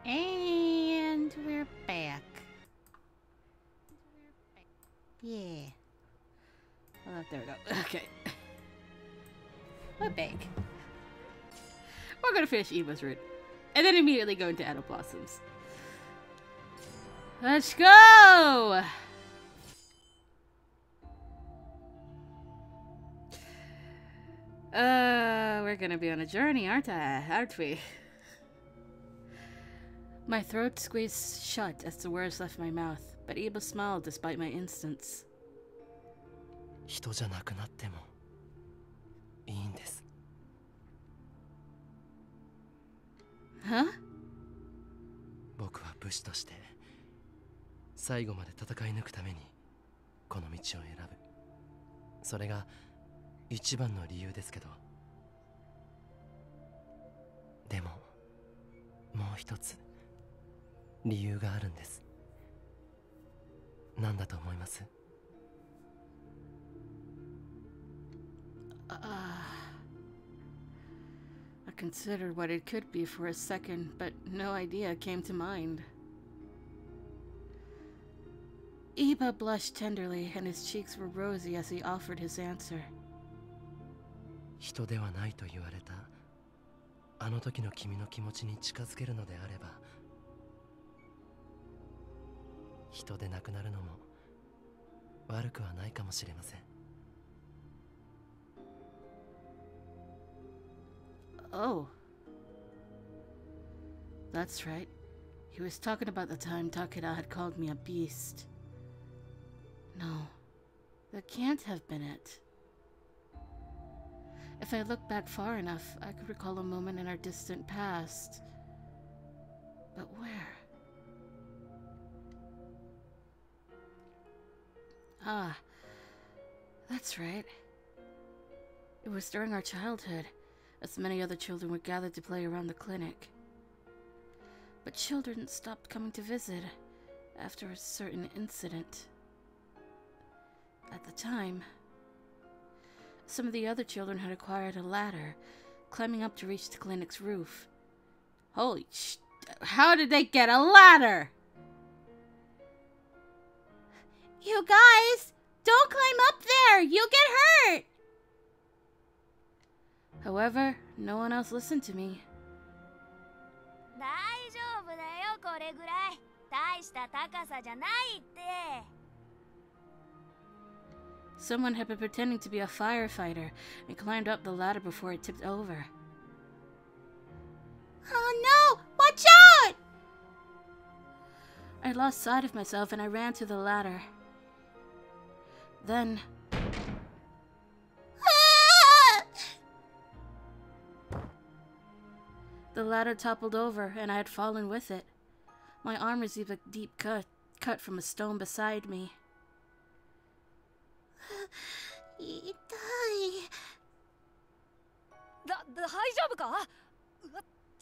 And we're back. Yeah. Oh, there we go. Okay. We're back. We're gonna finish Eva's route. And then immediately go into Adult Blossoms. Let's go! We're gonna be on a journey, aren't we? My throat squeezed shut as the words left my mouth, but Iba smiled despite my instance. 人じゃなくなってもいいんです。 Huh? 僕は武士として最後まで戦い抜くためにこの道を選ぶ。それが一番の理由ですけど。でももう一つ理由があるんです。何だと思います？ I considered what it could be for a second, but no idea came to mind. Iba blushed tenderly, and his cheeks were rosy as he offered his answer. 人ではないと言われたあの時の君の気持ちに近づけるのであれば、人でなくなるのも悪くはないかもしれません。 Oh. That's right. He was talking about the time Takeda had called me a beast. No, that can't have been it. If I look back far enough, I could recall a moment in our distant past. But where? Ah, that's right. It was during our childhood, as many other children were gathered to play around the clinic. But children stopped coming to visit after a certain incident. At the time, some of the other children had acquired a ladder, climbing up to reach the clinic's roof. Holy sh! How did they get a ladder? You guys! Don't climb up there! You'll get hurt! However, no one else listened to me. Someone had been pretending to be a firefighter and climbed up the ladder before it tipped over. Oh no! Watch out! I lost sight of myself and I ran to the ladder. Then... The ladder toppled over, and I had fallen with it. My arm received a deep cut from a stone beside me.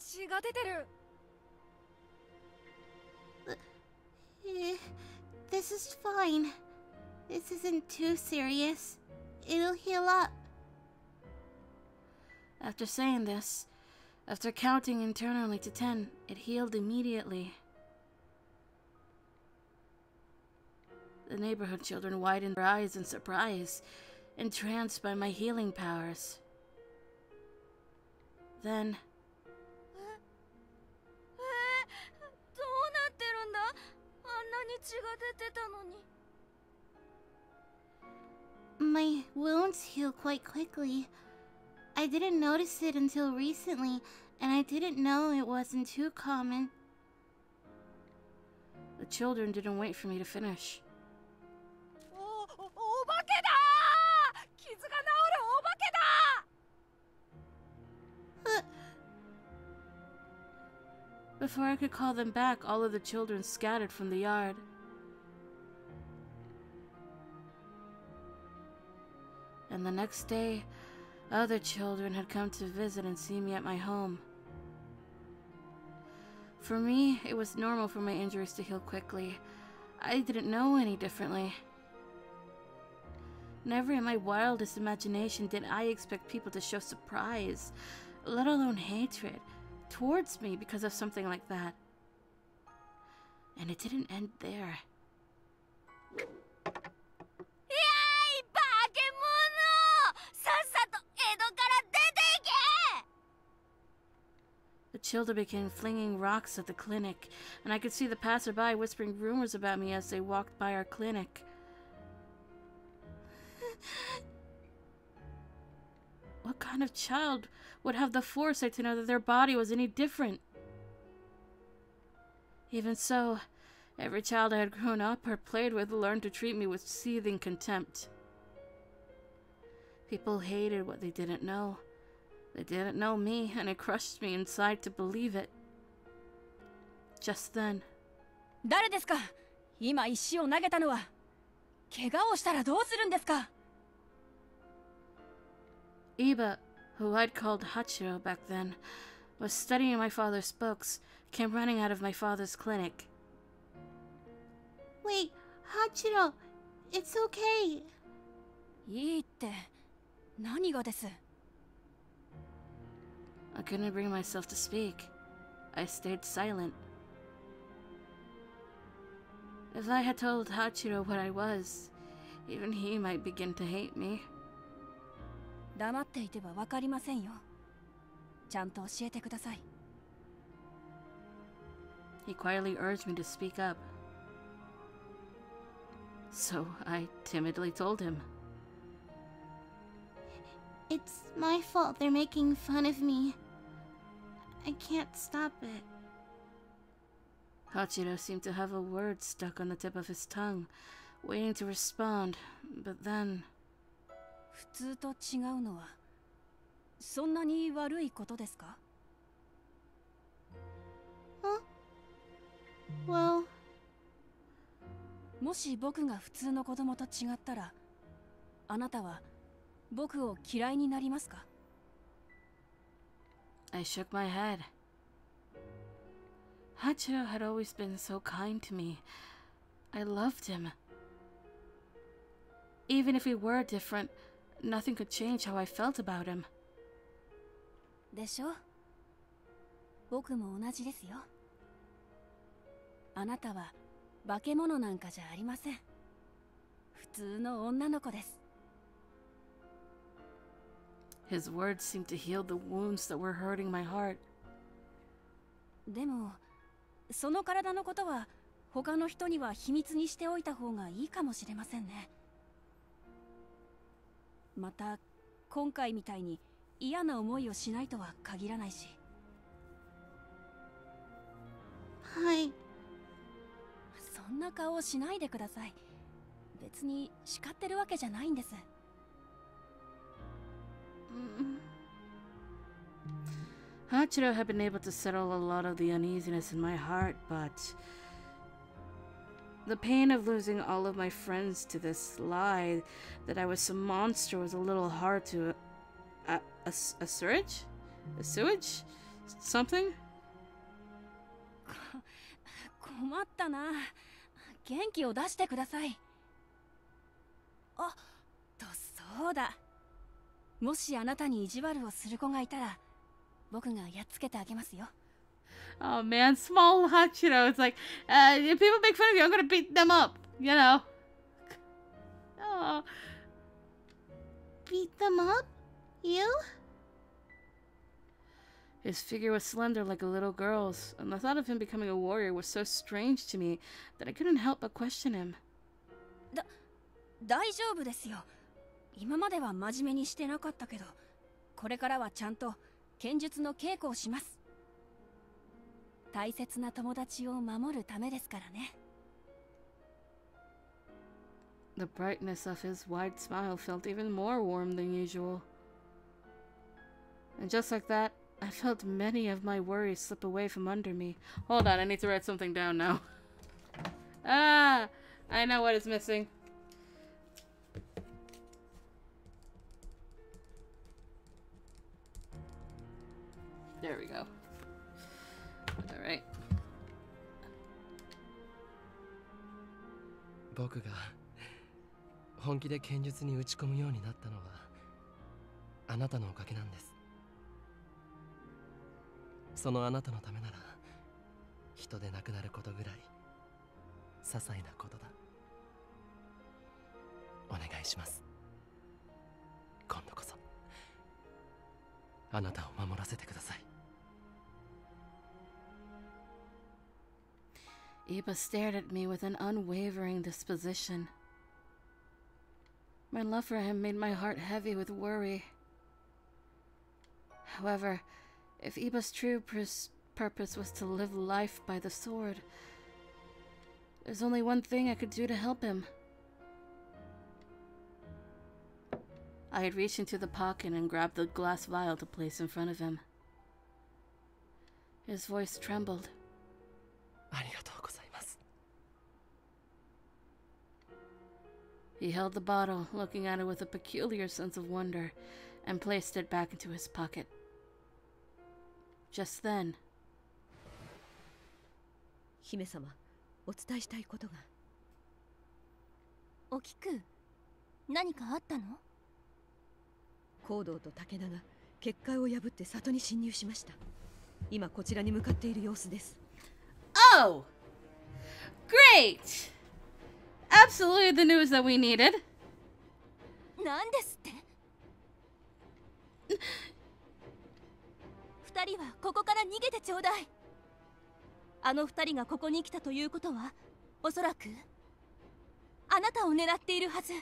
血が出てる。This is fine. This isn't too serious. It'll heal up. After saying this, after counting internally to 10, it healed immediately. The neighborhood children widened their eyes in surprise, entranced by my healing powers. Then, どうなってるんだ？あんなに血が出てたのに。my wounds heal quite quickly. I didn't notice it until recently, and I didn't know it wasn't too common. The children didn't wait for me to finish. お化けだ！傷が治るお化けだ！ Before I could call them back, all of the children scattered from the yard. And the next day, other children had come to visit and see me at my home. For me, it was normal for my injuries to heal quickly. I didn't know any differently. Never in my wildest imagination did I expect people to show surprise, let alone hatred, towards me because of something like that. And it didn't end there. The children began flinging rocks at the clinic, and I could see the passerby whispering rumors about me as they walked by our clinic. What kind of child would have the foresight to know that their body was any different? Even so, every child I had grown up or played with learned to treat me with seething contempt. People hated what they didn't know. They didn't know me, and it crushed me inside to believe it. Just then, 誰ですか？今石を投げたのは。怪我をしたらどうするんですか？ Iba, who I'd called Hachiro back then, was studying my father's books, came running out of my father's clinic. Wait, Hachiro, it's okay. いいって、何がです？ I couldn't bring myself to speak. I stayed silent. If I had told Hachiro what I was, even he might begin to hate me. 黙っていてはわかりませんよ。ちゃんと教えてください。He quietly urged me to speak up. So I timidly told him. It's my fault they're making fun of me. I can't stop it. Hachiro seemed to have a word stuck on the tip of his tongue, waiting to respond, but then... 普通と違うのは、そんなに悪いことですか？ Huh? Well... もし僕が普通の子供と違ったら、あなたは僕を嫌いになりますか？ I shook my head. Hachiro had always been so kind to me. I loved him. Even if we were different, nothing could change how I felt about him. でしょ？僕も同じですよ。あなたは化け物なんかじゃありません。普通の女の子です。 His words seemed to heal the wounds that were hurting my heart. でも、その体のことは他の人には秘密にしておいた方がいいかもしれませんね。また、今回みたいに嫌な思いをしないとは限らないし。はい。そんな顔をしないでください。別に叱ってるわけじゃないんです。Hachiro had been able to settle a lot of the uneasiness in my heart, but the pain of losing all of my friends to this lie that I was some monster was a little hard to... a sewage? Something? 困ったな。元気を出してください。あ、そうだ。もしあなたに意地悪をする子がいたら、僕がやっつけてあげますよ。Oh man, small Hachiro. It's like, if people make fun of you, I'm gonna beat them up. You know. Oh. Beat them up? You? His figure was slender like a little girl's, and the thought of him becoming a warrior was so strange to me that I couldn't help but question him. 大丈夫ですよ。今までは真面目にしてなかったけど、これからはちゃんと剣術の稽古をします。大切な友達を守るためですからね。The brightness of his wide smile felt even more warm than usual. And just like that, I felt many of my worries slip away from under me. Hold on, I need to write something down now. Ah! I know what is missing. There we go. Alright. 僕が本気で剣術に打ち込むようになったのはあなたのおかげなんです。そのあなたのためなら人で亡くなることぐらい些細なことだ。お願いします。今度こそあなたを守らせてください。Iba stared at me with an unwavering disposition. My love for him made my heart heavy with worry. However, if Iba's true purpose was to live life by the sword, there's only one thing I could do to help him. I had reached into the pocket and grabbed the glass vial to place in front of him. His voice trembled. ありがとうございます。 He held the bottle, looking at it with a peculiar sense of wonder, and placed it back into his pocket. Just then, 姫様、お伝えしたいことが。おきく、何かあったの？行動と武田が結界を破って里に侵入しました。今こちらに向かっている様子です。 Oh! Great! Absolutely the news that we needed. なんですって？二人はここから逃げてちょうだい。あの二人がここに来たということは、おそらくあなたを狙っているはず。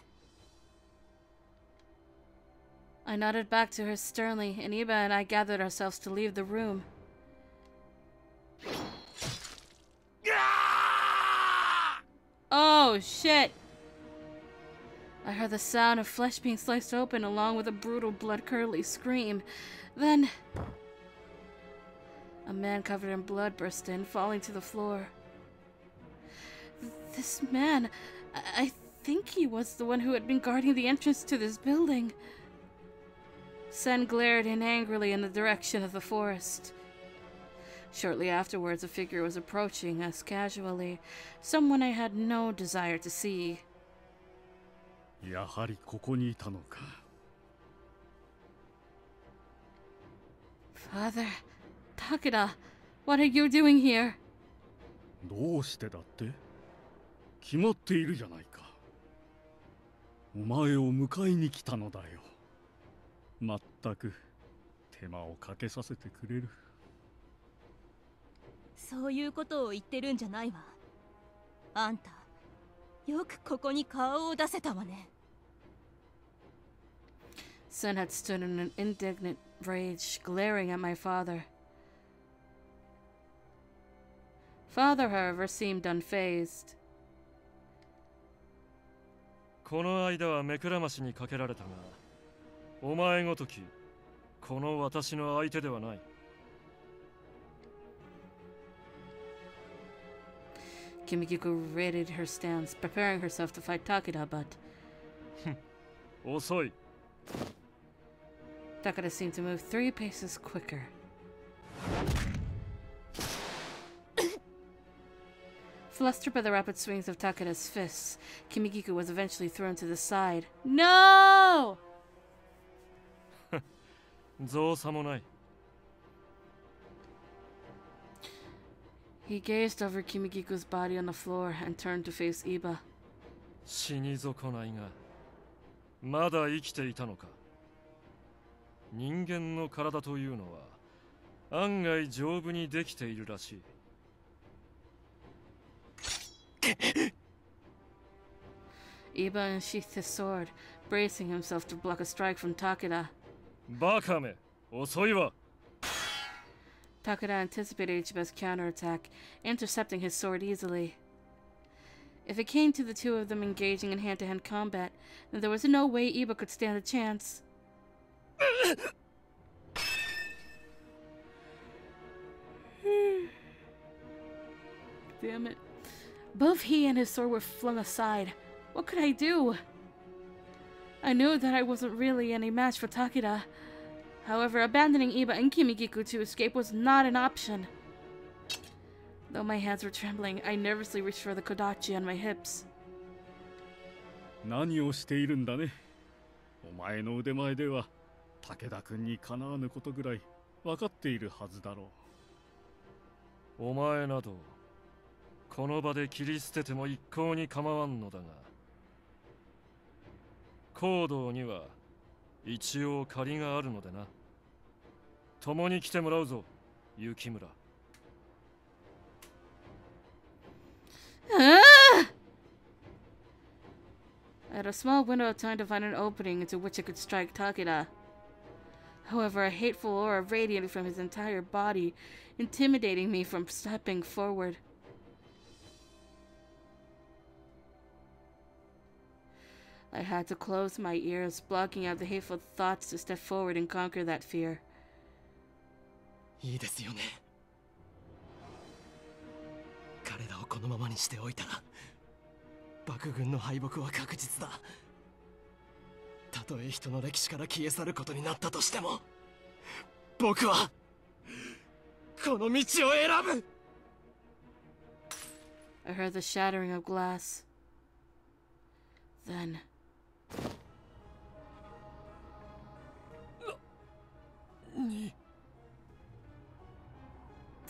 I nodded back to her sternly, and Iba and I gathered ourselves to leave the room. Oh, shit! I heard the sound of flesh being sliced open along with a brutal blood-curdling scream. Then, a man covered in blood burst in, falling to the floor. This man, I think he was the one who had been guarding the entrance to this building. Sen glared in angrily in the direction of the forest. Shortly afterwards, a figure was approaching us casually, someone I had no desire to see. やはりここにいたのか。Father, Takeda, what are you doing here? どうしてだって？決まっているじゃないか。お前を迎えに来たのだよ。まったく手間をかけさせてくれる。そういうことを言ってるんじゃないわ。あんた、よくここに顔を出せたわね。Sen had stood in an indignant rage, glaring at my father. Father, however, seemed unfazed. この間は目くらましにかけられたが、お前ごとき、この私の相手ではない。Kimikiko raided her stance, preparing herself to fight Takeda, but 遅い。Takeda seemed to move 3 paces quicker. Flustered by the rapid swings of Takeda's fists, Kimigiku was eventually thrown to the side. No! 造作もない。 He gazed over Kimigiku's body on the floor and turned to face Iba. 死に損ないがまだ生きていたのか。人間の体というのは案外丈夫にできているらしい。 Iba unsheathed his sword, bracing himself to block a strike from Takeda. バカめ、遅いわ。 Takeda anticipated Ichiba's counterattack, intercepting his sword easily. If it came to the two of them engaging in hand-to-hand combat, then there was no way Iba could stand a chance. Damn it. Both he and his sword were flung aside. What could I do? I knew that I wasn't really any match for Takeda. However, abandoning Iba and Kimigiku to escape was not an option. Though my hands were trembling, I nervously reached for the kodachi on my hips. 何をしているんだね。お前の腕前では武田君にかなわぬことぐらい分かっているはずだろう。お前などこの場で切り捨てても一向に構わんのだが、行動には一応借りがあるのでな。共に来てもらうぞ、雪村。 I had a small window of time to find an opening into which I could strike Takeda. However, a hateful aura radiated from his entire body, intimidating me from stepping forward. I had to close my ears, blocking out the hateful thoughts to step forward and conquer that fear. いいですよね。彼らをこのままにしておいたら幕軍の敗北は確実だ。たとえ人の歴史から消え去ることになったとしても、僕はこの道を選ぶ。 I heard the shattering of glass. Then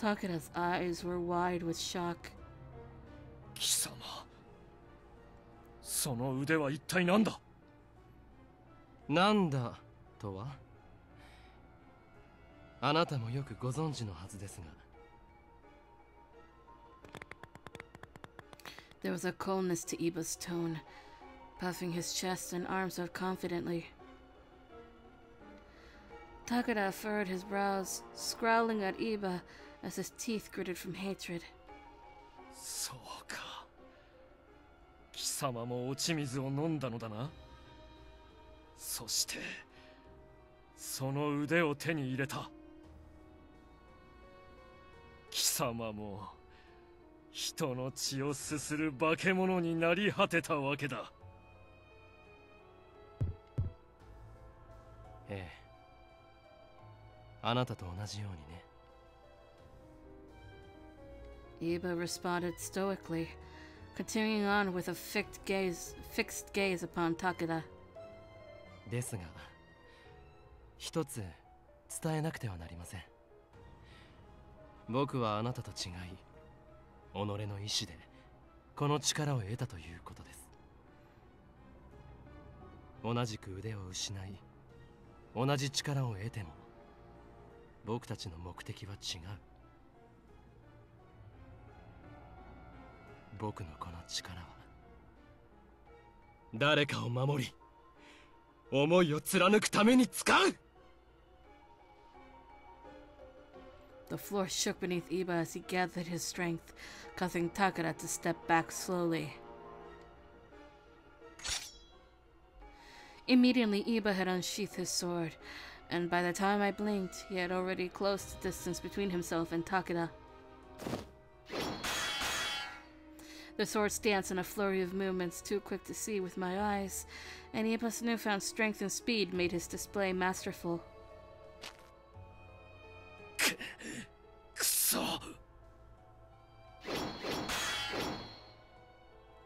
Takeda's eyes were wide with shock. 貴様、その腕は一体何だ。なんだとは、あなたもよくご存知のはずですが。 There was a coldness to Iba's tone, puffing his chest and arms out confidently. Takeda furrowed his brows, scowling at Iba as his teeth gritted from hatred. そうか。貴様も落ち水を飲んだのだな。そしてその腕を手に入れた。貴様も人の血をすする化け物になり果てたわけだ。ええ、あなたと同じようにね。 Iba responded stoically, continuing on with a fixed gaze upon Takeda. ですが、一つ伝えなくてはなりません。僕はあなたと違い、己の意志でこの力を得たということです。同じく腕を失い、同じ力を得ても、僕たちの目的は違う。僕のこの力は誰かを守り、思いを貫くために使う。 The floor shook beneath Iba as he gathered his strength, causing Takeda to step back slowly. Immediately, Iba had unsheathed his sword, and by the time I blinked, he had already closed the distance between himself and Takeda. The swords danced in a flurry of movements too quick to see with my eyes, and Iba's newfound strength and speed made his display masterful. くそ。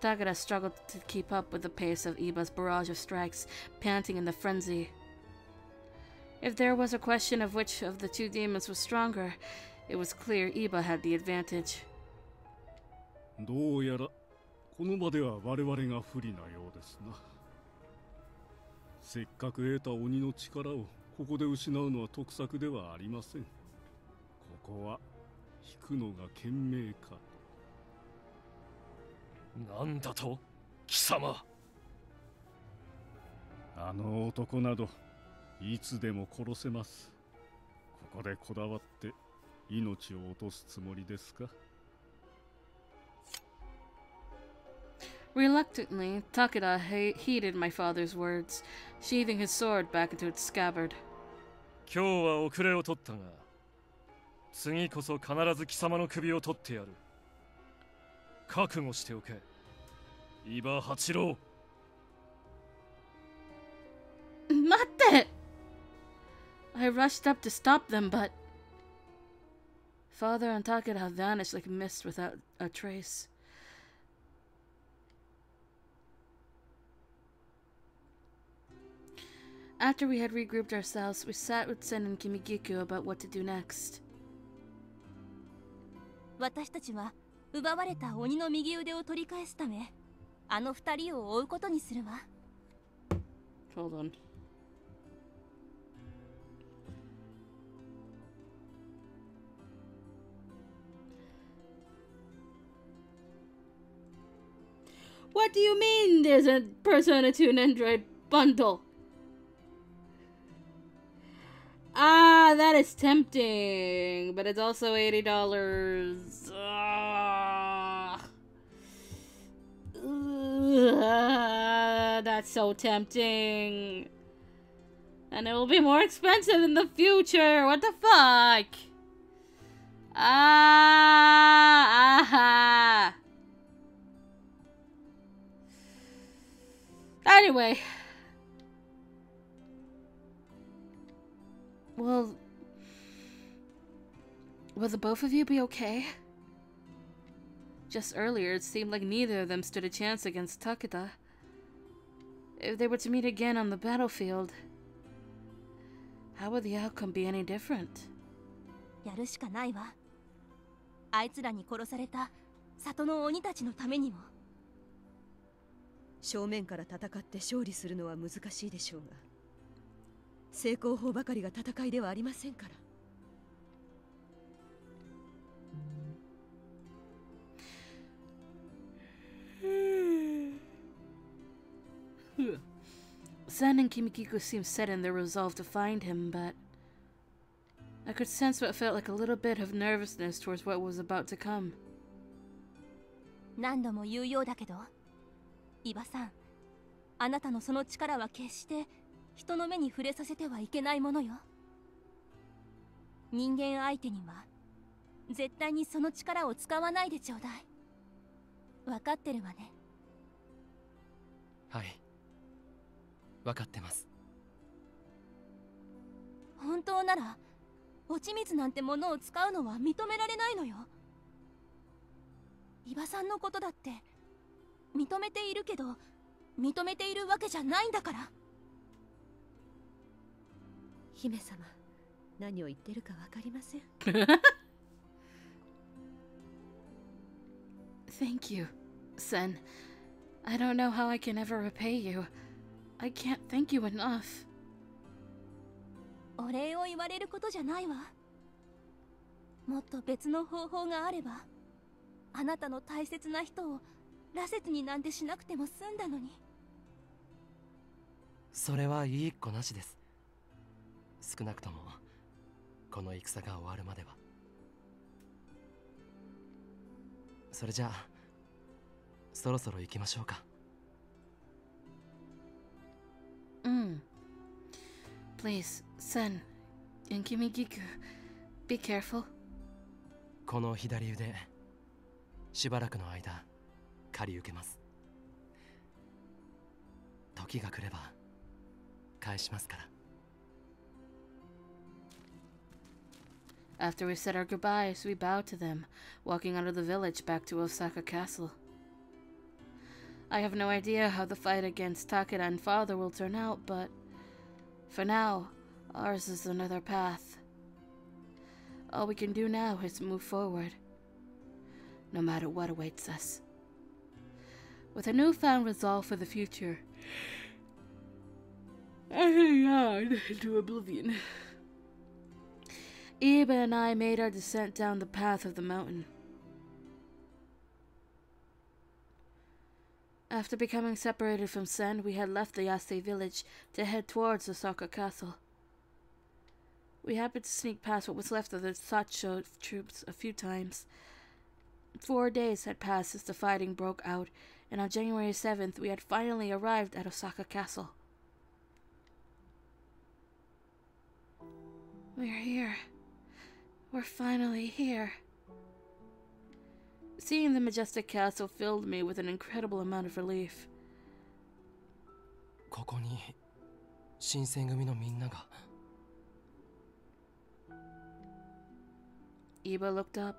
Takeda struggled to keep up with the pace of Iba's barrage of strikes, panting in the frenzy. If there was a question of which of the two demons was stronger, it was clear Iba had the advantage. どうやらこの場では我々が不利なようですな。せっかく得た鬼の力をここで失うのは得策ではありません。ここは引くのが賢明かと。なんだと貴様。あの男などいつでも殺せます。ここでこだわって命を落とすつもりですか？ Reluctantly, Takeda heeded my father's words, sheathing his sword back into its scabbard. 今日は遅れを取ったが、次こそ必ず貴様の首を取ってやる。覚悟しておけ、伊庭八郎。待って! I rushed up to stop them, but Father and Takeda vanished like mist without a trace. After we had regrouped ourselves, we sat with Sen and Kimigiku about what to do next. 私たちは奪われた鬼の右腕を取り返すため、あの二人を追うことにするわ。Hold on. What do you mean there's a Persona 2 and Android bundle? Ah, that is tempting, but it's also $80. That's so tempting. And it will be more expensive in the future. What the fuck? Anyway. Will the both of you be okay? Just earlier, it seemed like neither of them stood a chance against Takeda. If they were to meet again on the battlefield, how would the outcome be any different? やるしかないわ。あいつらに殺された里の鬼たちのためにも。正面から戦って勝利するのは難しいでしょうが、成功法ばかりが戦いではありませんから。Sen and Kimikiku seemed set in their resolve to find him, but I could sense what felt like a little bit of nervousness towards what was about to come. 何度も言うようだけど、伊庭さん、あなたのその力は決して人の目に触れさせてはいけないものよ。人間相手には絶対にその力を使わないでちょうだい。分かってるわね。はい、分かってます。本当なら落ち水なんてものを使うのは認められないのよ。伊庭さんのことだって認めているけど、認めているわけじゃないんだから。姫様、何を言ってるか分かりません。Thank you, Sen. I don't know how I can ever repay you. I can't thank you enough. お礼を言われることじゃないわ。もっと別の方法があれば、あなたの大切な人を羅刹になんてしなくても済んだのに。それはいい子なしです。少なくともこの戦が終わるまでは。それじゃあそろそろ行きましょうか。Please, Sen and Kimigiku, be careful. この左腕、しばらくの間借り受けます。時が来れば返しますから。After we said our goodbyes, we bowed to them, walking out of the village back to Osaka Castle. I have no idea how the fight against Takeda and father will turn out, but for now, ours is another path. All we can do now is move forward, no matter what awaits us. With a newfound resolve for the future, I hang on into oblivion. Iba and I made our descent down the path of the mountain. After becoming separated from Sen, we had left the Yase village to head towards Osaka Castle. We happened to sneak past what was left of the Sacho troops a few times. 4 days had passed since the fighting broke out, and on January 7th we had finally arrived at Osaka Castle. We're here. We're finally here. Seeing the majestic castle filled me with an incredible amount of relief. ここに新選組のみんなが。 Iba looked up,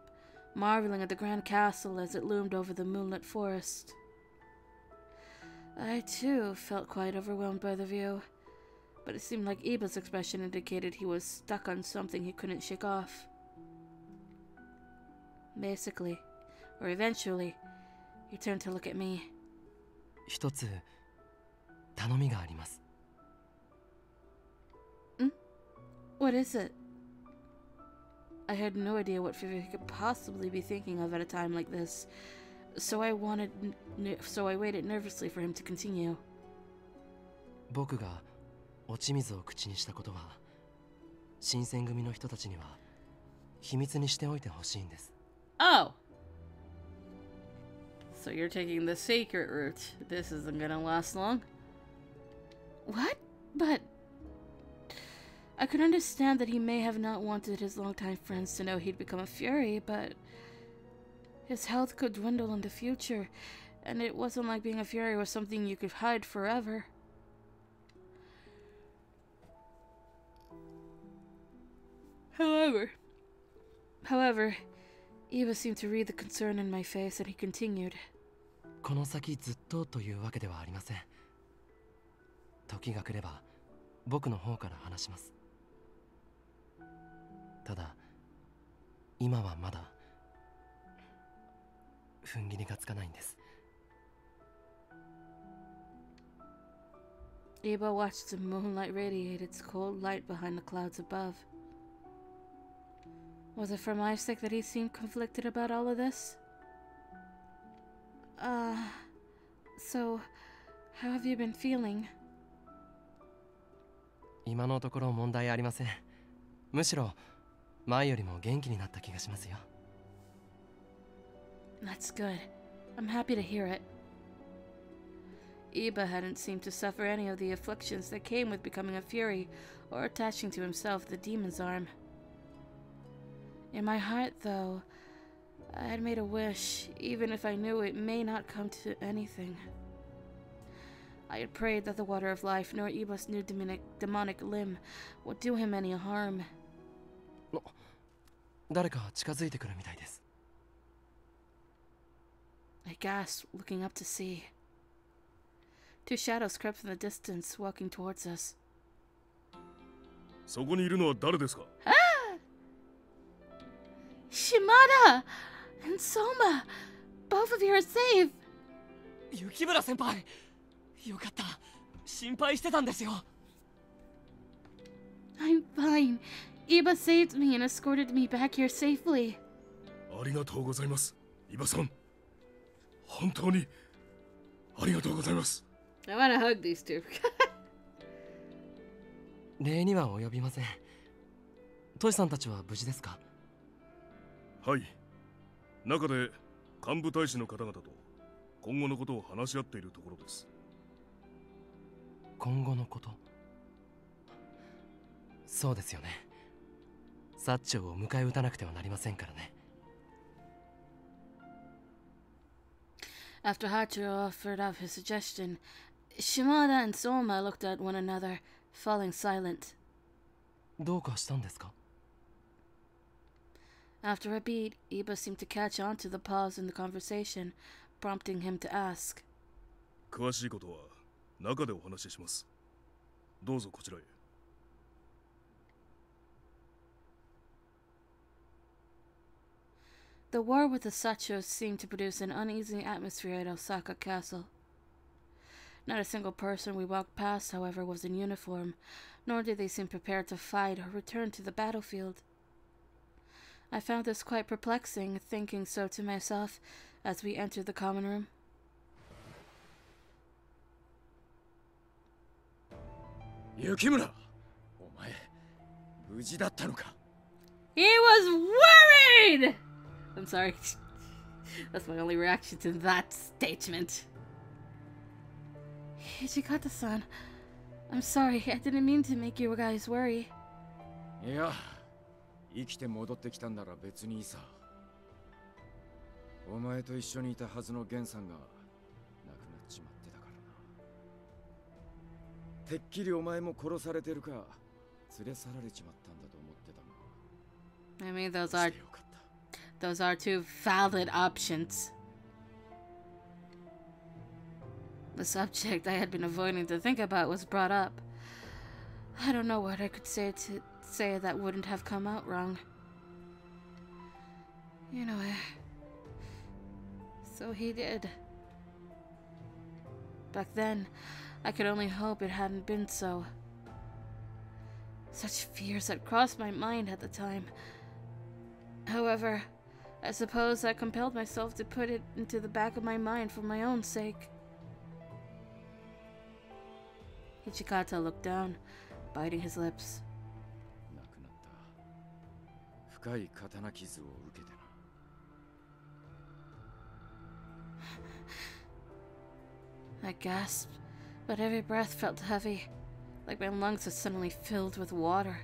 marveling at the grand castle as it loomed over the moonlit forest. I too felt quite overwhelmed by the view, but it seemed like Iba's expression indicated he was stuck on something he couldn't shake off. Basically, or eventually, he turned to look at me. 一つ頼みがあります。 What is it? I had no idea what Vivi could possibly be thinking of at a time like this, so I waited nervously for him to continue. 僕が落ち水を口にしたことは、新選組の人たちには秘密にしておいてほしいんです。 Oh! So you're taking the secret route. This isn't gonna last long. What? But I could understand that he may have not wanted his longtime friends to know he'd become a fury, but his health could dwindle in the future, and it wasn't like being a fury was something you could hide forever. However, Iba seemed to read the concern in my face, and he continued. この先ずっとというわけではありません。時が来れば僕の方から話します。ただ今はまだ踏ん切りがつかないんです。 Iba watched the moonlight radiate its cold light behind the clouds above. Was it for my sake that he seemed conflicted about all of this? So, how have you been feeling? 今のところ問題ありません。むしろ前よりも元気になった気がしますよ。 That's good. I'm happy to hear it. Iba hadn't seemed to suffer any of the afflictions that came with becoming a fury or attaching to himself the demon's arm. In my heart, though, I had made a wish, even if I knew it may not come to anything. I had prayed that the water of life, nor Iba's new demonic limb, would do him any harm. 誰か近づいてくるみたいです。 I gasped, looking up to see. Two shadows crept from the distance, walking towards us. そこにいるのは誰ですか? Shimada! And Soma! Both of you are safe! 雪村先輩、よかった。心配してたんですよ。 I'm fine. Iba saved me and escorted me back here safely. ありがとうございます、伊庭さん。本当にありがとうございます。 I want to hug these two. 礼には及びません。トシさんたちは無事ですか? はい。中で幹部大使の方々と今後のことを話し合っているところです。今後のこと？そうですよね。薩長を迎え撃たなくてはなりませんからね。 After Hachiro offered up his suggestion, Shimada and Soma looked at one another, falling silent. どうかしたんですか? After a beat, Iba seemed to catch on to the pause in the conversation, prompting him to ask. 詳しいことは中でお話しします。どうぞこちらへ。The war with the Sachos seemed to produce an uneasy atmosphere at Osaka Castle. Not a single person we walked past, however, was in uniform, nor did they seem prepared to fight or return to the battlefield. I found this quite perplexing, thinking so to myself as we entered the common room. Yukimura, お前、無事だったのか? He was worried! I'm sorry. That's my only reaction to that statement. Hijikata-san, I'm sorry. I didn't mean to make you guys worry. いや、生きて戻ってきたんなら別にいいさ。お前と一緒にいたはずのゲンさんが亡くなっちまってたからな。てっきりお前も殺されてるか、連れ去られちまったんだと思ってたが。I mean, those are two valid options. The subject I had been avoiding to think about was brought up. I don't know what I could say that wouldn't have come out wrong. You know, so he did. Back then, I could only hope it hadn't been so. Such fears had crossed my mind at the time. However, I suppose I compelled myself to put it into the back of my mind for my own sake. Hichikata looked down, biting his lips. 亡くなった。深い刀傷を受けてな。I gasped, but every breath felt heavy, like my lungs were suddenly filled with water.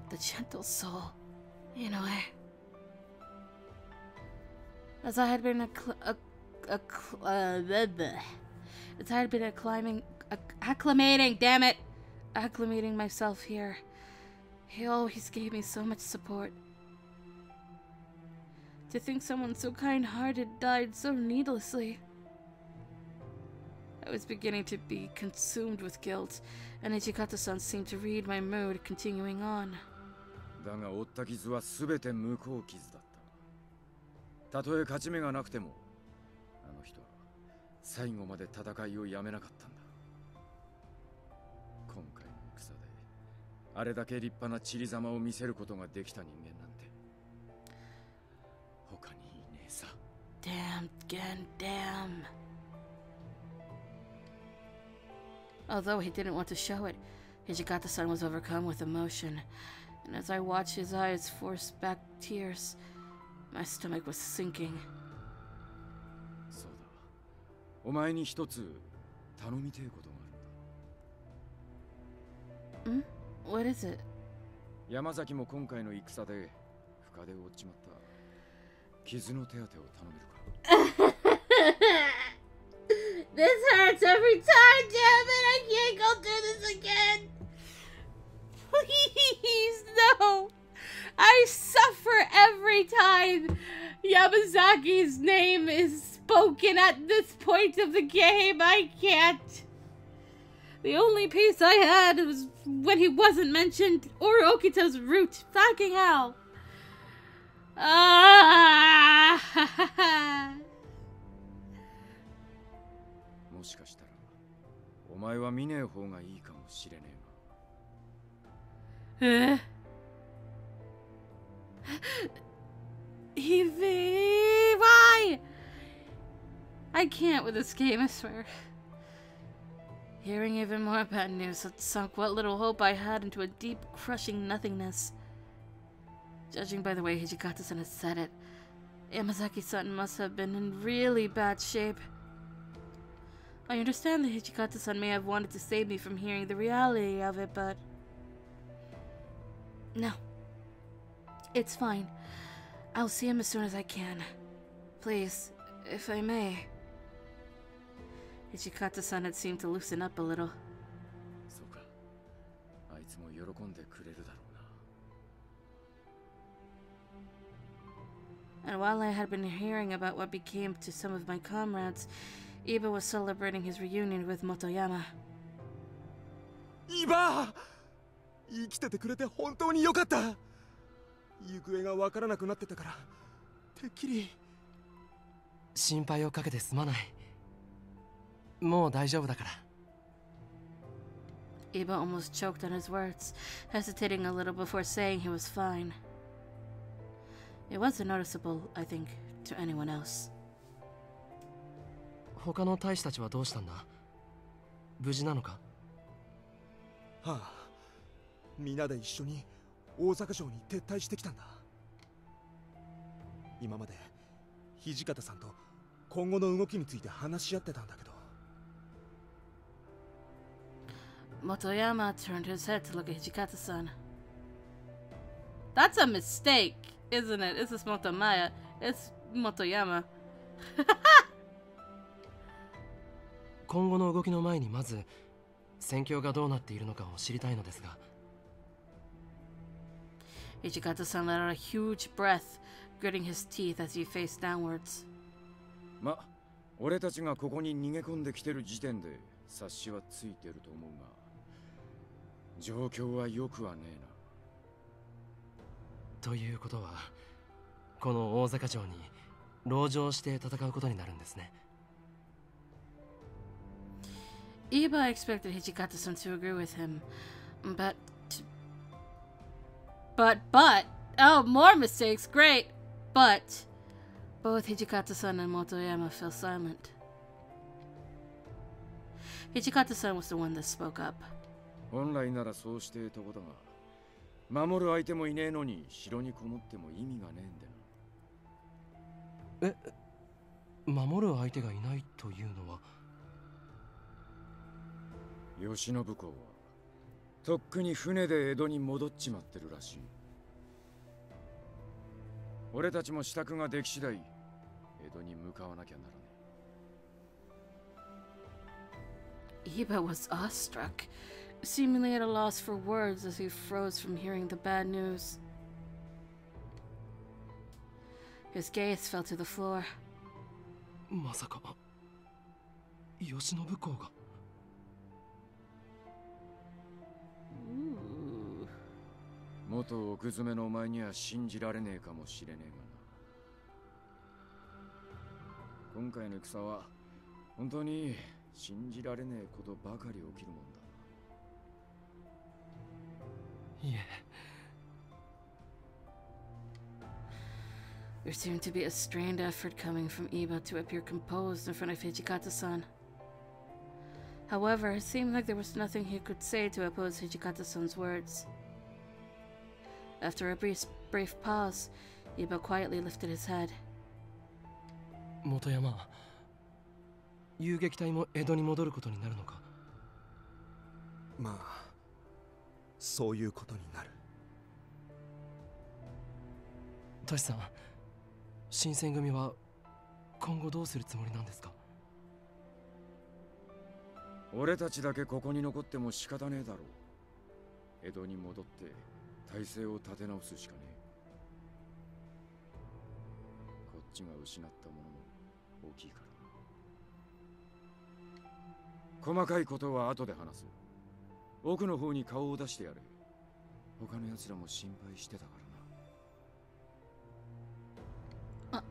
The gentle soul, you know, as I had been acclimating myself here. He always gave me so much support. To think someone so kind-hearted died so needlessly. I was beginning to be consumed with guilt, and Ichikata-san seemed to read my mood, continuing on. だが負った傷はすべて無効傷だった。たとえ勝ち目がなくても、あの人は最後まで戦いをやめなかったんだ。今回の戦で、あれだけ立派な塵ざまを見せることができた人間なんて、他にいねえさ。Damn, again, damn. Although he didn't want to show it, Hijikata-san was overcome with emotion, and as I watched his eyes force back tears, my stomach was sinking. そうだ。お前に一つ頼みてえことがあるんだ。What is it? 山崎も今回の戦で深手を負っちまった。傷の手当てを頼めるか。This hurts every time, damn it! I can't go through this again! Please, no! I suffer every time Yamazaki's name is spoken at this point of the game. I can't. The only peace I had was when he wasn't mentioned, or Okita's root. Fucking hell. Ah! もしかしたらお前は見ねえ方がいいかもしれねえが。Why? I can't with this game, I swear. Hearing even more bad news had sunk what little hope I had into a deep, crushing nothingness. Judging by the way Hijikata-san had said it, Yamazaki-san must have been in really bad shape. I understand that Hijikata-san may have wanted to save me from hearing the reality of it, but... No. It's fine. I'll see him as soon as I can. Please, if I may. Hijikata-san had seemed to loosen up a little. そうか。あいつも喜んでくれるだろうな。And while I had been hearing about what became to some of my comrades, Iba was celebrating his reunion with Motoyama. イバ生きててくれて本当によかった。行方がわからなくなってたからてっきり。心配をかけてすまない。もう大丈夫だから。Iba almost choked on his words, hesitating a little before saying he was fine. It wasn't noticeable, I think, to anyone else. 他の大使たちはどうしたんだ？無事なのか？はあ、皆で一緒に大阪城に撤退してきたんだ。今まで土方さんと今後の動きについて話し合ってたんだけど。Motoyama turned his head to look at Hijikata-san. That's a mistake, isn't it? This is Motomaya. It's Motoyama. 今後の動きの前にまず戦況がどうなっているのかを知りたいのですが。Hijikata-san let out a huge breath, gritting his teeth as he faced downwards. ま、俺たちがここに逃げ込んできてる時点で察しはついてると思うが、状況は良くはねえな。ということは、この大阪城に籠城して戦うことになるんですね。Iba expected Hijikata-san to agree with him, but... Oh, more mistakes, great! But... Both Hijikata-san and Motoyama fell silent. Hijikata-san was the one that spoke up. 本来ならそうしてとこだが、守る相手もいねえのに城にこもっても意味がねえんだな。守る相手がいないというのは。慶喜公はとっくに船で江戸に戻っちまってるらしい。俺たちも支度ができ次第江戸に向かわなきゃならねえ。Iba was awestruck, seemingly at a loss for words as he froze from hearing the bad news. His gaze fell to the floor. まさか慶喜公が。元奥詰めのお前には信じられねえかもしれねえがな。今回の戦は本当に信じられねえことばかり起きるもんだ。いえ。There seemed to be a strained effort coming from Iba to appear composed in front of Hijikata-san. However, it seemed like there was nothing he could say to oppose Hijikata-san's words. After a brief pause, Iba quietly lifted his head. 本山、遊撃隊も江戸に戻ることになるのか？まあ、そういうことになる。トシさん、新選組は今後どうするつもりなんですか？俺たちだけここに残っても仕方ねえだろう。江戸に戻って体制を立て直すしかねえ。こっちが失ったものも大きいからな。細かいことは後で話す。奥の方に顔を出してやれ。他の奴らも心配してたからな。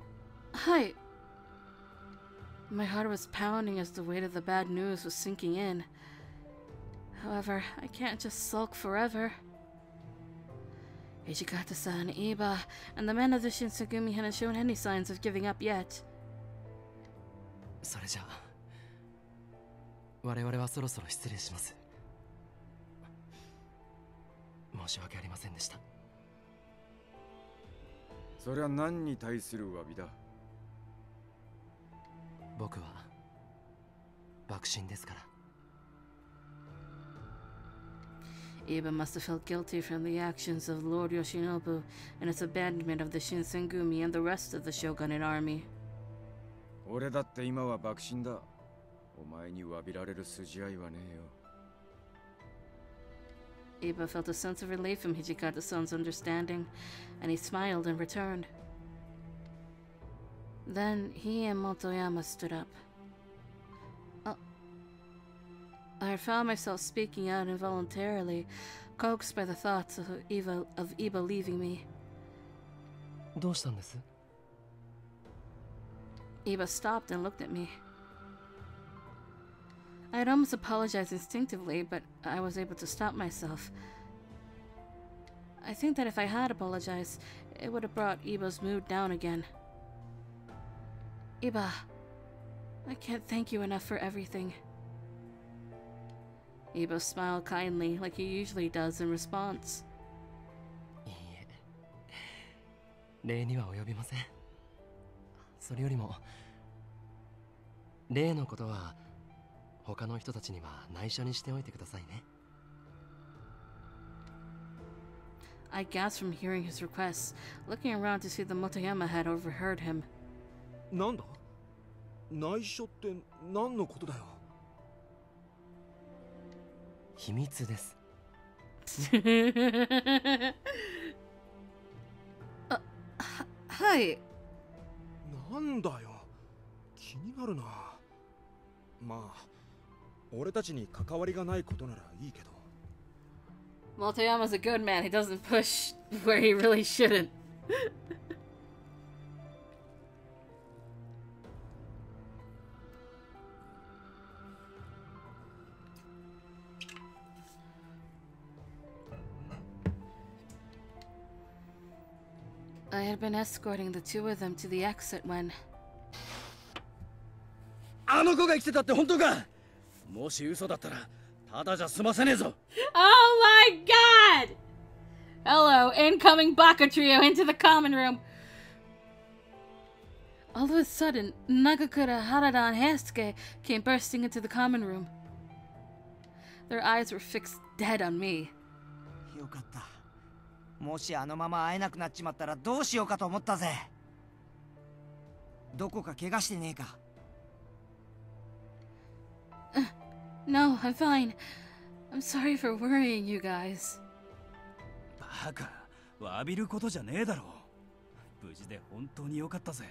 Hi. My heart was pounding as the weight of the bad news was sinking in. However, I can't just sulk forever. Hijikata-san, Iba, and the men of the Shinsengumi hadn't shown any signs of giving up yet. それじゃあ、我々はそろそろ失礼します。申し訳ありませんでした。そりゃ何に対する詫びだ。僕は幕臣ですから。Iba must have felt guilty from the actions of Lord Yoshinobu and his abandonment of the Shinsengumi and the rest of the shogunate army. 俺だって今は幕臣だ。お前に詫びられる筋合いはねえよ。Iba felt a sense of relief from Hijikata-san's understanding, and he smiled and returned. Then he and Motoyama stood up. I found myself speaking out involuntarily, coaxed by the thoughts of Iba leaving me. どうしたんです？ Iba stopped and looked at me. I had almost apologized instinctively, but I was able to stop myself. I think that if I had apologized, it would have brought Iba's mood down again. Iba, I can't thank you enough for everything. Iba smiled kindly, like he usually does in response. いいえ、礼には及びません。それよりも、例のことは他の人たちには内緒にしておいてくださいね。I gasped from hearing his request, looking around to see that Motoyama had overheard him. なんだ？内緒って何のことだよ？秘密です。はい。なんだよ。気になるな。まあ、俺たちに関わりがないことならいいけど。Motoyama's a good man. He doesn't push where he really shouldn't. I had been escorting the two of them to the exit when... あの子が生きてたって本当か？もし嘘だったらただじゃ済ませねえぞ。Oh my god! Hello, incoming Baka trio into the common room. All of a sudden, Nagakura, Harada, and Heisuke came bursting into the common room. Their eyes were fixed dead on me. よかった。もしあのまま会えなくなっちまったらどうしようかと思ったぜ。どこか怪我してねえか？ No, I'm fine. I'm sorry for worrying you guys. バカ、詫びることじゃねえだろう。無事で本当によかったぜ。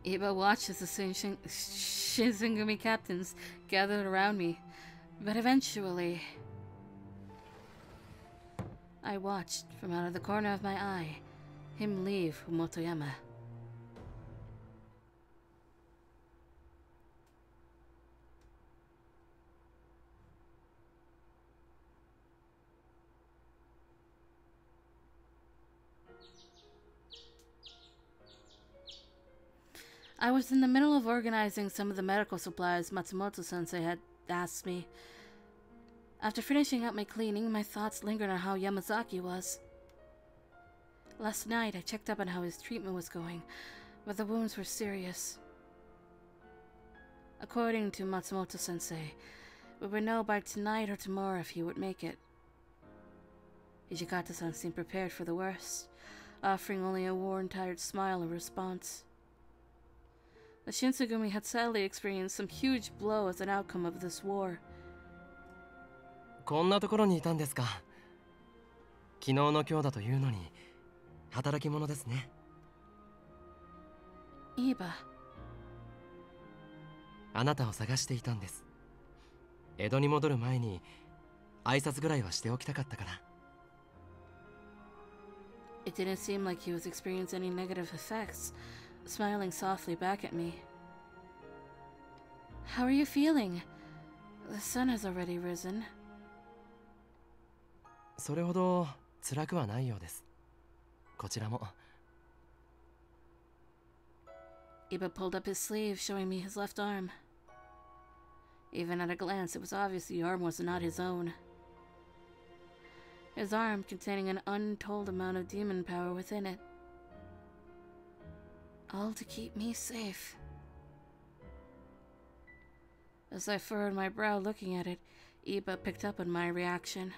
Iba watched as the Shinsengumi captains gathered around me, but eventually... I watched, from out of the corner of my eye, him leave Motoyama. I was in the middle of organizing some of the medical supplies Matsumoto-sensei had asked me. After finishing up my cleaning, my thoughts lingered on how Yamazaki was. Last night, I checked up on how his treatment was going, but the wounds were serious. According to Matsumoto-sensei, we would know by tonight or tomorrow if he would make it. Hijikata-san seemed prepared for the worst, offering only a worn, tired smile in response. The Shinsengumi had sadly experienced some huge blow as an outcome of this war. こんなところにいたんですか。昨日の今日だというのに働き者ですね。Iba。あなたを探していたんです。江戸に戻る前に挨拶ぐらいはしておきたかったから。It didn't seem like he was experiencing any negative effects, smiling softly back at me. How are you feeling? The sun has already risen. それほど辛くはないようです。こちらも。Iba pulled up his sleeve, showing me his left arm. Even at a glance, it was obvious the arm was not his own. His arm containing an untold amount of demon power within it. All to keep me safe. As I furrowed my brow looking at it, Iba picked up on my reaction.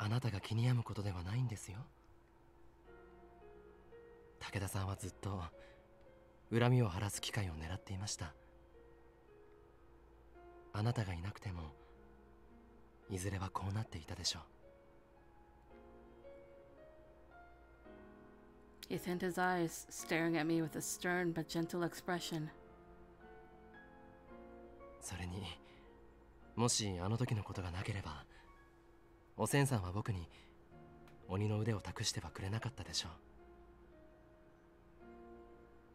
あなたが気に病むことではないんですよ。武田さんはずっと恨みを晴らす機会を狙っていました。あなたがいなくてもいずれはこうなっていたでしょう。He thinned his eyes, staring at me with a stern but gentle expression. それに、もしあの時のことがなければ、おせんさんは僕に鬼の腕を託してはくれなかったでしょう。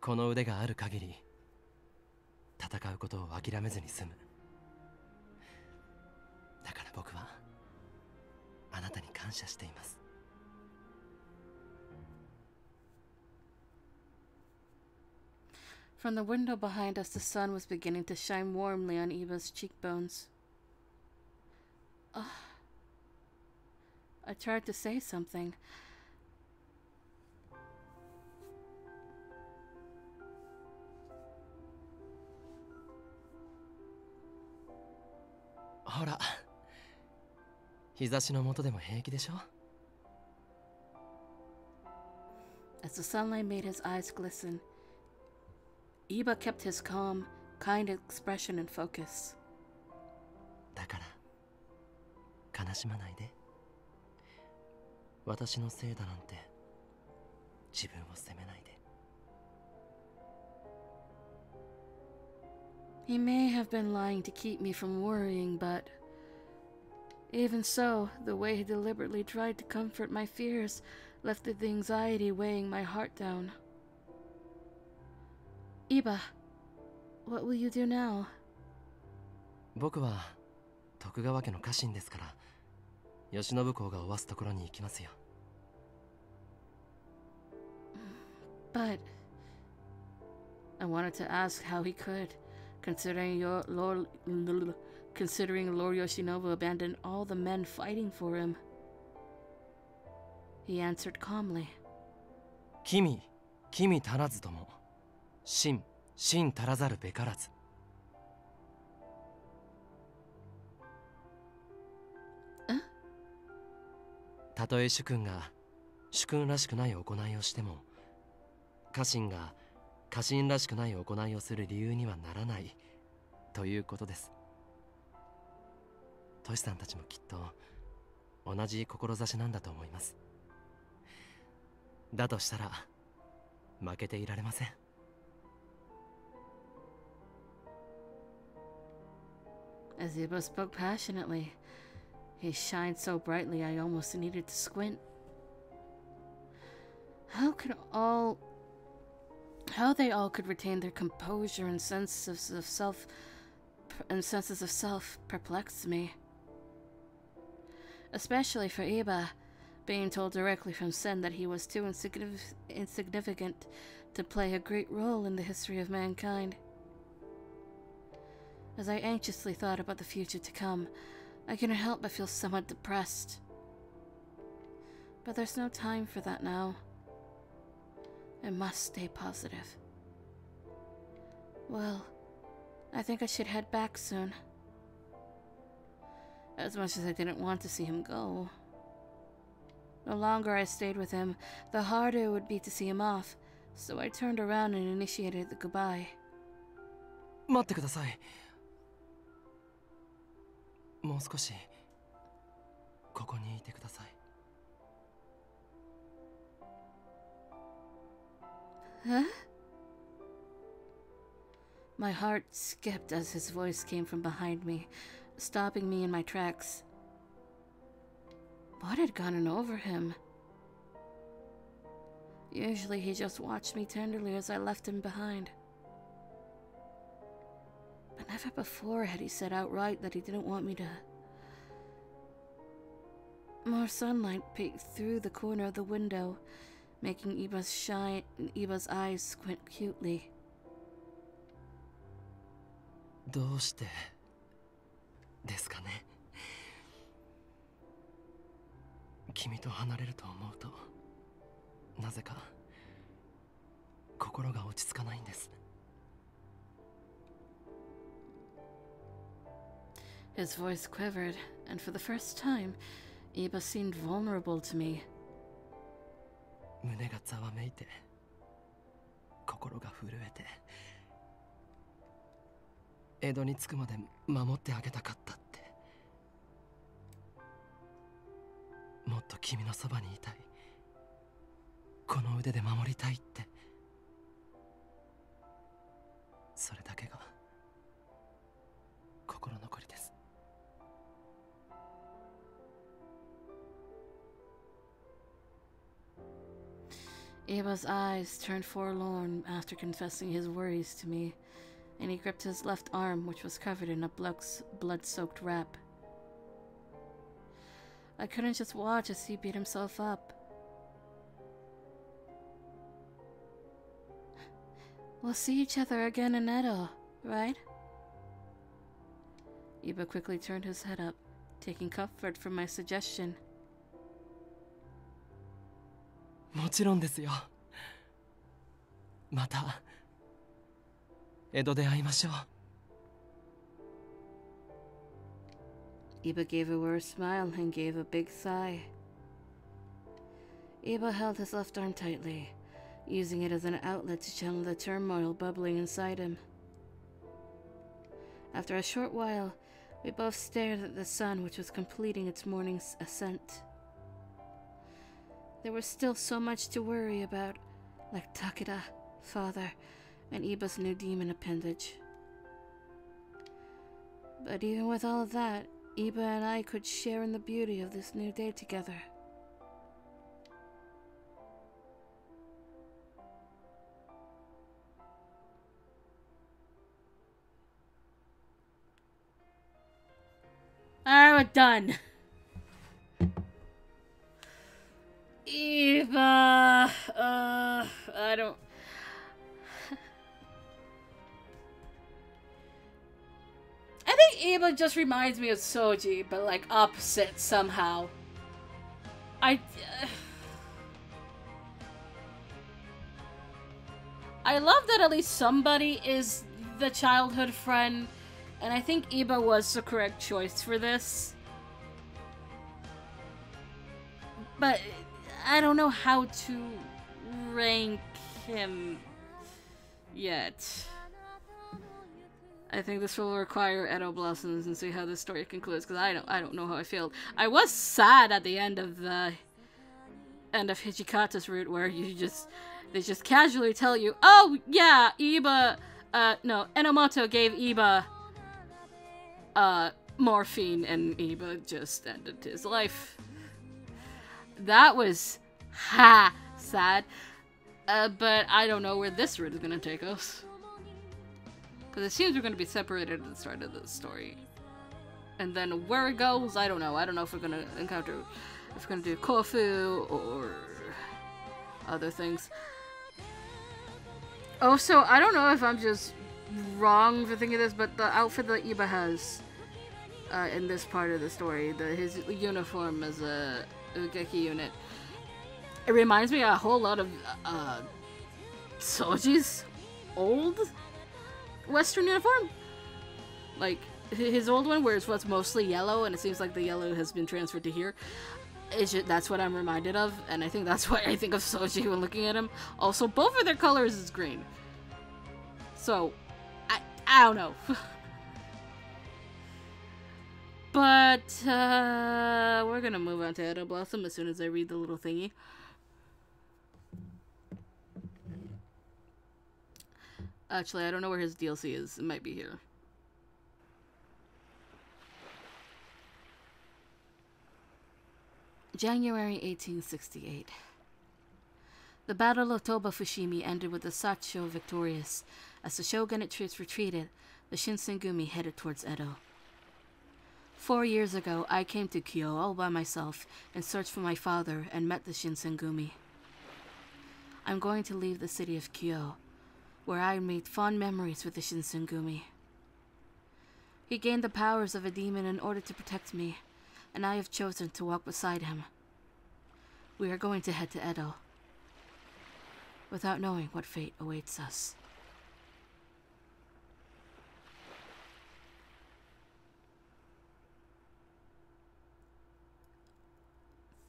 この腕がある限り、戦うことを諦めずに済む。だから僕はあなたに感謝しています。From the window behind us, the sun was beginning to shine warmly on Eva's cheekbones. I tried to say something. Hora, 日差しの下でも平気でしょ? As the sunlight made his eyes glisten, Iba kept his calm, kind expression and focus. だから、悲しまないで。私のせいだなんて、自分を責めないで。He may have been lying to keep me from worrying, but even so, the way he deliberately tried to comfort my fears lifted the anxiety weighing my heart down. Iba, what will you do now? 僕は徳川家の家臣ですから、慶喜公がおわすところに行きますよ。But I wanted to ask how he could, considering Lord Yoshinobu abandoned all the men fighting for him. He answered calmly. 君足らずとも、真足らざるべからず。たとえ主君が主君らしくない行いをしても、家臣が家臣らしくない行いをする理由にはならないということです。トシさんたちもきっと同じ志なんだと思います。だとしたら負けていられません。As Iba spoke passionately, he shined so brightly I almost needed to squint. How they all could retain their composure and senses of self perplexed me. Especially for Iba, being told directly from Sen that he was too insignificant to play a great role in the history of mankind. As I anxiously thought about the future to come, I couldn't help but feel somewhat depressed. But there's no time for that now. I must stay positive. Well, I think I should head back soon. As much as I didn't want to see him go. The longer I stayed with him, the harder it would be to see him off, so I turned around and initiated the goodbye. 待ってください。もう少しここにいてください。Huh? My heart skipped as his voice came from behind me, stopping me in my tracks. What had gotten over him? Usually he just watched me tenderly as I left him behind. But never before had he said outright that he didn't want me to. More sunlight peeked through the corner of the window, making Iba's eyes squint cutely. どうしてですかね。君と離れると思うと、なぜか心が落ち着かないんです。His voice quivered, and for the first time, Iba seemed vulnerable to me. 胸がざわめいて、心が震えて、江戸に着くまで守ってあげたかったって。もっと君のそばにいたい。この腕で守りたいって。それだけが心残りです。Eba's eyes turned forlorn after confessing his worries to me, and he gripped his left arm, which was covered in a blood-soaked wrap. I couldn't just watch as he beat himself up. We'll see each other again in Edo, right? Iba quickly turned his head up, taking comfort from my suggestion. もちろんですよ。また江戸で会いましょう。Iba gave a weird smile and gave a big sigh. Iba held his left arm tightly, using it as an outlet to channel the turmoil bubbling inside him. After a short while, we both stared at the sun, which was completing its morning ascent. There was still so much to worry about, like Takeda, father, and Iba's new demon appendage. But even with all of that, Iba and I could share in the beauty of this new day together. Alright, we're done. Iba, I don't... I think Iba just reminds me of Soji, but like opposite somehow. I love that at least somebody is the childhood friend, and I think Iba was the correct choice for this. But I don't know how to rank him yet. I think this will require Edo Blossoms and see how this story concludes, because I don't know how I feel. I was sad at the end of Hijikata's route, where they just casually tell you, oh yeah, Iba, no, Enomoto gave Iba morphine and Iba just ended his life. That was sad. But I don't know where this route is gonna take us. Because it seems we're going to be separated at the start of the story. And then where it goes, I don't know. I don't know if we're going to encounter... If we're going to do Kofu or other things. Also, I don't know if I'm just wrong for thinking this, but the outfit that Iba has in this part of the story, his uniform as a Ugeki unit, it reminds me a whole lot of Soji's old Western uniform. Like his old one, where it's what's mostly yellow, and it seems like the yellow has been transferred to here. That's what I'm reminded of, and I think that's why I think of Soji when looking at him. Also, both of their colors is green, so I don't know. But we're gonna move on to Edo Blossom as soon as I read the little thingy. Actually, I don't know where his DLC is. It might be here. January 1868. The Battle of Toba Fushimi ended with the Sacho victorious. As the shogunate troops retreated, the Shinsengumi headed towards Edo. 4 years ago, I came to Kyoto all by myself in search for my father and met the Shinsengumi. I'm going to leave the city of Kyoto, where I made fond memories with the Shinsengumi. He gained the powers of a demon in order to protect me, and I have chosen to walk beside him. We are going to head to Edo, without knowing what fate awaits us.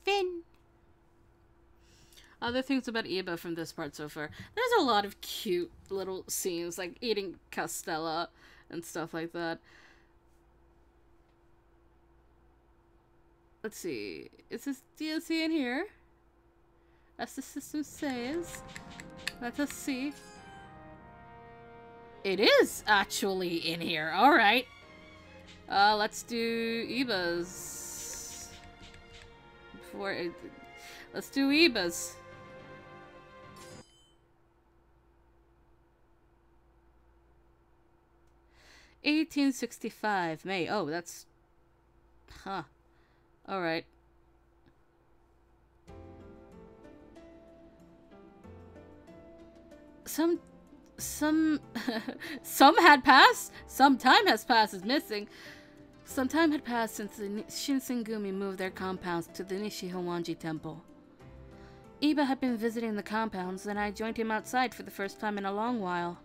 Finn! Other things about Iba from this part so far. There's a lot of cute little scenes, like eating castella and stuff like that. Let's see. Is this DLC in here? as the system says. Let us see. It is actually in here. Alright. Let's do Eba's. Let's do Eba's. $1865 May. Oh, that's... Huh. Alright. Some had passed. Some time has passed is missing. Some time had passed since the Shinsengumi moved their compounds to the Nishihowanji temple. Iba had been visiting the compounds, and I joined him outside for the first time in a long while.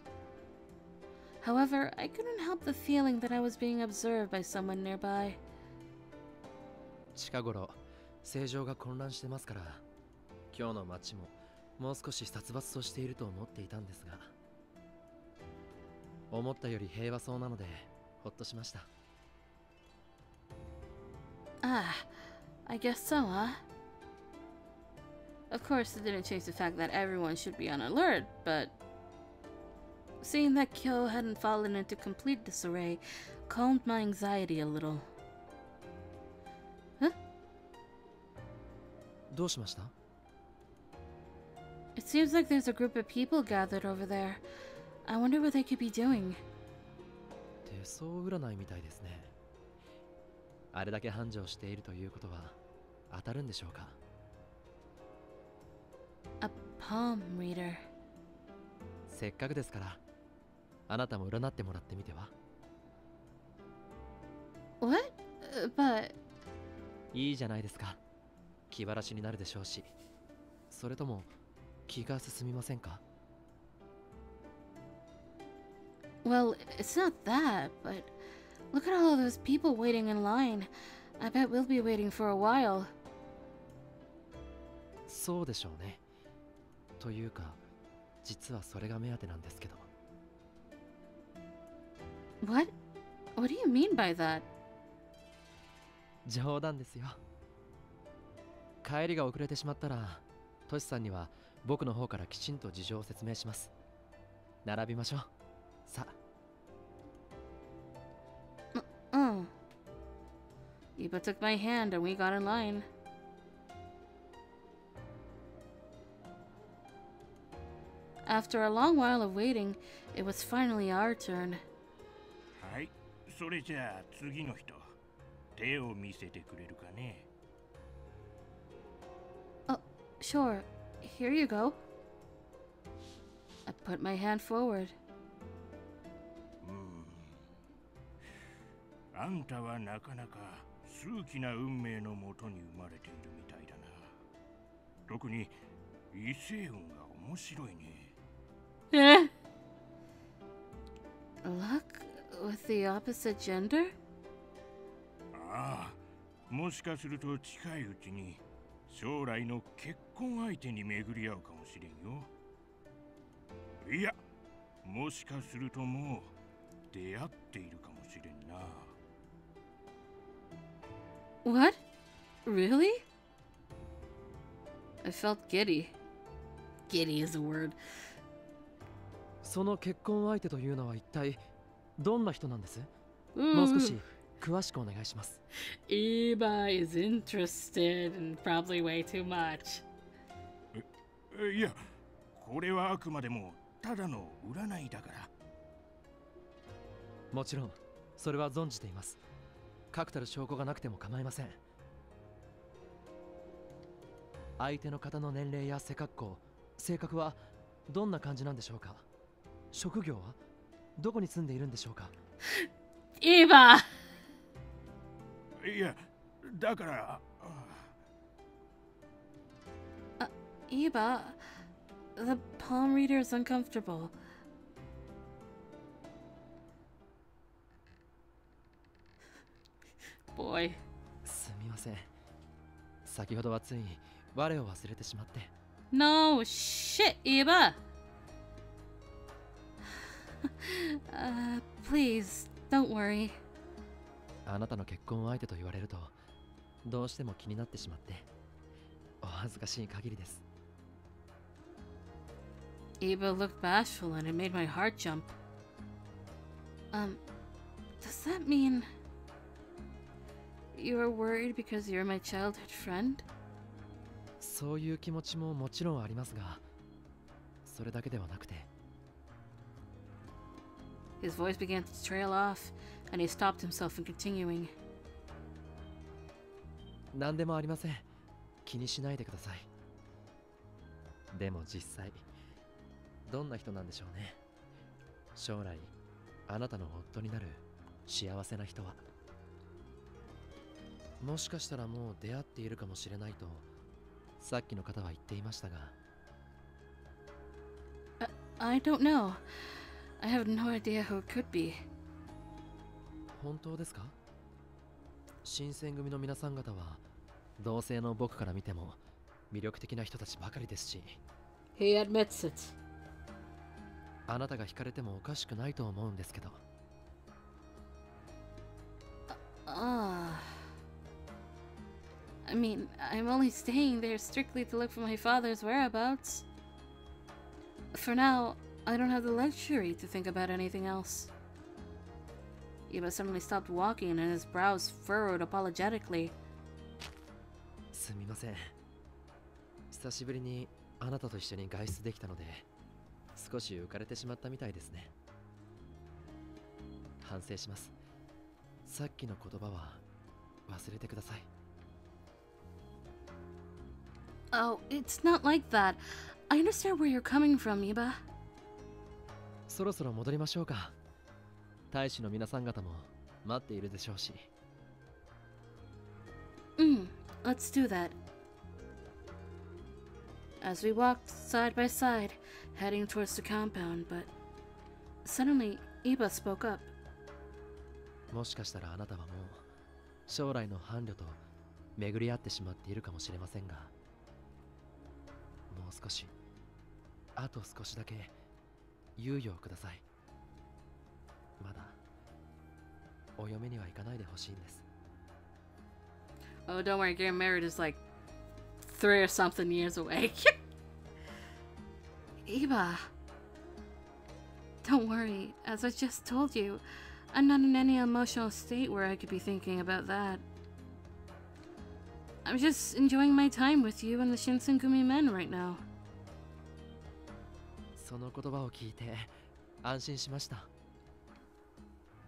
However, I couldn't help the feeling that I was being observed by someone nearby. 近頃、政情が混乱してますから、今日の街ももう少し殺伐としていると思っていたんですが、思ったより平和そうなのでほっとしました。Ah, I guess so, huh? Of course, it didn't change the fact that everyone should be on alert, but seeing that Kyo hadn't fallen into complete disarray calmed my anxiety a little. Huh? どうしました? It seems like there's a group of people gathered over there. I wonder what they could be doing. 手相占いみたいですね。あれだけ繁盛しているということは当たるんでしょうか? A palm reader. せっかくですから、あなたも占ってもらってみては? What? But... いいじゃないですか。気晴らしになるでしょうし。それとも気が進みませんか? Well, it's not that, but look at all of those people waiting in line. I bet we'll be waiting for a while. そうでしょうね。というか、実はそれが目当てなんですけど。What? What do you mean by that? 冗談ですよ。帰りが遅れてしまったら、トシさんには僕の方からきちんと事情を説明します。並びましょう。さあ。Iba took my hand and we got in line. After a long while of waiting, it was finally our turn. はい、それじゃあ次の人、手を見せてくれるかね? Oh, sure. Here you go. I put my hand forward. あんたはなかなか数奇な運命のもとに生まれているみたいだな。特に異性運が面白いね。Luck with the opposite gender? ああ、もしかすると近いうちに将来の結婚相手に巡り合うかもしれんよ。いや、もしかするともう出会っているかもしれんな。What? Really? I felt giddy. Giddy is a word. その結婚相手というのは一体どんな人なんです? もう少し詳しくお願いします。Iba is interested and probably way too much. いや、これはあくまでもただの占いだから。もちろん、それは存じています。確たる証拠がなくても構いません。相手の方の年齢や背格好、性格はどんな感じなんでしょうか? 職業はどこに住んでいるんでしょうか? Iba! いや、だから。Iba, the palm reader is uncomfortable. Boy. すみません。先ほどはつい我を忘れてしまって。No shit, Iba! Please, don't worry. あなたの結婚相手と言われるとどうしても気になってしまってお恥ずかしい限りです。Iba looked bashful and it made my heart jump. Does that mean you are worried because you're my childhood friend? そういう気持ちももちろんありますが、それだけではなくて。His voice began to trail off, and he stopped himself from continuing. 何でもありません。気にしないでください。でも実際、どんな人なんでしょうね。将来、あなたの夫になる幸せな人は。もしかしたらもう出会っているかもしれないと、さっきの方は言っていましたが。I don't know. I have no idea who it could be. 本当ですか？新選組の皆さん方は同性の僕から見ても魅力的な人たちばかりですし。 He admits it. あなたが惹かれてもおかしくないと思うんですけど。I mean, I'm only staying there strictly to look for my father's whereabouts. For now, I don't have the luxury to think about anything else. Iba suddenly stopped walking and his brows furrowed apologetically. すみません。久しぶりにあなたと一緒に外出できたので、少し浮かれてしまったみたいですね。反省します。さっきの言葉は忘れてください。Oh, it's not like that. I understand where you're coming from, Iba. そろそろ戻りましょうか。大使の皆さん方も待っているでしょうし。Let's do that. As we walked side by side, heading towards the compound, but suddenly Iba spoke up. もしかしたらあなたはもう将来の伴侶と巡り合ってしまっているかもしれませんが、もう少し、あと少しだけ猶予をください。まだお嫁には行かないでほしいんです。 Oh, don't worry, getting married is like 3 or something years away. Iba, don't worry. As I just told you, I'm not in any emotional state where I could be thinking about that. I'm just enjoying my time with you and the Shinsengumi men right now. その言葉を聞いて安心しました。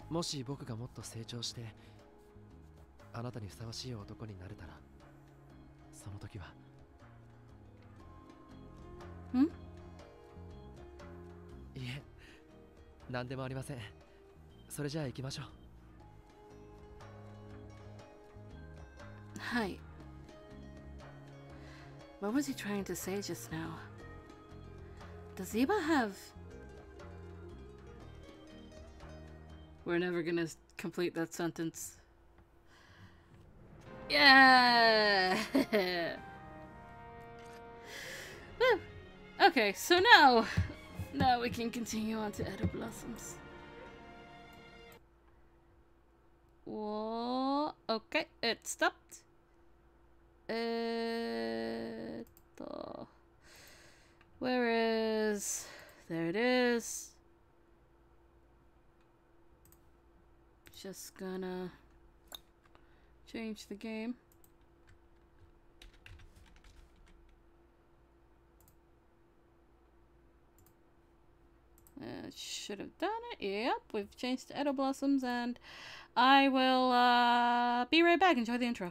もし僕がもっと成長してあなたにふさわしい男になれたら、その時は。いえ、何でもありません。それじゃあ行きましょう。はい。What was he trying to say just now? Does Iba have... We're never gonna complete that sentence. Yeah! Woo. Okay, so now we can continue on to Edo Blossoms. Whoa, okay, it stopped. Where is... There it is. Just gonna change the game. Should have done it. Yep, we've changed to Edo Blossoms, and I will be right back. Enjoy the intro.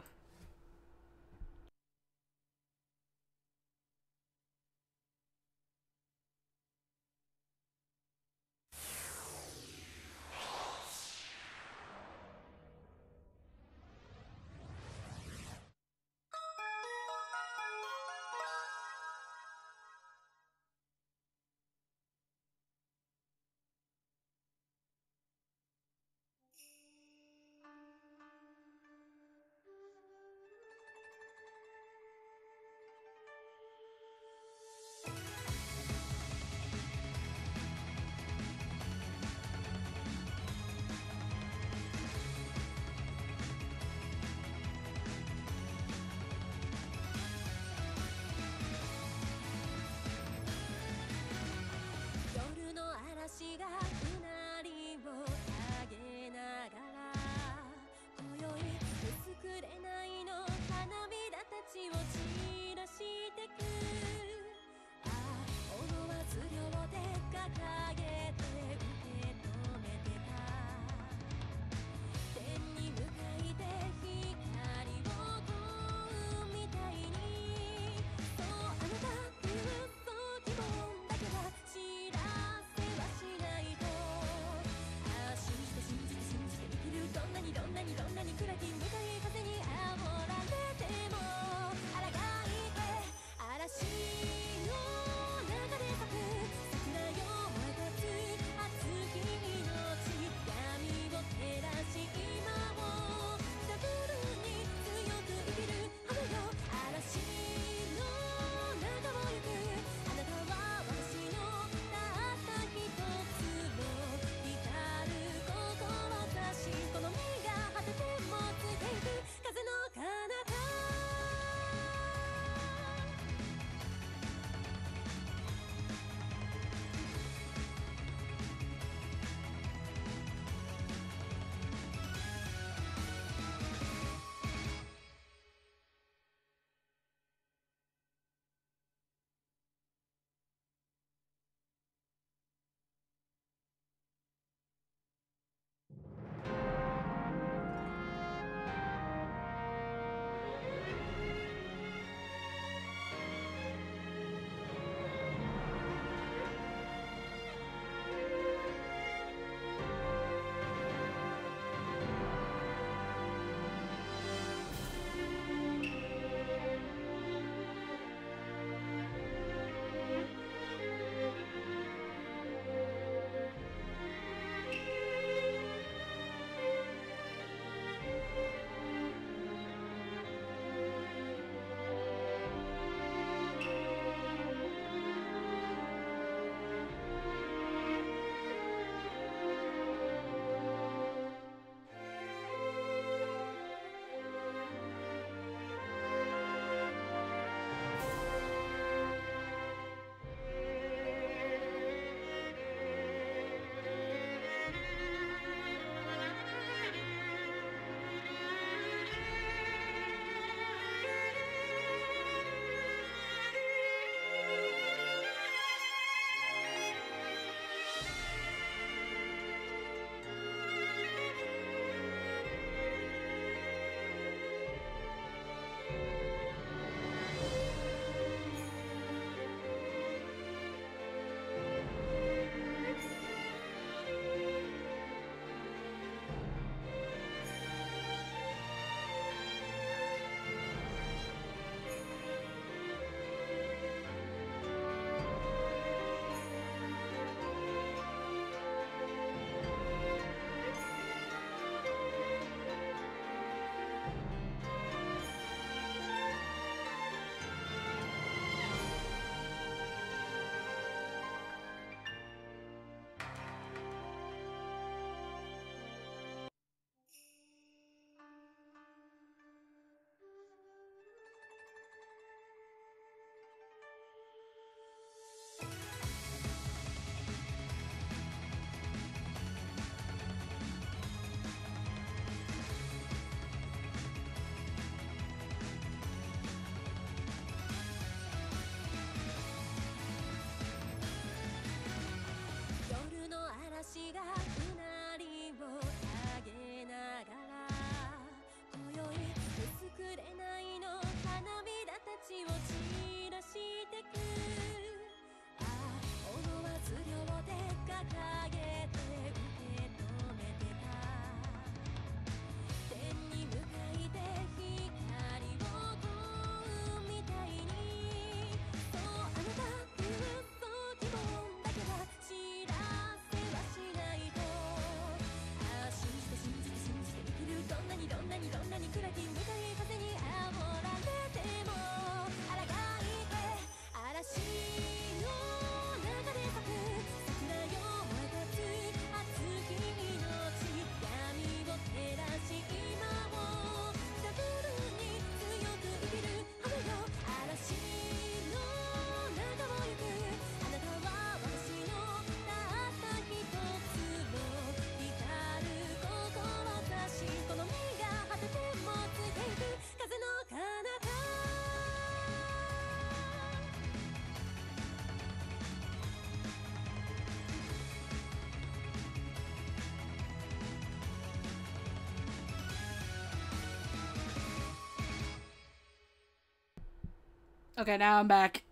Okay, now I'm back.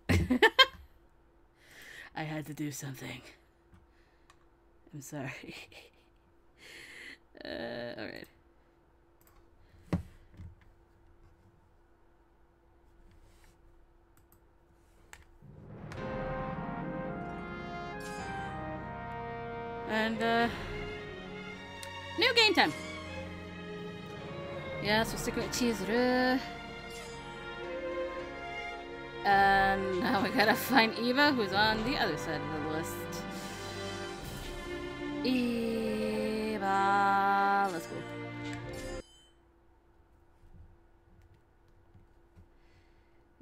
I had to do something. I'm sorry. Alright. And, new game time! Yeah, so stick with Chizuru. And now we gotta find Eva, who's on the other side of the list. Eva, let's go.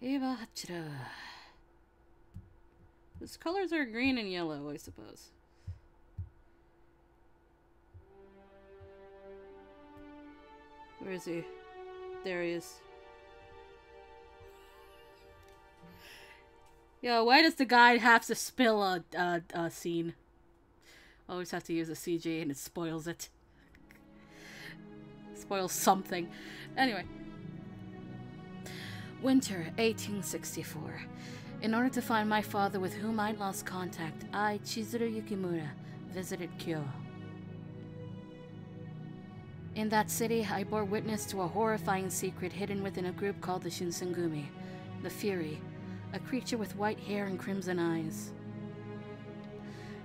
Eva Hachiro. His colors are green and yellow, I suppose. Where is he? There he is. Yo, why does the guide have to spill a scene? Always have to use a CG and it spoils it. Spoils something. Anyway. Winter 1864. In order to find my father with whom I'd lost contact, I, Chizuru Yukimura, visited Kyoto. In that city, I bore witness to a horrifying secret hidden within a group called the Shinsengumi, the Fury, a creature with white hair and crimson eyes.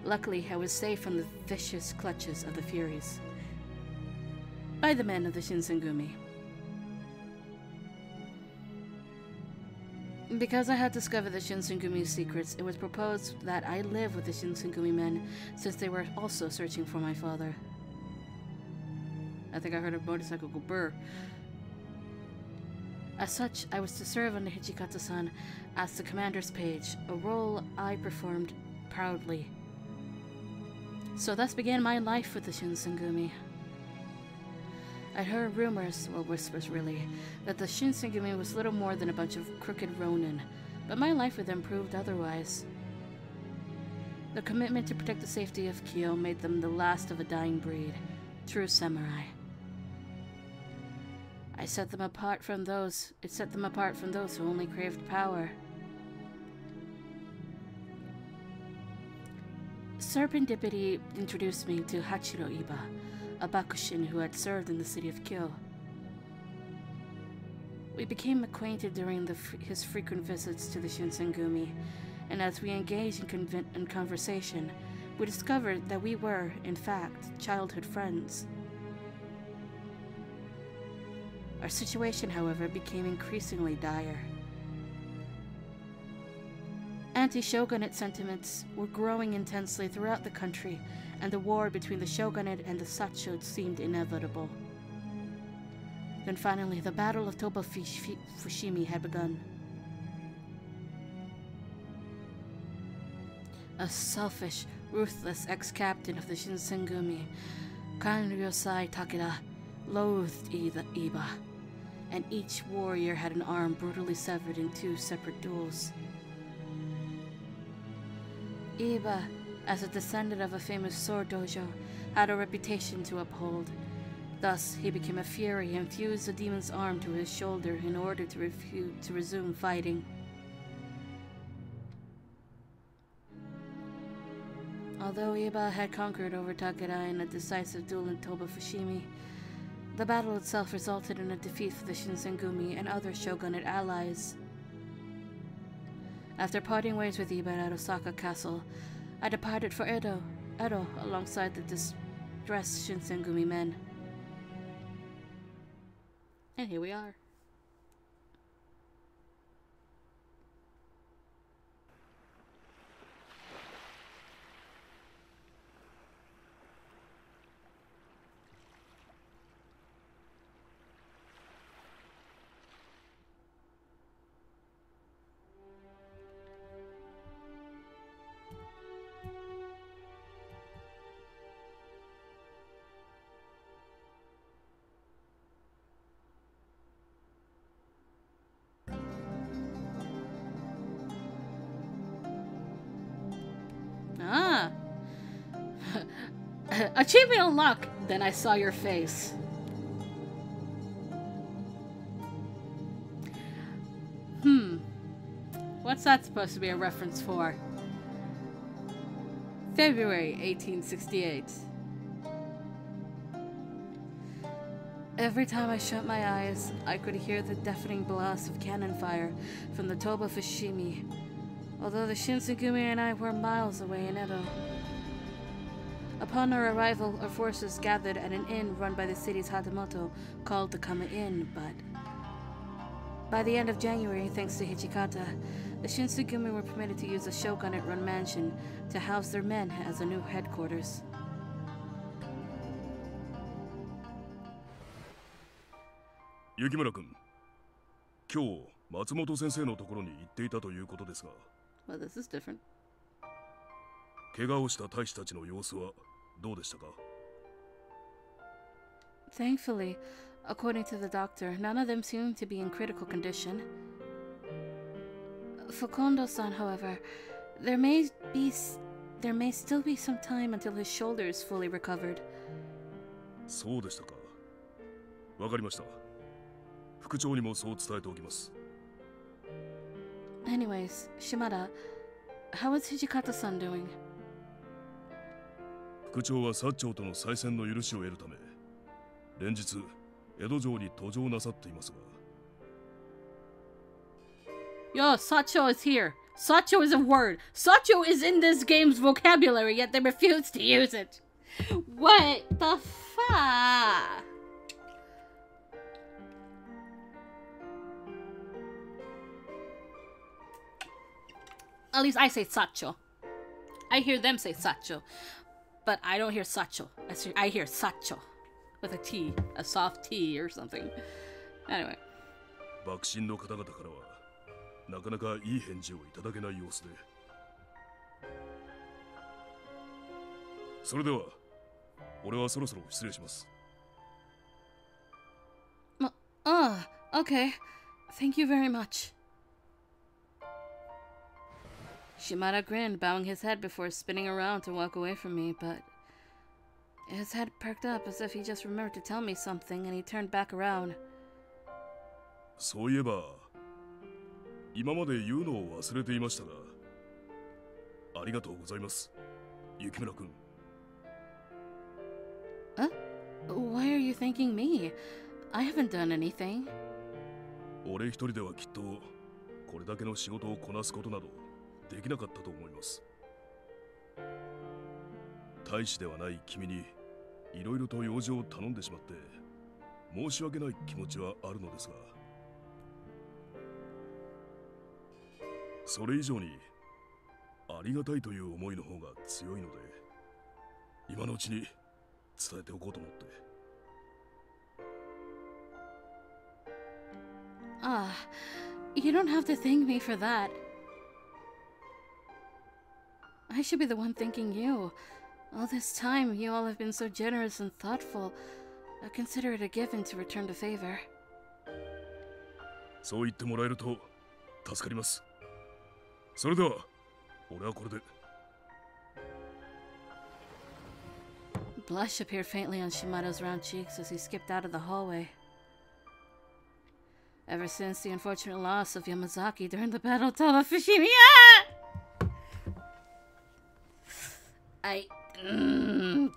Luckily, I was safe from the vicious clutches of the Furies by the men of the Shinsengumi. Because I had discovered the Shinsengumi's secrets, it was proposed that I live with the Shinsengumi men, since they were also searching for my father. I think I heard a motorcycle go burr. As such, I was to serve under Hijikata-san as the commander's page, a role I performed proudly. So thus began my life with the Shinsengumi. I'd heard rumors, well whispers really, that the Shinsengumi was little more than a bunch of crooked ronin, but my life with them proved otherwise. The commitment to protect the safety of Kyoto made them the last of a dying breed, true samurai. It set them apart from those who only craved power. Serendipity introduced me to Hachiro Iba, a Bakushin who had served in the city of Kyoto. We became acquainted during his frequent visits to the Shinsengumi, and as we engaged in conversation, we discovered that we were, in fact, childhood friends. Our situation, however, became increasingly dire. Anti-shogunate sentiments were growing intensely throughout the country, and the war between the shogunate and the sacho seemed inevitable. Then finally, the Battle of Toba Fushimi had begun. A selfish, ruthless ex-captain of the Shinsengumi, Kanryosai Takeda, loathed Iba, and each warrior had an arm brutally severed in 2 separate duels. Iba, as a descendant of a famous sword dojo, had a reputation to uphold. Thus, he became a fury and fused the demon's arm to his shoulder in order to resume fighting. Although Iba had conquered over Takeda in a decisive duel in Toba Fushimi, the battle itself resulted in a defeat for the Shinsengumi and other shogunate allies. After parting ways with Iba at Osaka Castle, I departed for Edo alongside the distressed Shinsengumi men. And here we are. Ah. Achievement unlocked. Then I saw your face. What's that supposed to be a reference for? February 1868. Every time I shut my eyes, I could hear the deafening blast of cannon fire from the Toba Fushimi, although the Shinsengumi and I were miles away in Edo. Upon our arrival, our forces gathered at an inn run by the city's Hatamoto called the Kama Inn, but by the end of January, thanks to Hichikata, the Shinsengumi were permitted to use the shogunate-run mansion to house their men as a new headquarters. Yukimura君、今日松本先生のところに行っていたということですが、Well, this is different. 怪我をした大使たちの様子はどうでしたか? Thankfully, according to the doctor, none of them seemed to be in critical condition. For Kondo-san, however, there may still be some time until his shoulder is fully recovered. そうでしたか。わかりました。副長にもそう伝えておきます。Anyways, Shimada, how is Hijikata-san doing? 副長は薩長との再戦の許しを得るため、連日江戸城に途上なさっていますが。Yo, Sacho is here. Sacho is a word. Sacho is in this game's vocabulary, yet they refuse to use it. What the fuck? At least I say Sacho. I hear them say Sacho. But I don't hear Sacho. I hear Sacho. With a T. A soft T or something. Anyway. 幕臣の方々からはなかなかいい返事をいただけない様子で。それでは、俺はそろそろ失礼します。Okay. Thank you very much. Shimada grinned, bowing his head before spinning around to walk away from me, but his head perked up as if he just remembered to tell me something, and he turned back around. そういえば、今まで言うのを忘れていましたが、ありがとうございます、雪村君。Why are you thanking me? I haven't done anything. 俺一人ではきっとこれだけの仕事をこなすことなどできなかったと思います。大使ではない君にいろいろと用事を頼んでしまって申し訳ない気持ちはあるのですが、それ以上にありがたいという思いの方が強いので、今のうちに伝えておこうと思って。You don't have to thank me for that. I should be the one thanking you. All this time, you all have been so generous and thoughtful. I consider it a given to return the favor. そう言ってもらえると助かります。それでは、俺はこれで。Blush appeared faintly on Shimada's round cheeks as he skipped out of the hallway. Ever since the unfortunate loss of Yamazaki during the Battle of Toba Fushimi,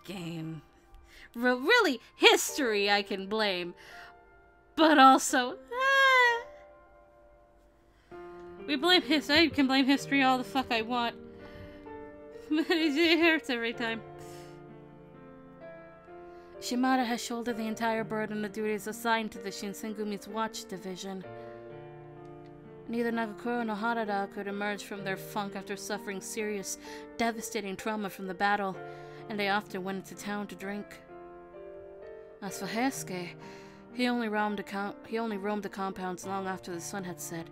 game. Really, history I can blame, but also, I can blame history all the fuck I want, but it hurts every time. Shimada has shouldered the entire burden of duties assigned to the Shinsengumi's Watch Division. Neither Nagakuro nor Harada could emerge from their funk after suffering serious, devastating trauma from the battle, and they often went into town to drink. As for Heisuke, he only roamed the compounds long after the sun had set,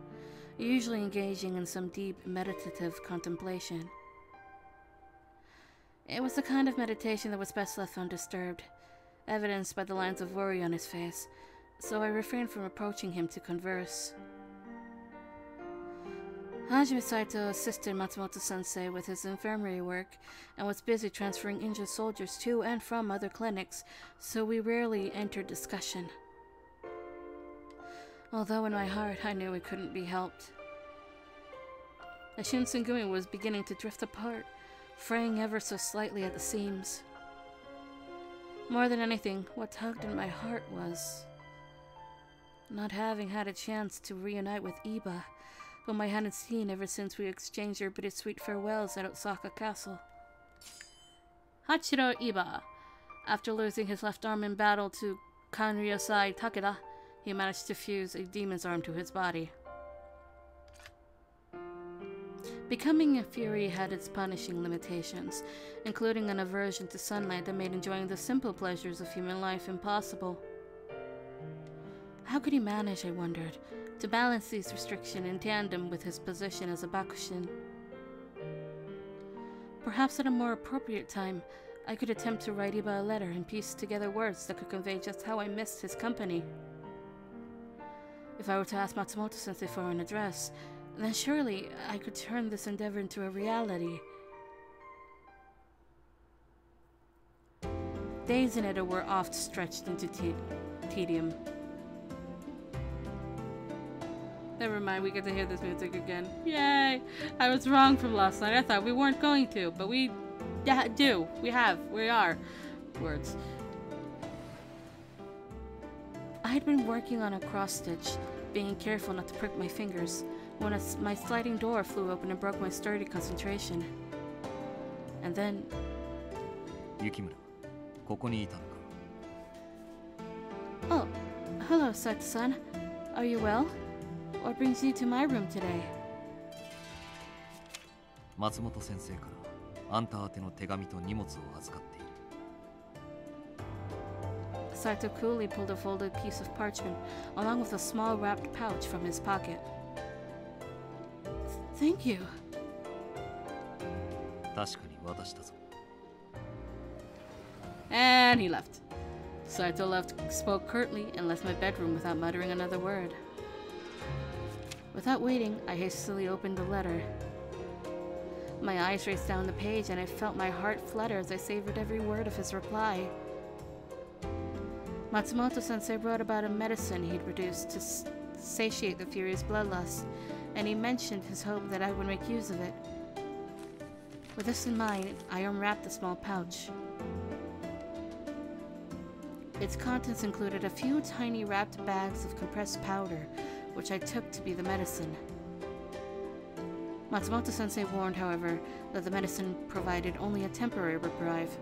usually engaging in some deep meditative contemplation. It was the kind of meditation that was best left undisturbed, evidenced by the lines of worry on his face, so I refrained from approaching him to converse. Hajime Saito assisted Matsumoto-sensei with his infirmary work and was busy transferring injured soldiers to and from other clinics, so we rarely entered discussion. Although in my heart I knew it couldn't be helped. The Shinsengumi was beginning to drift apart, fraying ever so slightly at the seams. More than anything, what tugged in my heart was not having had a chance to reunite with Iba, whom I hadn't seen ever since we exchanged our bittersweet farewells at Osaka Castle. Hachiro Iba. After losing his left arm in battle to Kanryosai Takeda, he managed to fuse a demon's arm to his body. Becoming a fury had its punishing limitations, including an aversion to sunlight that made enjoying the simple pleasures of human life impossible. How could he manage, I wondered, to balance these restrictions in tandem with his position as a Bakushin? Perhaps at a more appropriate time, I could attempt to write Iba a letter and piece together words that could convey just how I missed his company. If I were to ask Matsumoto-sensei for an address, then surely I could turn this endeavor into a reality. Days in Edo were oft stretched into tedium. Never mind, we get to hear this music again. Yay! I was wrong from last night. I thought we weren't going to, but we do. We are. Words. I had been working on a cross-stitch, being careful not to prick my fingers, when my sliding door flew open and broke my sturdy concentration. And then... Yukimura, ここにいたのか? Oh, hello, Saito-san. Are you well? What brings you to my room today? 松本先生からあんた宛ての手紙と荷物を預かっている。Saito coolly pulled a folded piece of parchment, along with a small wrapped pouch from his pocket. Thank you. 確かに渡したぞ。And he left. Saito spoke curtly, and left my bedroom without muttering another word. Without waiting, I hastily opened the letter. My eyes raced down the page, and I felt my heart flutter as I savored every word of his reply. Matsumoto-sensei wrote about a medicine he'd produced to satiate the furious bloodlust, and he mentioned his hope that I would make use of it. With this in mind, I unwrapped the small pouch. Its contents included a few tiny wrapped bags of compressed powder, which I took to be the medicine. Matsumoto-sensei warned, however, that the medicine provided only a temporary reprieve.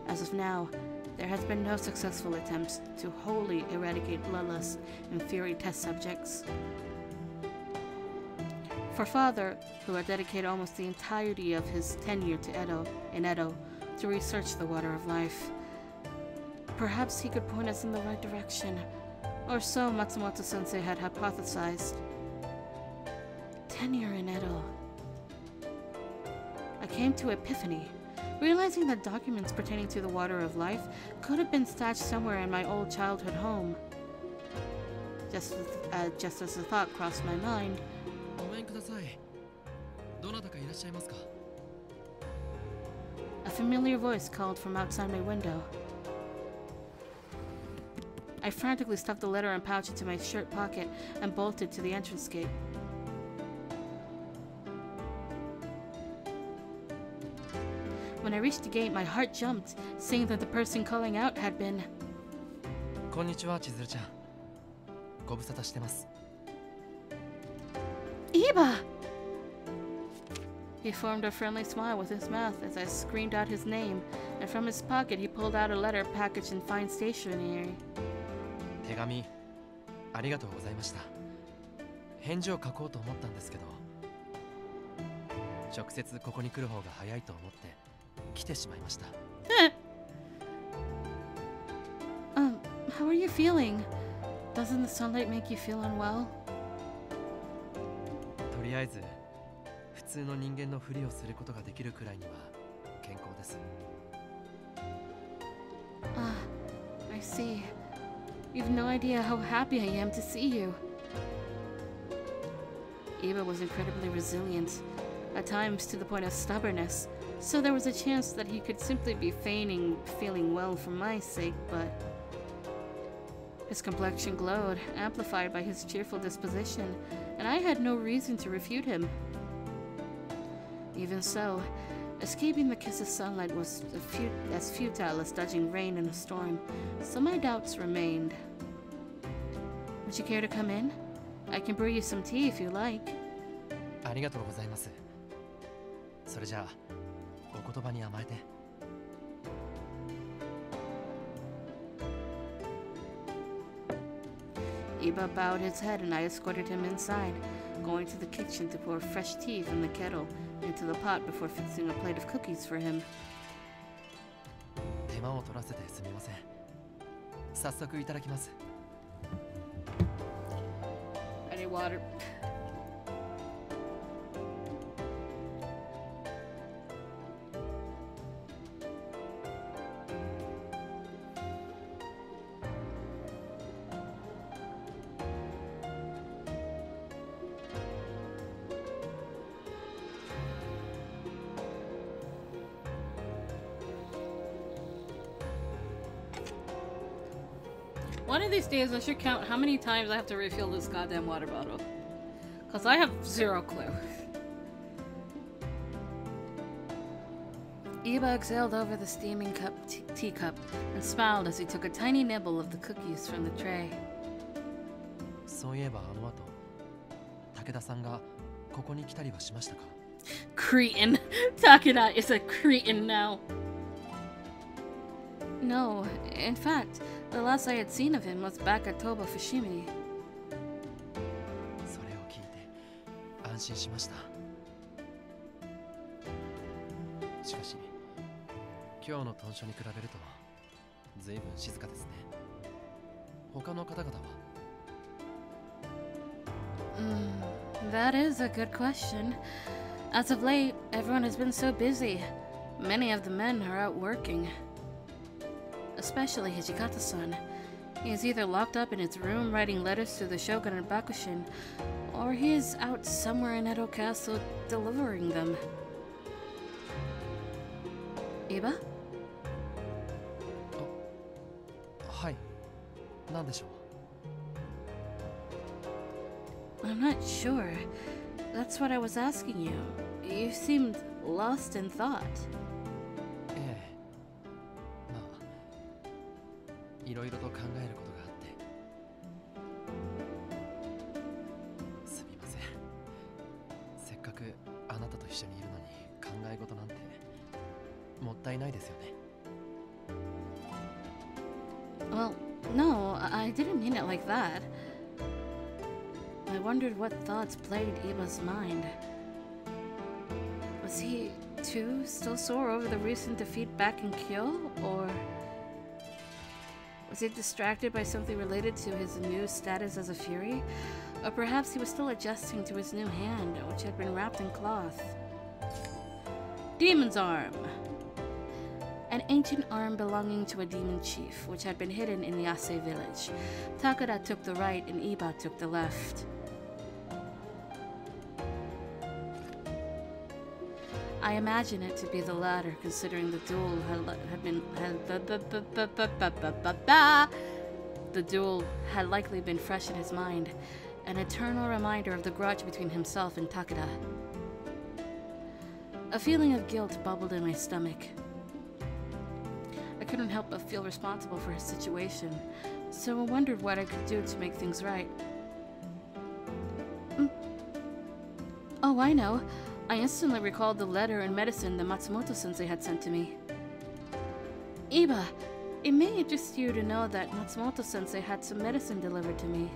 As of now, there has been no successful attempts to wholly eradicate bloodlust in fury test subjects. For Father, who had dedicated almost the entirety of his tenure to Edo to research the water of life, perhaps he could point us in the right direction, or so Matsumoto-sensei had hypothesized. Tenure in Edo. I came to epiphany, realizing that documents pertaining to the water of life could have been stashed somewhere in my old childhood home. Just as the thought crossed my mind, a familiar voice called from outside my window. I frantically stuffed the letter and pouch into my shirt pocket and bolted to the entrance gate. When I reached the gate, my heart jumped, seeing that the person calling out had been... Konnichiwa, Chizuru-chan. Gobusata shitemasu. Iba! He formed a friendly smile with his mouth as I screamed out his name, and from his pocket he pulled out a letter packaged in fine stationery. 手紙ありがとうございました。返事を書こうと思ったんですけど、直接ここに来る方が早いと思って来てしまいました。How are you feeling? Doesn't the sunlight make you feel unwell? とりあえず普通の人間のふりをすることができるくらいには健康です。I see. You've no idea how happy I am to see you. Iba was incredibly resilient, at times to the point of stubbornness, so there was a chance that he could simply be feigning feeling well for my sake, but... His complexion glowed, amplified by his cheerful disposition, and and I had no reason to refute him. Even so, escaping the kiss of sunlight was as futile as dodging rain in a storm, so my doubts remained. Would you care to come in? I can brew you some tea if you like. ありがとうございます。それじゃあ、お言葉に甘えて。Iba bowed his head and I escorted him inside, going to the kitchen to pour fresh tea from the kettle into the pot before fixing a plate of cookies for him. 手間を取らせてすみません。早速いただきます。Any water? One of these days I should count how many times I have to refill this goddamn water bottle. Because I have zero clue. Iba exhaled over the steaming teacup and smiled as he took a tiny nibble of the cookies from the tray. そういえばあの後、武田さんがここに来たりはしましたか? Cretin. Takeda is a cretin now. No, in fact, the last I had seen of him was back at Toba Fushimi. それを聞いて安心しました。しかし、今日の豚書に比べると随分静かですね。他の方々は? That is a good question. As of late, everyone has been so busy. Many of the men are out working. Especially Hijikata-san. He is either locked up in his room writing letters to the Shogun and Bakushin, or he is out somewhere in Edo Castle delivering them. Iba? はい。何でしょう? I'm not sure. That's what I was asking you. You seemed lost in thought. ええ。まあ、いろいろと考えることがあって。すみません。せっかくあなたと一緒にいるのに考え事なんてもったいないですよね。Well, no, I didn't mean it like that. I wondered what thoughts plagued Iba's mind. Was he, too, still sore over the recent defeat back in Kyoto, or was he distracted by something related to his new status as a Fury? Or perhaps he was still adjusting to his new hand, which had been wrapped in cloth. Demon's Arm! An ancient arm belonging to a demon chief, which had been hidden in the Ase village. Takeda took the right and Iba took the left. I imagine it to be the latter, considering the duel the duel had likely been fresh in his mind, an eternal reminder of the grudge between himself and Takeda. A feeling of guilt bubbled in my stomach. I couldn't help but feel responsible for his situation, so I wondered what I could do to make things right. Oh, I know. I instantly recalled the letter and medicine that Matsumoto-sensei had sent to me. Iba, it may interest you to know that Matsumoto-sensei had some medicine delivered to me.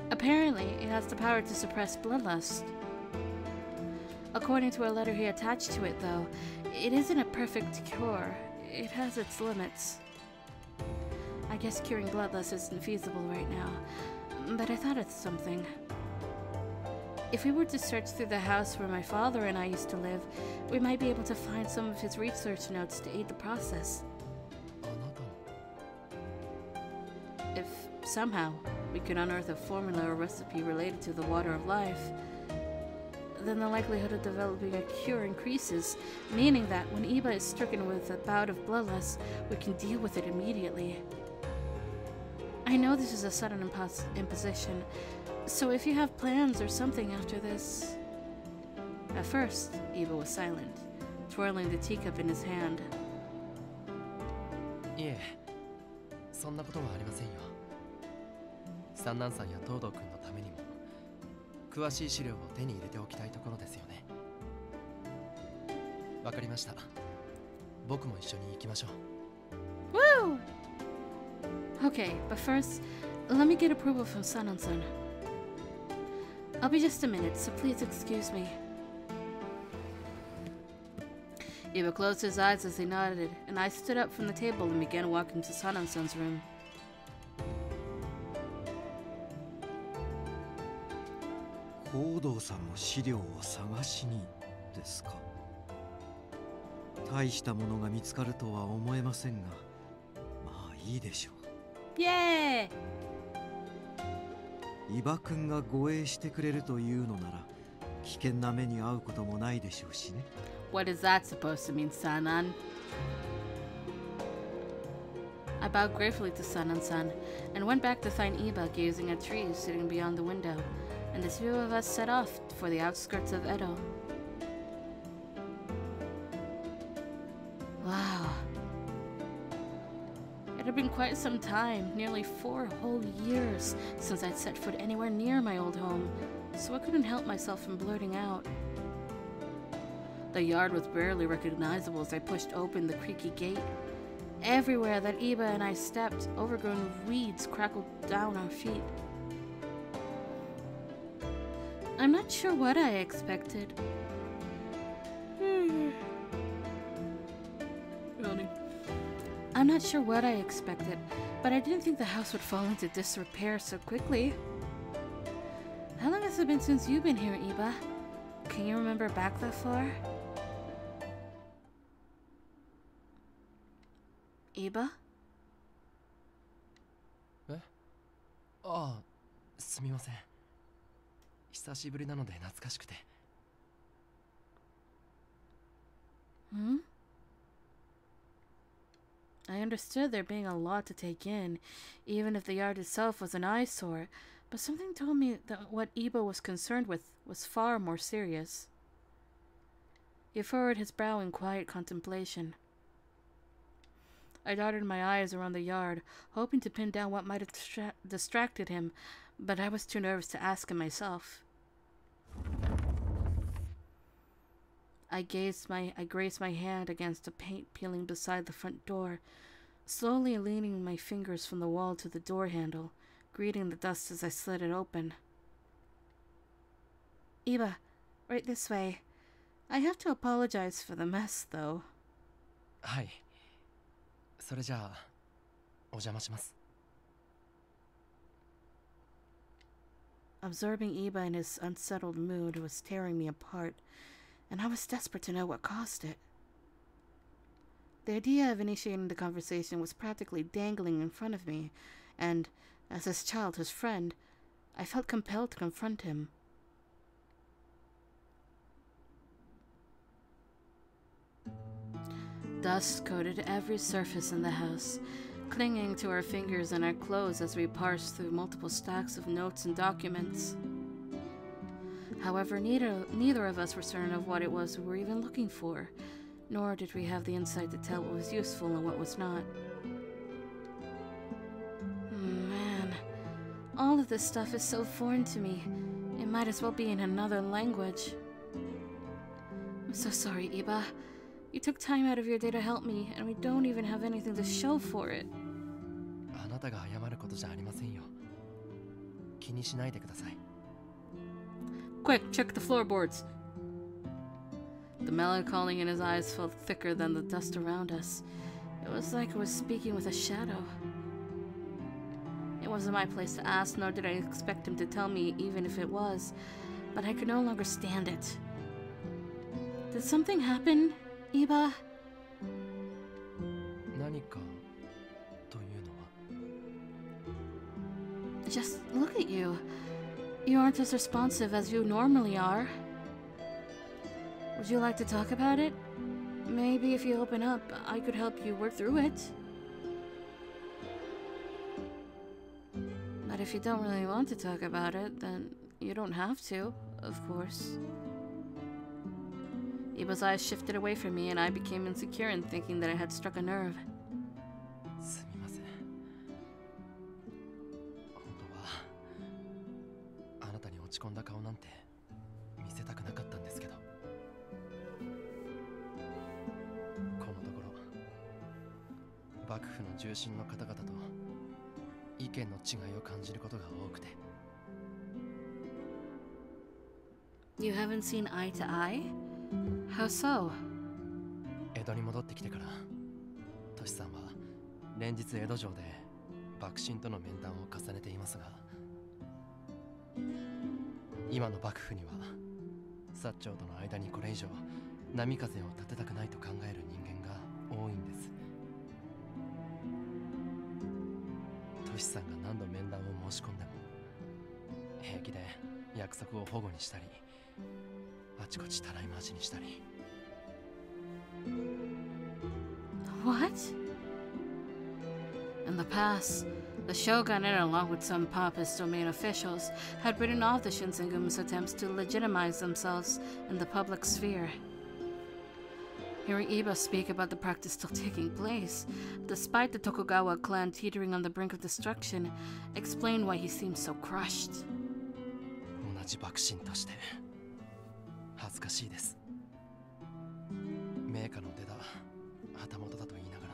Apparently, it has the power to suppress bloodlust. According to a letter he attached to it, though, it isn't a perfect cure. It has its limits. I guess curing bloodlust isn't feasible right now, but I thought of something. If we were to search through the house where my father and I used to live, we might be able to find some of his research notes to aid the process. If somehow we could unearth a formula or recipe related to the water of life, then the likelihood of developing a cure increases, meaning that when Iba is stricken with a bout of bloodlust, we can deal with it immediately. I know this is a sudden imposition, so if you have plans or something after this... At first, Iba was silent, twirling the teacup in his hand. いえ、そんなことはありませんよ。三男さんや東堂君のためにも詳しい資料を手に入れておきたいところですよね。わかりました。僕も一緒に行きましょう。 Woo! Okay, but first, let me get approval from Sanan-san. I'll be just a minute, so please excuse me. Iba closed his eyes as he nodded, and I stood up from the table and began walking to Sanan-san's room. 報道さんの資料を探しにですか。大したものが見つかるとは思えませんが、まあいいでしょう。イエーイ！伊庭くんが護衛してくれるというのなら、危険な目に遭うこともないでしょうしね。What is that supposed to mean, Sanan? I bowed gratefully to Sanan-san and went back to find Iba gazing at trees sitting beyond the window, and the two of us set off for the outskirts of Edo. Wow. It had been quite some time, nearly 4 whole years, since I'd set foot anywhere near my old home, so I couldn't help myself from blurting out. The yard was barely recognizable as I pushed open the creaky gate. Everywhere that Iba and I stepped, overgrown weeds crackled down our feet. I'm not sure what I expected. I'm not sure what I expected, but I didn't think the house would fall into disrepair so quickly. How long has it been since you've been here, Iba? Can you remember back that far? Iba? え？ああ、すみません。久しぶりなので懐かしくて。Hmm? I understood there being a lot to take in, even if the yard itself was an eyesore, but something told me that what Iba was concerned with was far more serious. He furrowed his brow in quiet contemplation. I darted my eyes around the yard, hoping to pin down what might have distracted him, but I was too nervous to ask him myself. I grazed my hand against the paint peeling beside the front door, slowly leaning my fingers from the wall to the door handle, greeting the dust as I slid it open. Iba, right this way. I have to apologize for the mess, though. はい。それじゃあ、お邪魔します。Absorbing Iba in his unsettled mood was tearing me apart, and I was desperate to know what caused it. The idea of initiating the conversation was practically dangling in front of me, and, as his childhood friend, I felt compelled to confront him. Dust coated every surface in the house, clinging to our fingers and our clothes as we parsed through multiple stacks of notes and documents. However, neither of us were certain of what it was we were even looking for, nor did we have the insight to tell what was useful and what was not. Man, all of this stuff is so foreign to me. It might as well be in another language. I'm so sorry, Iba. You took time out of your day to help me, and we don't even have anything to show for it. あなたが謝ることじゃありませんよ。気にしないでください。Quick, check the floorboards. The melancholy in his eyes felt thicker than the dust around us. It was like I was speaking with a shadow. It wasn't my place to ask, nor did I expect him to tell me, even if it was, but I could no longer stand it. Did something happen, Iba? 何かというのは Just look at you. You aren't as responsive as you normally are. Would you like to talk about it? Maybe if you open up, I could help you work through it. But if you don't really want to talk about it, then you don't have to, of course. Iba's eyes shifted away from me, and I became insecure in thinking that I had struck a nerve. すみません。本当はあなたに落ち込んだ顔なんて見せたくなかったんですけど、このところ幕府の重臣の方々と意見の違いを感じることが多くて。You haven't seen eye to eye? How so? 江戸に戻ってきてから、トシさんは連日江戸城で幕臣との面談を重ねていますが、今の幕府には薩長との間にこれ以上波風を立てたくないと考える人間が多いんです。トシさんが何度面談を申し込んでも平気で約束を反故にしたり、あちこちたらい回しにしたり。What? In the past, the shogunate, along with some pompous domain officials, had written off the Shinsengumi's attempts to legitimize themselves in the public sphere. Hearing Iba speak about the practice still taking place, despite the Tokugawa clan teetering on the brink of destruction, explained why he seemed so crushed. 同じ幕臣として恥ずかしいです。名家の出だ旗本だと言いながら、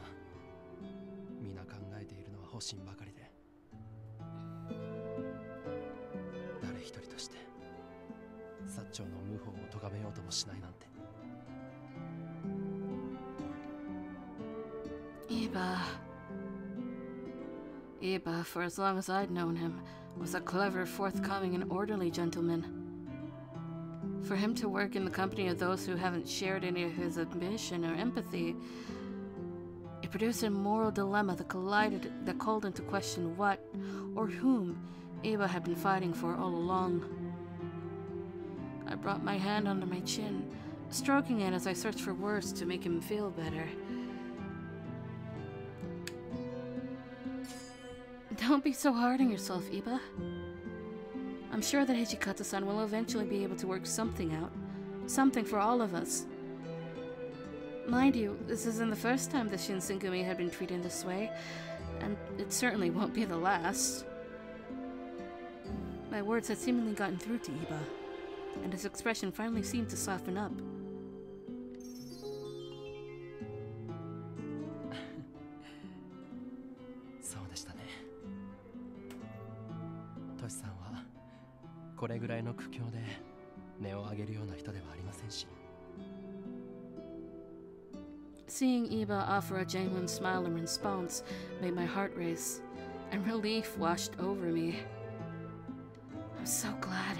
皆考えているのは保身ばかりで、誰一人として薩長の謀反を咎めようともしないなんて。Iba, for as long as I'd known him, was a clever, forthcoming, and orderly gentleman. For him to work in the company of those who haven't shared any of his ambition or empathy, it produced a moral dilemma that called into question what, or whom, Iba had been fighting for all along. I brought my hand under my chin, stroking it as I searched for words to make him feel better. Don't be so hard on yourself, Iba. I'm sure that Hijikata-san will eventually be able to work something out. Something for all of us. Mind you, this isn't the first time the Shinsengumi had been treated this way, and it certainly won't be the last. My words had seemingly gotten through to Iba, and his expression finally seemed to soften up. そうでしたね。トシさんはこれぐらいの苦境で音を上げるような人ではありませんし。Seeing Iba offer a genuine smile in response made my heart race, and relief washed over me. I'm so glad.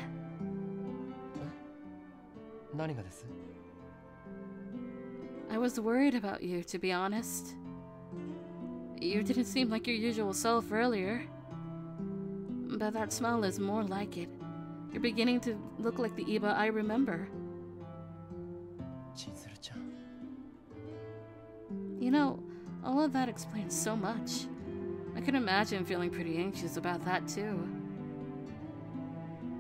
何がです？ I was worried about you, to be honest. You didn't seem like your usual self earlier. But that smile is more like it. You're beginning to look like the Iba I remember. Chizuru-chan. You know, all of that explains so much. I can imagine feeling pretty anxious about that too.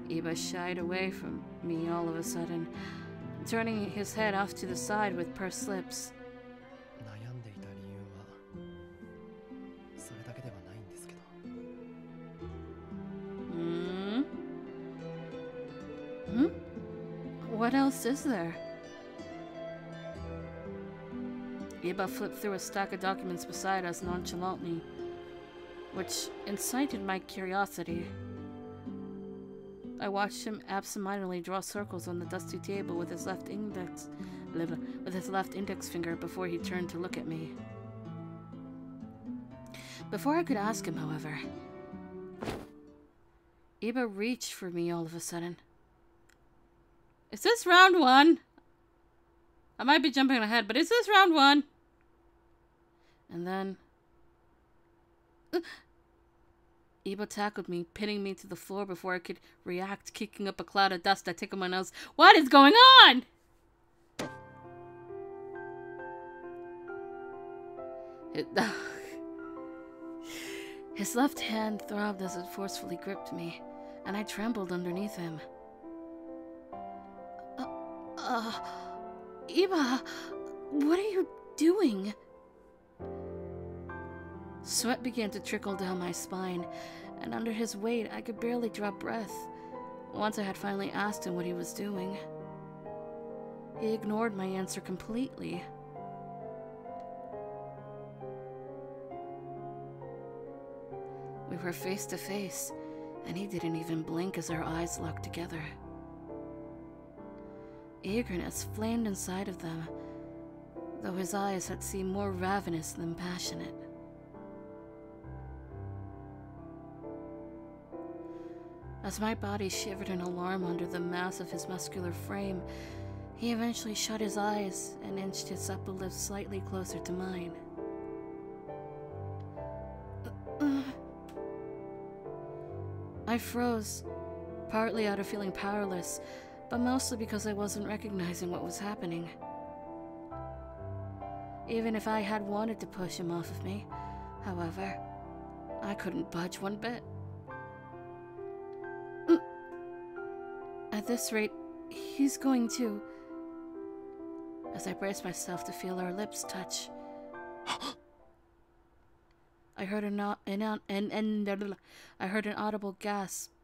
Iba shied away from me all of a sudden, turning his head off to the side with pursed lips. 悩んでいた理由はそれだけではないんですけど。What else is there? Iba flipped through a stack of documents beside us nonchalantly, which incited my curiosity. I watched him absentmindedly draw circles on the dusty table with his left index finger before he turned to look at me. Before I could ask him, however, Iba reached for me all of a sudden. Is this round one? I might be jumping ahead, but is this round one? And then Iba tackled me, pinning me to the floor before I could react, kicking up a cloud of dust that tickled my nose. What is going on? His left hand throbbed as it forcefully gripped me, and I trembled underneath him. Iba, what are you doing? Sweat began to trickle down my spine, and under his weight I could barely draw breath. Once I had finally asked him what he was doing, he ignored my answer completely. We were face to face, and he didn't even blink as our eyes locked together. Eagerness flamed inside of them, though his eyes had seemed more ravenous than passionate. As my body shivered in alarm under the mass of his muscular frame, he eventually shut his eyes and inched his upper lip slightly closer to mine. I froze, partly out of feeling powerless, but mostly because I wasn't recognizing what was happening. Even if I had wanted to push him off of me, however, I couldn't budge one bit. At this rate, he's going to... As I braced myself to feel our lips touch, I heard an audible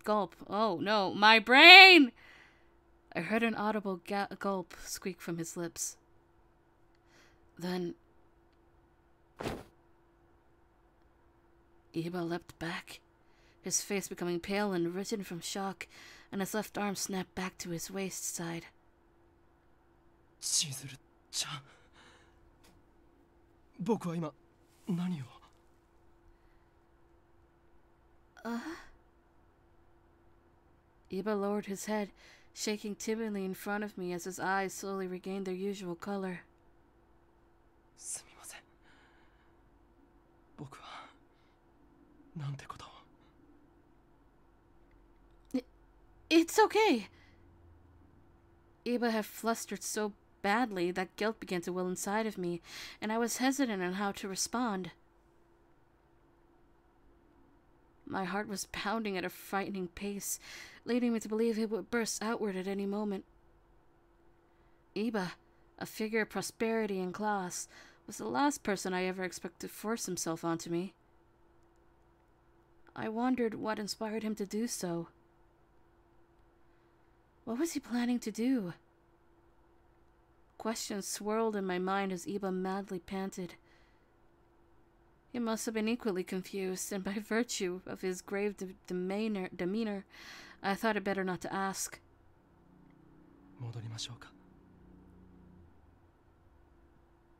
gulp. Oh no, my brain! I heard an audible gulp squeak from his lips. Then Iba leapt back, his face becoming pale and rigid from shock, and his left arm snapped back to his waist side. Chizuru-chan, 僕は今何を? Iba lowered his head, shaking timidly in front of me as his eyes slowly regained their usual color. すみません。僕はなんてことを。It's okay. Iba had flustered so badly that guilt began to well inside of me, and I was hesitant on how to respond. My heart was pounding at a frightening pace, leading me to believe it would burst outward at any moment. Iba, a figure of prosperity and class, was the last person I ever expected to force himself onto me. I wondered what inspired him to do so. What was he planning to do? Questions swirled in my mind as Iba madly panted. He must have been equally confused, and by virtue of his grave demeanor, I thought it better not to ask. 戻りましょうか。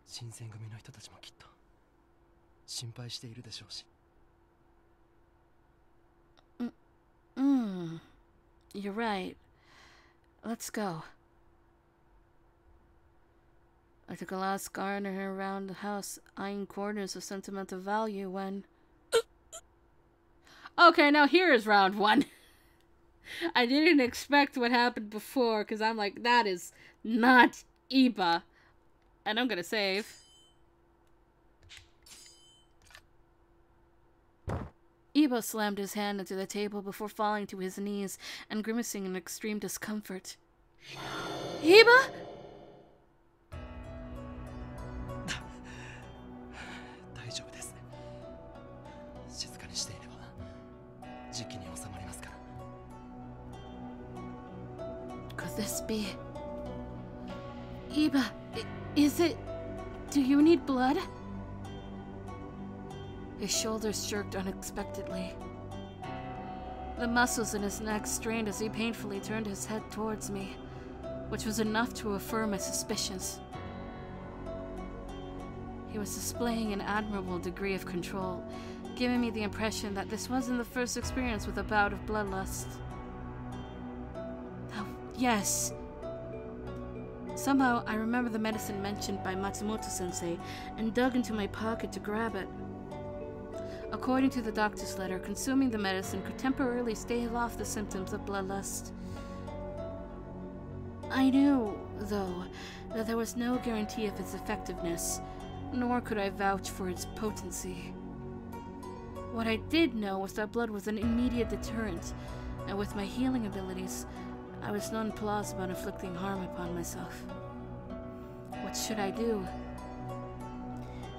新選組の人たちもきっと心配しているでしょうし。You're right. Let's go. I took a last garner around the house, eyeing corners of sentimental value when... Okay, now here is round one. I didn't expect what happened before, because I'm like, that is not Iba. And I'm gonna save. Iba slammed his hand into the table before falling to his knees and grimacing in extreme discomfort. Iba?! 大丈夫です。静かにしていれば時期に収まりますから。Could this be... Iba, is it... Do you need blood? His shoulders jerked unexpectedly. The muscles in his neck strained as he painfully turned his head towards me, which was enough to affirm my suspicions. He was displaying an admirable degree of control, giving me the impression that this wasn't the first experience with a bout of bloodlust. Oh, yes. Somehow, I remember the medicine mentioned by Matsumoto-sensei and dug into my pocket to grab it. According to the doctor's letter, consuming the medicine could temporarily stave off the symptoms of bloodlust. I knew, though, that there was no guarantee of its effectiveness, nor could I vouch for its potency. What I did know was that blood was an immediate deterrent, and with my healing abilities, I was nonplussed about inflicting harm upon myself. What should I do?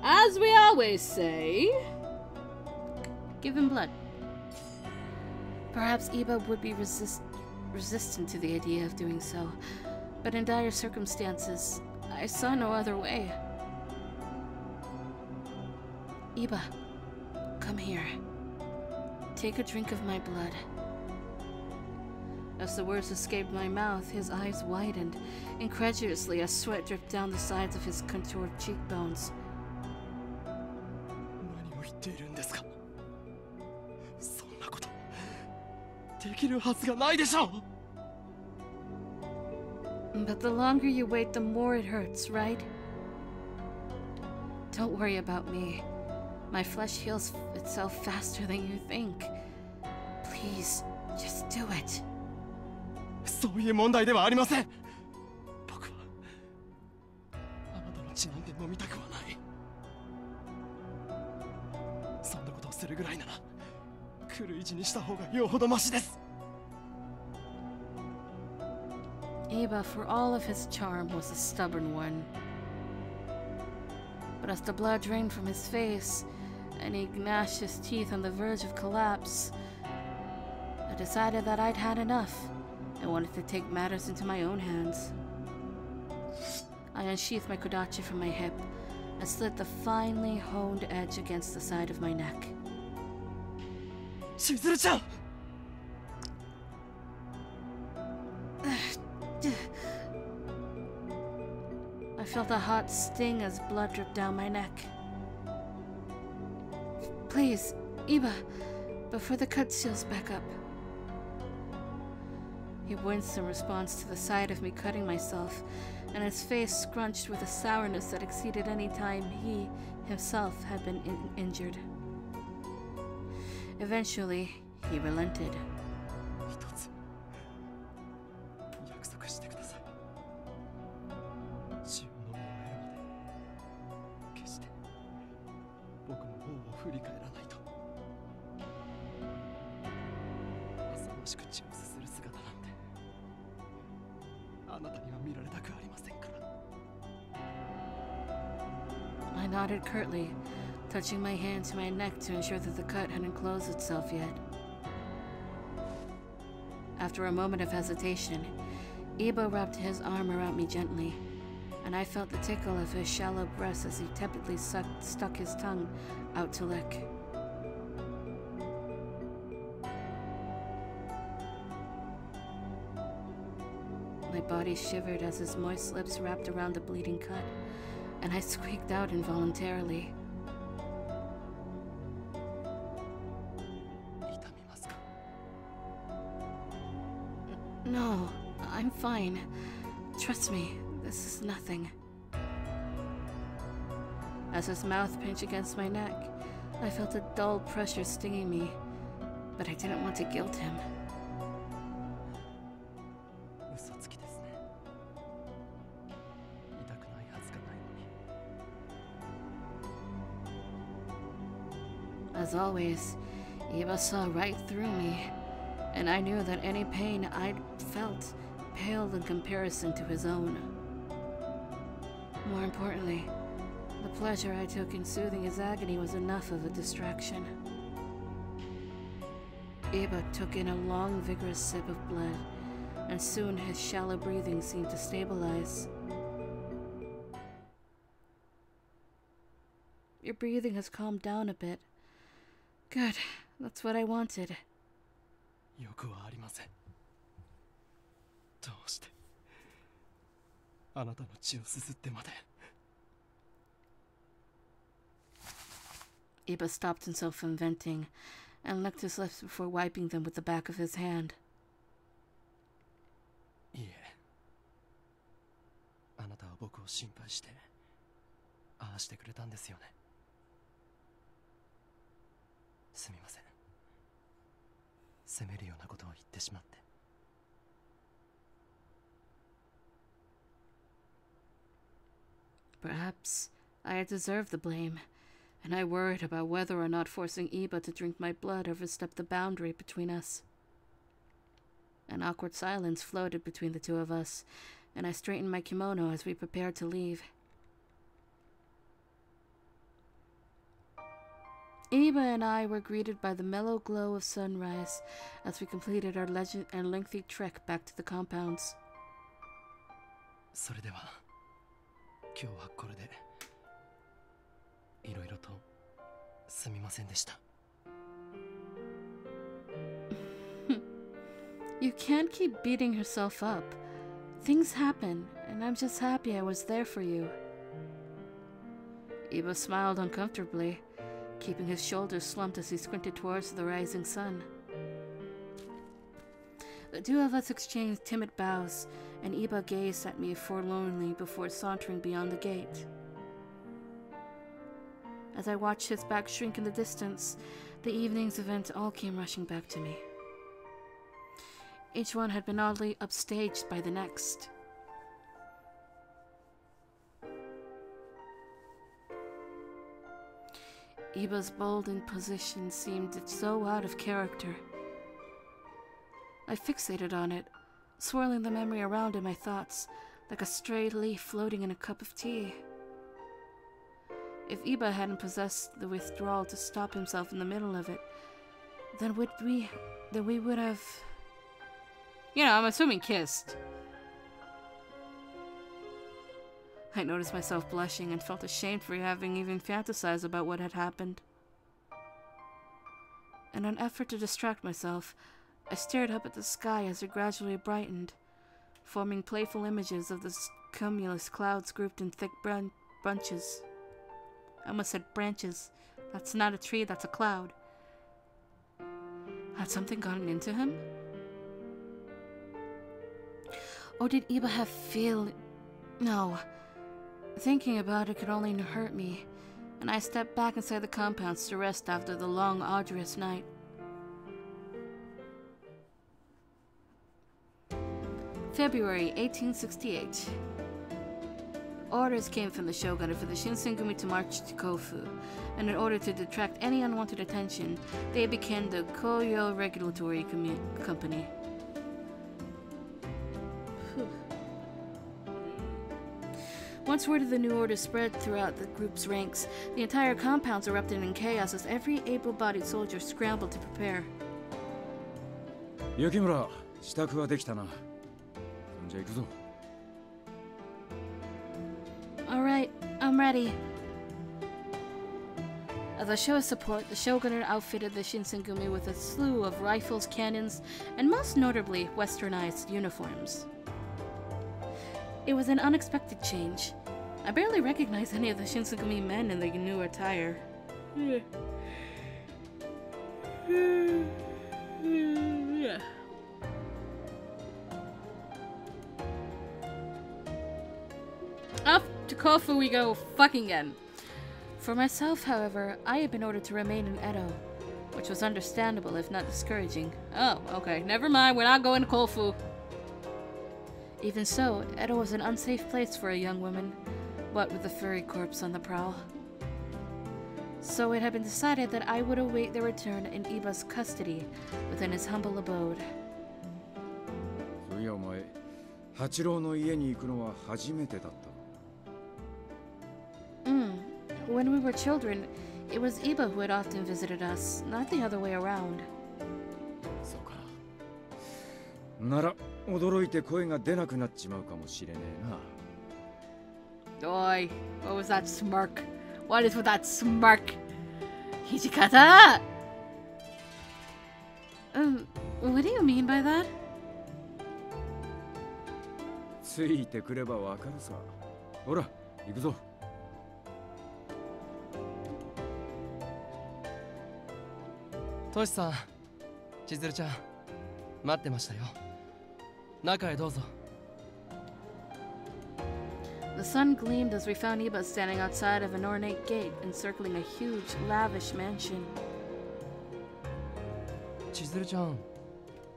As we always say, give him blood. Perhaps Iba would be resistant to the idea of doing so, but in dire circumstances, I saw no other way. Iba, come here. Take a drink of my blood. As the words escaped my mouth, his eyes widened. Incredulously, as sweat dripped down the sides of his contoured cheekbones. But the longer you wait, the more it hurts, right? Don't worry about me. My flesh heals itself faster than you think. Please, just do it. そういう問題ではありません。僕はあなたの血なんて飲みたくはない。そんなことをするぐらいなら狂い死にした方がよほどマシです。Iba, for all of his charm, was a stubborn one. But as the blood drained from his face, and he gnashed his teeth on the verge of collapse, I decided that I'd had enough and wanted to take matters into my own hands. I unsheathed my kodachi from my hip and slid the finely honed edge against the side of my neck. Shizuru-chan! I felt a hot sting as blood dripped down my neck. Please, Iba, before the cut seals back up. He winced in response to the sight of me cutting myself, and his face scrunched with a sourness that exceeded any time he himself had been injured. Eventually, he relented. I nodded curtly, touching my hand to my neck to ensure that the cut hadn't closed itself yet. After a moment of hesitation, Iba wrapped his arm around me gently, and I felt the tickle of his shallow breast as he tepidly stuck his tongue out to lick. My body shivered as his moist lips wrapped around the bleeding cut, and I squeaked out involuntarily. No, I'm fine. Trust me, this is nothing. As his mouth pinched against my neck, I felt a dull pressure stinging me, but I didn't want to guilt him. As always, Iba saw right through me, and I knew that any pain I'd felt paled in comparison to his own. More importantly, the pleasure I took in soothing his agony was enough of a distraction. Iba took in a long, vigorous sip of blood, and soon his shallow breathing seemed to stabilize. Your breathing has calmed down a bit. Good, that's what I wanted. よくはありません。どうしてあなたの血をすすってまで。Iba stopped himself from venting and licked his lips before wiping them with the back of his hand. いいえ。あなたは僕を心配して、ああしてくれたんですよね。すみません。責めるようなことを言ってしまって。Perhaps I had deserved the blame, and I worried about whether or not forcing Iba to drink my blood overstepped the boundary between us. An awkward silence floated between the two of us, and I straightened my kimono as we prepared to leave. Iba and I were greeted by the mellow glow of sunrise as we completed our lengthy trek back to the compounds. それでは今日はこれでいろいろとすみませんでした。You can't keep beating yourself up. Things happen, and I'm just happy I was there for you. Iba smiled uncomfortably, keeping his shoulders slumped as he squinted towards the rising sun. The two of us exchanged timid bows, and Iba gazed at me forlornly before sauntering beyond the gate. As I watched his back shrink in the distance, the evening's events all came rushing back to me. Each one had been oddly upstaged by the next. Iba's bold imposition seemed so out of character. I fixated on it, swirling the memory around in my thoughts, like a stray leaf floating in a cup of tea. If Iba hadn't possessed the withdrawal to stop himself in the middle of it, then we would have... You know, I'm assuming kissed. I noticed myself blushing and felt ashamed for having even fantasized about what had happened. In an effort to distract myself, I stared up at the sky as it gradually brightened, forming playful images of the cumulus clouds grouped in thick bunches. I almost said branches. That's not a tree, that's a cloud. Had something gotten into him? Or did Iba have No. Thinking about it could only hurt me, and I stepped back inside the compounds to rest after the long, arduous night. February 1868. Orders came from the shogunate for the Shinsengumi to march to Kofu, and in order to detract any unwanted attention, they became the Koyo Regulatory Company. Once word of the new order spread throughout the group's ranks, the entire compounds erupted in chaos as every able-bodied soldier scrambled to prepare. Yukimura, 支度はできたな。じゃあ行くぞ。Alright, I'm ready. As a show of support, the shogunate outfitted the Shinsengumi with a slew of rifles, cannons, and most notably, westernized uniforms. It was an unexpected change. I barely recognized any of the Shinsengumi men in the new attire. Up to Kofu we go fucking again. For myself, however, I had been ordered to remain in Edo, which was understandable if not discouraging. Oh, okay, never mind, we're not going to Kofu. Even so, Edo was an unsafe place for a young woman, what with a furry corpse on the prowl. So it had been decided that I would await their return in Iba's custody within his humble abode. When we were children, it was Iba who had often visited us, not the other way around. なら驚いて声が出なくなっちまうかもしれねえな。Oi, what was that smirk? What is with that smirk? Hijikata! What do you mean by that? ついてくればわかるさ。ほら、行くぞ。トシさん、千鶴ちゃん、待ってましたよ。中へどうぞ。The sun gleamed as we found Iba standing outside of an ornate gate encircling a huge, lavish mansion. 千鶴ちゃん、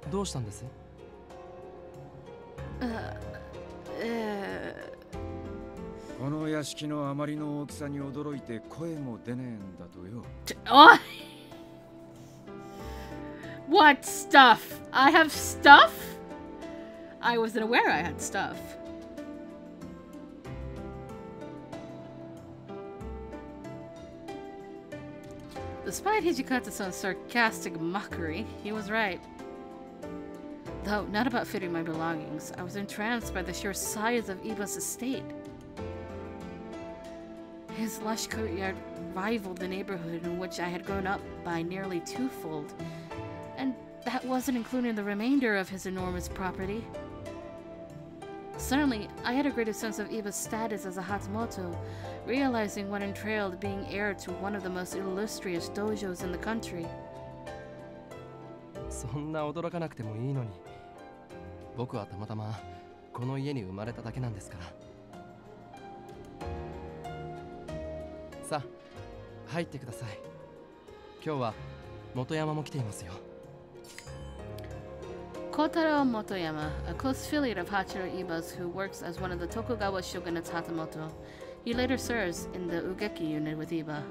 どうしたんです？ここの屋敷のあまりの大きさに驚いて声も出ねえんだとよ。Oh! What stuff? I have stuff? I wasn't aware I had stuff. Despite Hijikata-san's sarcastic mockery, he was right. Though not about fitting my belongings, I was entranced by the sheer size of Iba's estate. His lush courtyard rivaled the neighborhood in which I had grown up by nearly twofold, and that wasn't including the remainder of his enormous property. Suddenly, I had a greater sense of Iba's status as a Hatamoto, realizing what entailed being heir to one of the most illustrious dojos in the country. そんな驚かなくてもいいのに、僕はたまたまこの家に生まれただけなんですから。さあ、入ってください。今日は元山も来ていますよ。Kotaro Motoyama, a close affiliate of Hachiro Iba's who works as one of the Tokugawa shogunate's Hatamoto. He later serves in the Ugeki unit with Iba.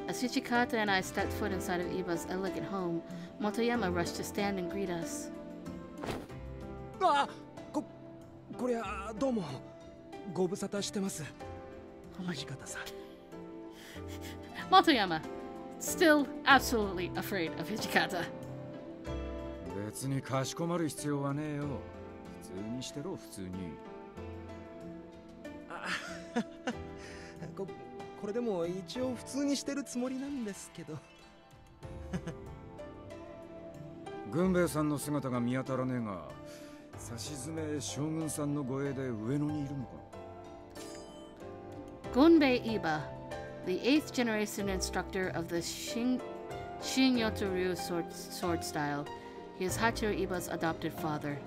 As Hijikata and I stepped foot inside of Iba's elegant home, Motoyama rushed to stand and greet us. こりゃどうもご無沙汰してます。土方さん。Motoyama, still absolutely afraid of Hijikata. 別にかしこまる必要はねえよ。普通にしてろ、普通に。これでも一応普通にしてるつもりなんですけど。軍兵衛さんの姿が見当たらねえが、さしずめ将軍さんの護衛で上野にいるのか。Gunbei Iba, the 8th generation instructor of the Shinyoto-ryu sword style. He is Hachiro Iba's adopted father.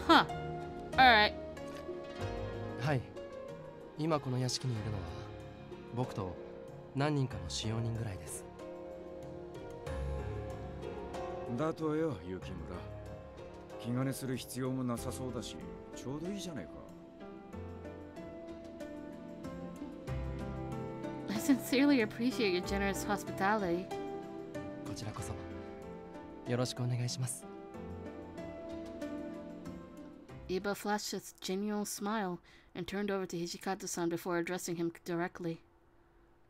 Huh. Alright. はい。今この屋敷にいるのは僕と何人かの使用人ぐらいです。だとよ、雪村。気兼ねする必要もなさそうだし、ちょうどいいじゃないか。I sincerely appreciate your generous hospitality. こちらこそよろしくお願いします。Iba flashed a genuine smile and turned over to Hijikata-san before addressing him directly.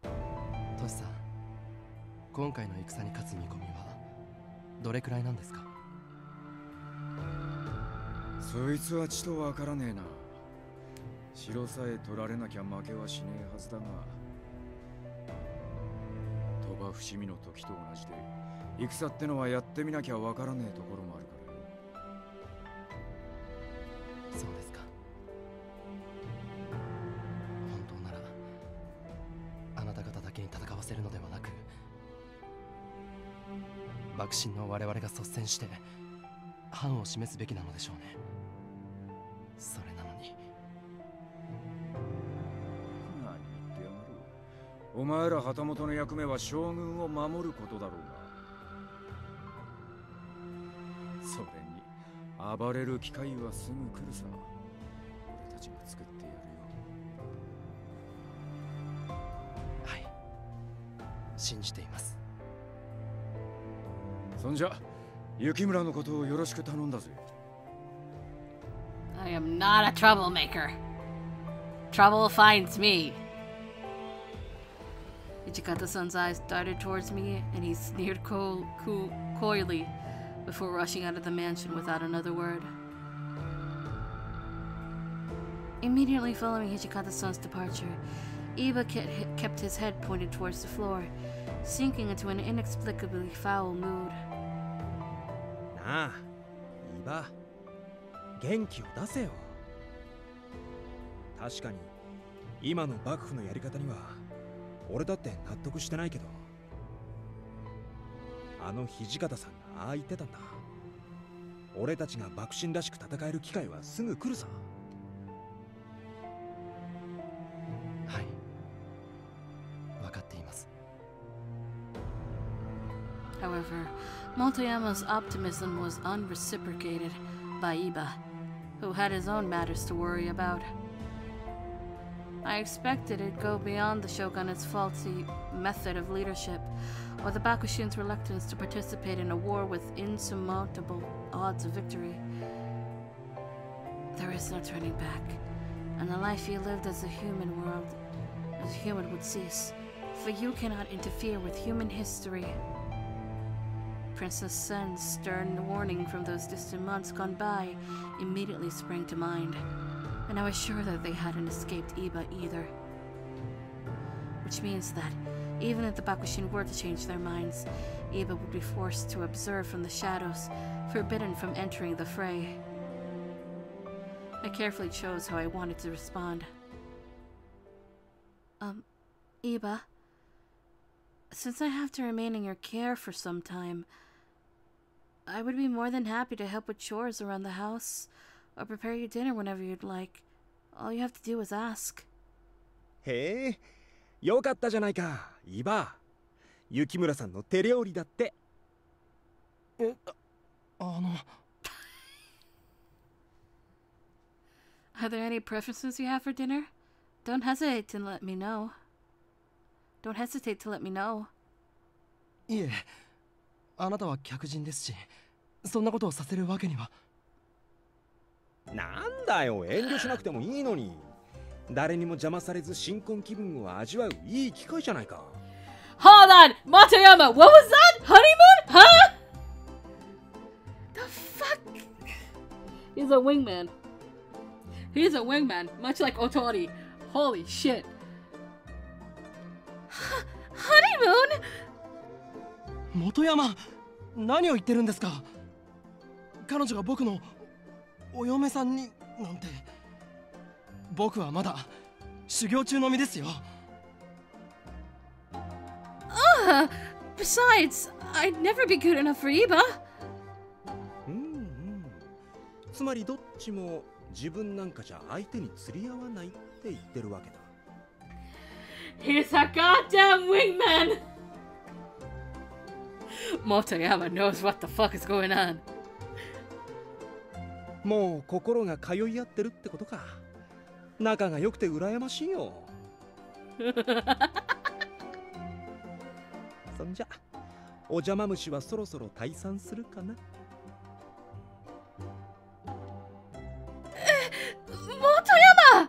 トシさん、今回の戦に勝つ見込みはどれくらいなんですか？そいつはちとわからねえな。城さえ取られなきゃ負けはしねえはずだが、鳥羽伏見の時と同じで戦ってのはやってみなきゃわからねえところもあるからよ。そうですか。本当ならあなた方だけに戦わせるのではなく、幕臣の我々が率先して範を示すべきなのでしょうね。それなのに。何言ってやがる。お前ら旗本の役目は将軍を守ることだろうが、それに暴れる機会はすぐ来るさ。俺たちが作ってやるよ。はい、信じています。そんじゃ雪村のことをよろしく頼んだぜ。I am not a troublemaker. Trouble finds me. Hijikata-san's eyes darted towards me, and he sneered coyly before rushing out of the mansion without another word. Immediately following Hijikata-san's departure, Iba kept his head pointed towards the floor, sinking into an inexplicably foul mood. なあ、イバ、元気を出せよ。確かに今の幕府のやり方には俺だって納得してないけど、あの土方さんがああ言ってたんだ。俺たちが幕臣らしく戦える機会はすぐ来るさ。はい、分かっています。However, Motoyama's optimism was unreciprocated by Iba, who had his own matters to worry about. I expected it'd go beyond the shogunate's faulty method of leadership, or the Bakushin's reluctance to participate in a war with insurmountable odds of victory. There is no turning back, and the life you lived as a human would cease, for you cannot interfere with human history. Princess Sen's stern warning from those distant months gone by immediately sprang to mind, and I was sure that they hadn't escaped Iba either. Which means that, even if the Bakushin were to change their minds, Iba would be forced to observe from the shadows, forbidden from entering the fray. I carefully chose how I wanted to respond. Iba, since I have to remain in your care for some time, I would be more than happy to help with chores around the house, or prepare you dinner whenever you'd like. All you have to do is ask. へえ、よかったじゃないか、イバ。雪村さんの手料理だって。Are there any preferences you have for dinner? Don't hesitate to let me know. いえ、あなたは客人ですし、そんなことをさせるわけには。なんだよ、遠慮しなくてもいいのに。誰にも邪魔されず新婚気分を味わういい機会じゃないか。Hold on! Motoyama, what was that? Honeymoon? Huh? The fuck? He's a wingman. He's a wingman, much like Otori. Holy shit. Honeymoon? 元山、何を言ってるんですか。彼女が僕のお嫁さんになんて。僕はまだ修行中の身ですよ。Besides, I'd never be good enough for Iba. つまりどっちも自分なんかじゃ相手に釣り合わないって言ってるわけだ。He's a goddamn wingman! Motoyama knows what the fuck is going on. もう心が通い合ってるってことか。仲が良くて羨ましいよ。そんじゃ、お邪魔虫はそろそろ退散するかな。Motoyama!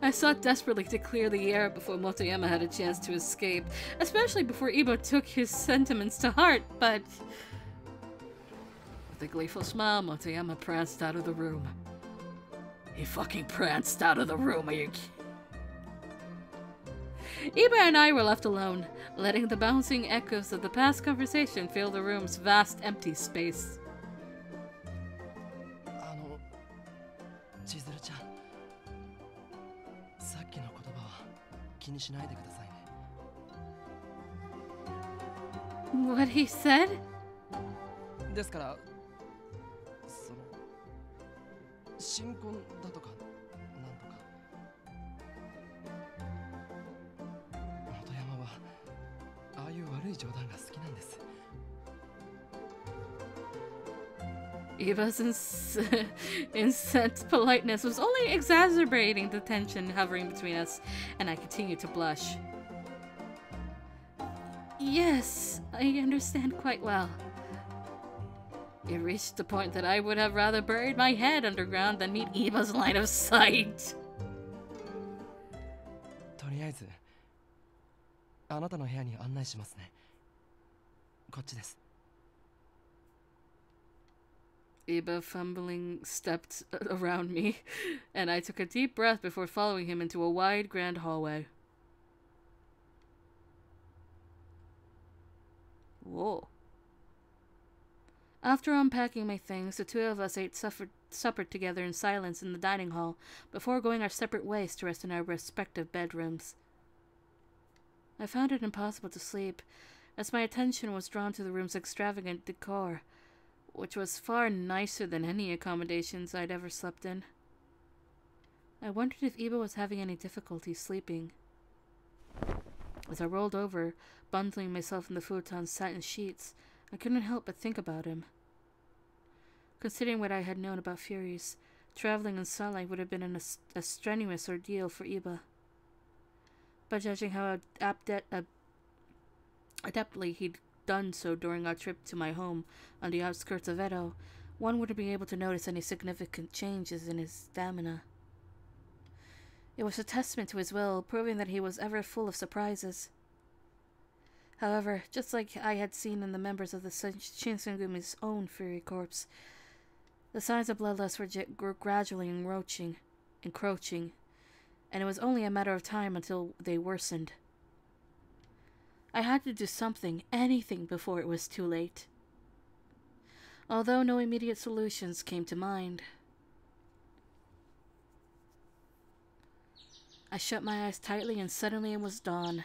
I sought desperately to clear the air before Motoyama had a chance to escape, especially before Ibo took his sentiments to heart, but... With a gleeful smile, Motoyama pranced out of the room. He fucking pranced out of the room, are you kidding? Iba and I were left alone, letting the bouncing echoes of the past conversation fill the room's vast empty space. 千鶴ちゃん、さっきの言葉は気にしないでくださいね。What he said? ですから、その新婚だとかなんとか。元山はああいう悪い冗談が好きなんです。Eva's incensed politeness was only exacerbating the tension hovering between us, and I continued to blush. Yes, I understand quite well. It reached the point that I would have rather buried my head underground than meet Eva's line of sight. とりあえず、あなたの部屋に案内しますね。こっちです。Iba fumbling stepped around me, and I took a deep breath before following him into a wide, grand hallway. Whoa. After unpacking my things, the two of us ate supper together in silence in the dining hall, before going our separate ways to rest in our respective bedrooms. I found it impossible to sleep, as my attention was drawn to the room's extravagant decor, which was far nicer than any accommodations I'd ever slept in. I wondered if Iba was having any difficulty sleeping. As I rolled over, bundling myself in the futon's satin sheets, I couldn't help but think about him. Considering what I had known about Furies, traveling in sunlight would have been a strenuous ordeal for Iba. But judging how adeptly he'd done so during our trip to my home on the outskirts of Edo, one wouldn't be able to notice any significant changes in his stamina. It was a testament to his will, proving that he was ever full of surprises. However, just like I had seen in the members of the Shinsengumi's own Fury Corps, the signs of bloodlust were gradually encroaching, and it was only a matter of time until they worsened. I had to do something, anything, before it was too late. Although no immediate solutions came to mind, I shut my eyes tightly and suddenly it was dawn.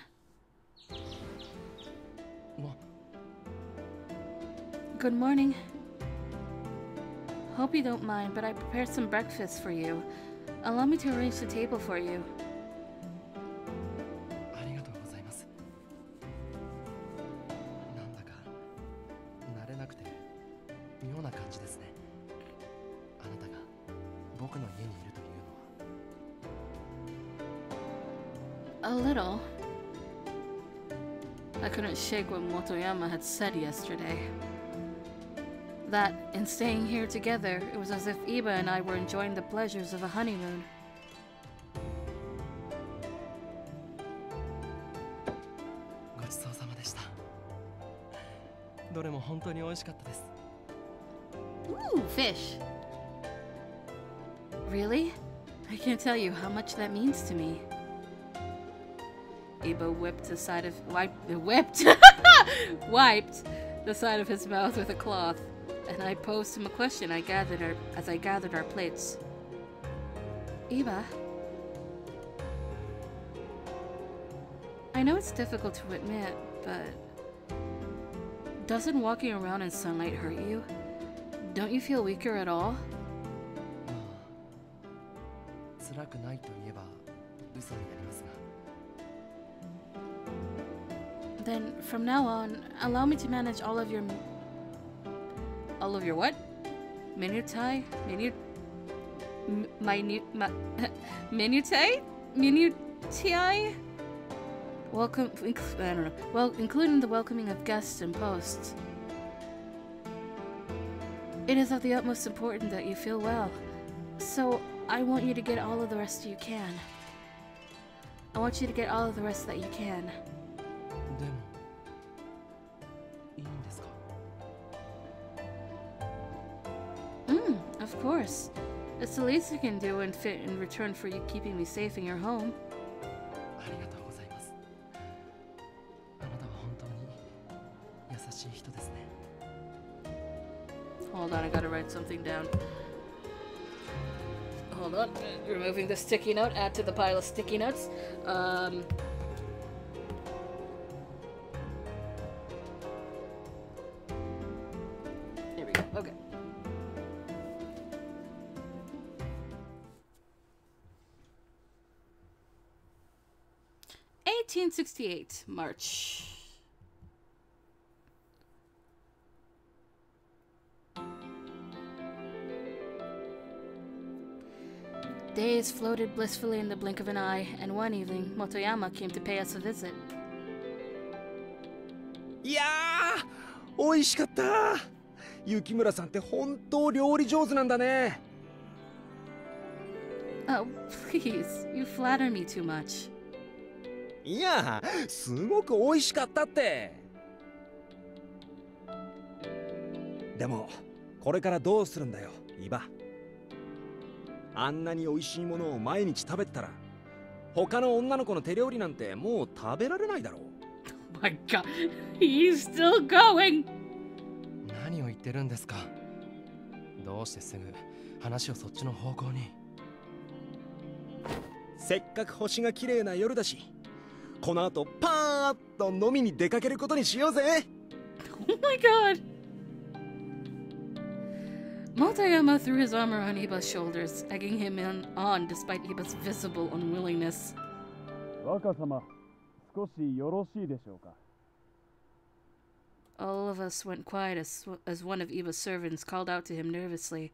Good morning. Hope you don't mind, but I prepared some breakfast for you. Allow me to arrange the table for you. A little. I couldn't shake what Motoyama had said yesterday. That, in staying here together, it was as if Iba and I were enjoying the pleasures of a honeymoon. Ooh, fish! Really? I can't tell you how much that means to me. Iba wiped the side of wiped the side of his mouth with a cloth, and I posed him a question as I gathered our plates. Iba, I know it's difficult to admit, but doesn't walking around in sunlight hurt you? Don't you feel weaker at all? Then, from now on, allow me to manage all of your what? Minutiae? Minutiae? Welcome, I don't know. Well, including the welcoming of guests and posts. It is of the utmost importance that you feel well. So, I want you to get all of the rest you can. I want you to get all of the rest that you can. Of course. It's the least you can do in return for you keeping me safe in your home. Hold on, I gotta write something down. Hold on, removing the sticky note, add to the pile of sticky notes. There we go, okay. (1868) March. Days floated blissfully in the blink of an eye, and one evening, Motoyama came to pay us a visit. いやー、美味しかった。雪村さんって本当料理上手なんだね。Oh, please, you flatter me too much. いや、すごく美味しかったって。でも、これからどうするんだよ、イバ。あんなに美味しいものを毎日食べてたら、他の女の子の手料理なんてもう食べられないだろう。Oh my god, he's still going! 何を言ってるんですか。どうしてすぐ話をそっちの方向に。せっかく星が綺麗な夜だし、この後パーッと飲みに出かけることにしようぜ。Oh my god! Motoyama threw his arm around Iba's shoulders, egging him on despite Iba's visible unwillingness. 若様、少しよろしいでしょうか。 All of us went quiet as one of Eva's servants called out to him nervously,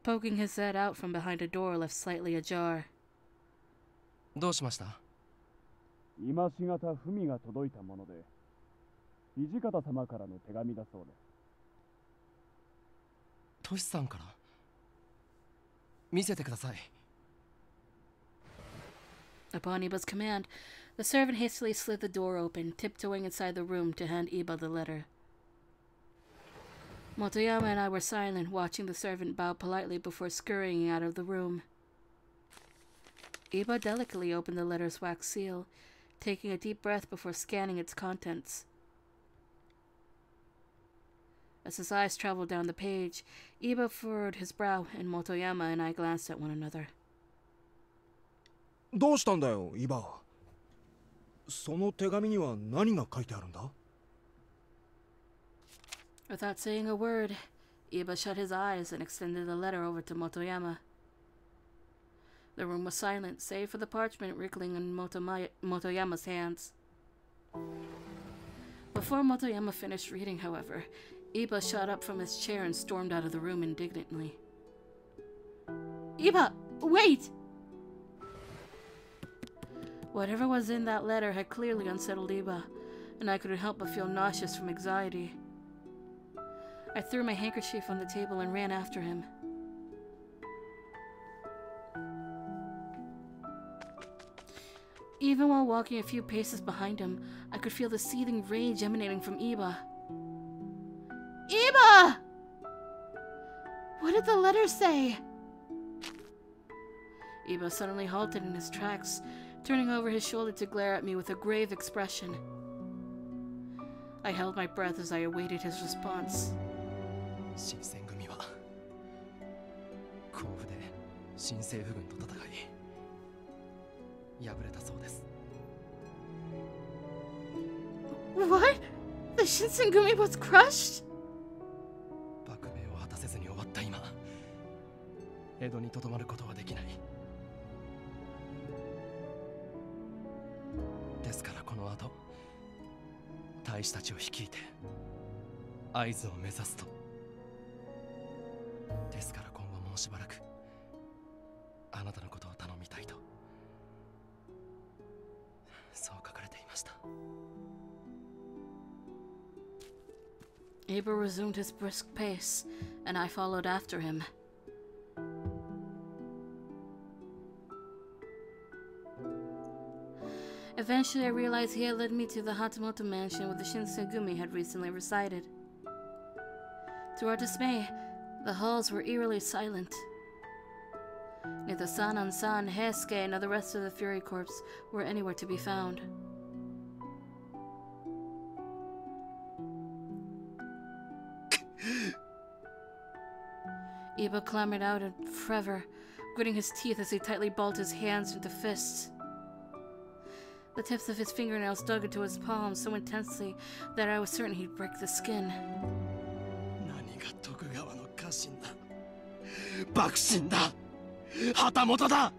poking his head out from behind a door left slightly ajar. どうしました？今しがた文が届いたもので、土方様からの手紙だそうです。トシさんから？見せてください。 Upon Iba's command, the servant hastily slid the door open, tiptoeing inside the room to hand Iba the letter. Motoyama and I were silent, watching the servant bow politely before scurrying out of the room. Iba delicately opened the letter's wax seal, taking a deep breath before scanning its contents. As his eyes traveled down the page, Iba furrowed his brow, and Motoyama and I glanced at one another. どうしたんだよ、イバ。その手紙には何が書いてあるんだ？ Without saying a word, Iba shut his eyes and extended the letter over to Motoyama. The room was silent, save for the parchment wriggling in Motoyama's hands. Before Motoyama finished reading, however, Iba shot up from his chair and stormed out of the room indignantly. Iba, wait! Whatever was in that letter had clearly unsettled Iba, and I couldn't help but feel nauseous from anxiety. I threw my handkerchief on the table and ran after him. Even while walking a few paces behind him, I could feel the seething rage emanating from Iba. Iba! What did the letter say? Iba suddenly halted in his tracks, turning over his shoulder to glare at me with a grave expression. I held my breath as I awaited his response. 新選組は甲府で新政府軍と戦い敗れたそうです。 What? The Shinsengumi was crushed? 幕命を果たせずに終わった今、江戸にとどまることはできない。ですからこの後、大使たちを率いて会津を目指すと。ですから今後もうしばらくあなたのことを頼みたいと、そう書かれていました。 Iba resumed his brisk pace, and I followed after him. Eventually, I realized he had led me to the Hatamoto mansion where the Shinsengumi had recently resided. To our dismay, the halls were eerily silent. Neither Sanan-san, Heisuke, nor the rest of the Fury Corps were anywhere to be found. Iba clambered out in fervor, gritting his teeth as he tightly balled his hands into fists. The tips of his fingernails dug into his palms so intensely that I was certain he'd break the skin. 何が徳川の家臣だ。幕臣だ。旗本だ。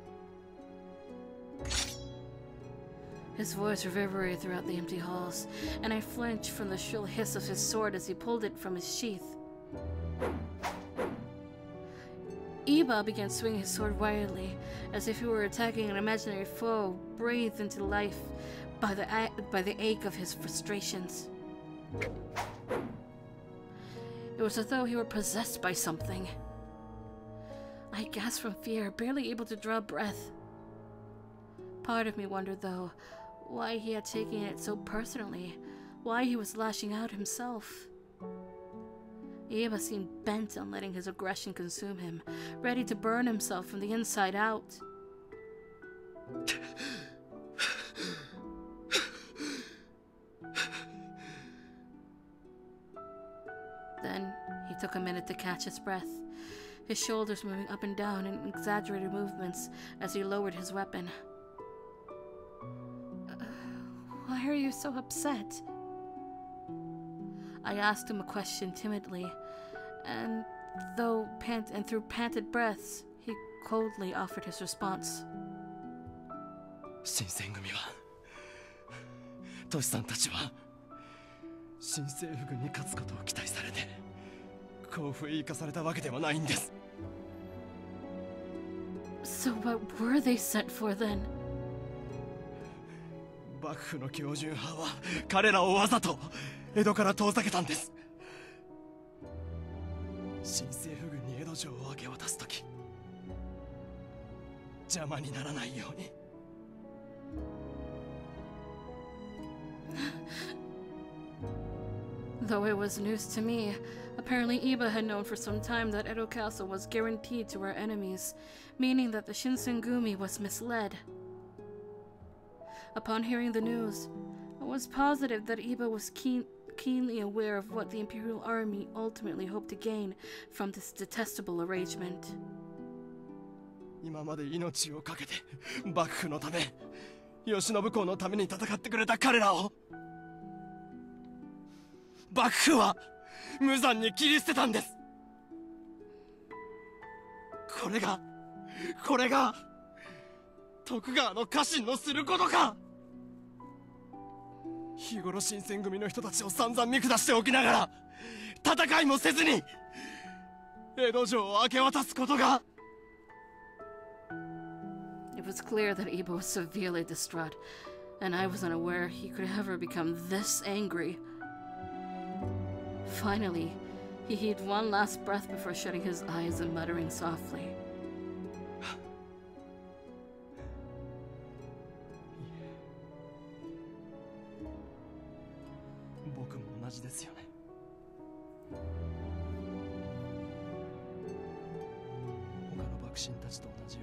His voice reverberated throughout the empty halls, and I flinched from the shrill hiss of his sword as he pulled it from his sheath. Iba began swinging his sword wildly, as if he were attacking an imaginary foe, breathed into life by the ache of his frustrations. It was as though he were possessed by something. I gasped from fear, barely able to draw breath. Part of me wondered, though, why he had taken it so personally, why he was lashing out himself. Iba seemed bent on letting his aggression consume him, ready to burn himself from the inside out. Then he took a minute to catch his breath, his shoulders moving up and down in exaggerated movements as he lowered his weapon. Why are you so upset? I asked him a question timidly, and through panted breaths, he coldly offered his response. 新選組はトシさんたちは新政府軍に勝つことを期待されて甲府へ行かされたわけではないんです。 So what were they sent for then? 幕府の強順派は彼らをわざと江戸から遠ざけたんです。新政府軍に江戸城を明け渡すとき邪魔にならないように。Though it was news to me, apparently Iba had known for some time that Edo Castle was guaranteed to our enemies, meaning that the Shinsengumi was misled. Upon hearing the news, I was positive that Iba was keenly aware of what the Imperial Army ultimately hoped to gain from this detestable arrangement. 今まで命を懸けて幕府のため、慶喜公のために戦ってくれた彼らを幕府は無残に切り捨てたんです。これが徳川の家臣のすることか。日頃新選組の人たちを散々見下しておきながら戦いもせずに江戸城を明け渡すことが。 It was clear that Iba was severely distraught, and I was unaware he could ever become this angry. Finally, he heaved one last breath before shutting his eyes and muttering softly. 僕も同じですよね。他の幕臣たちと同じよ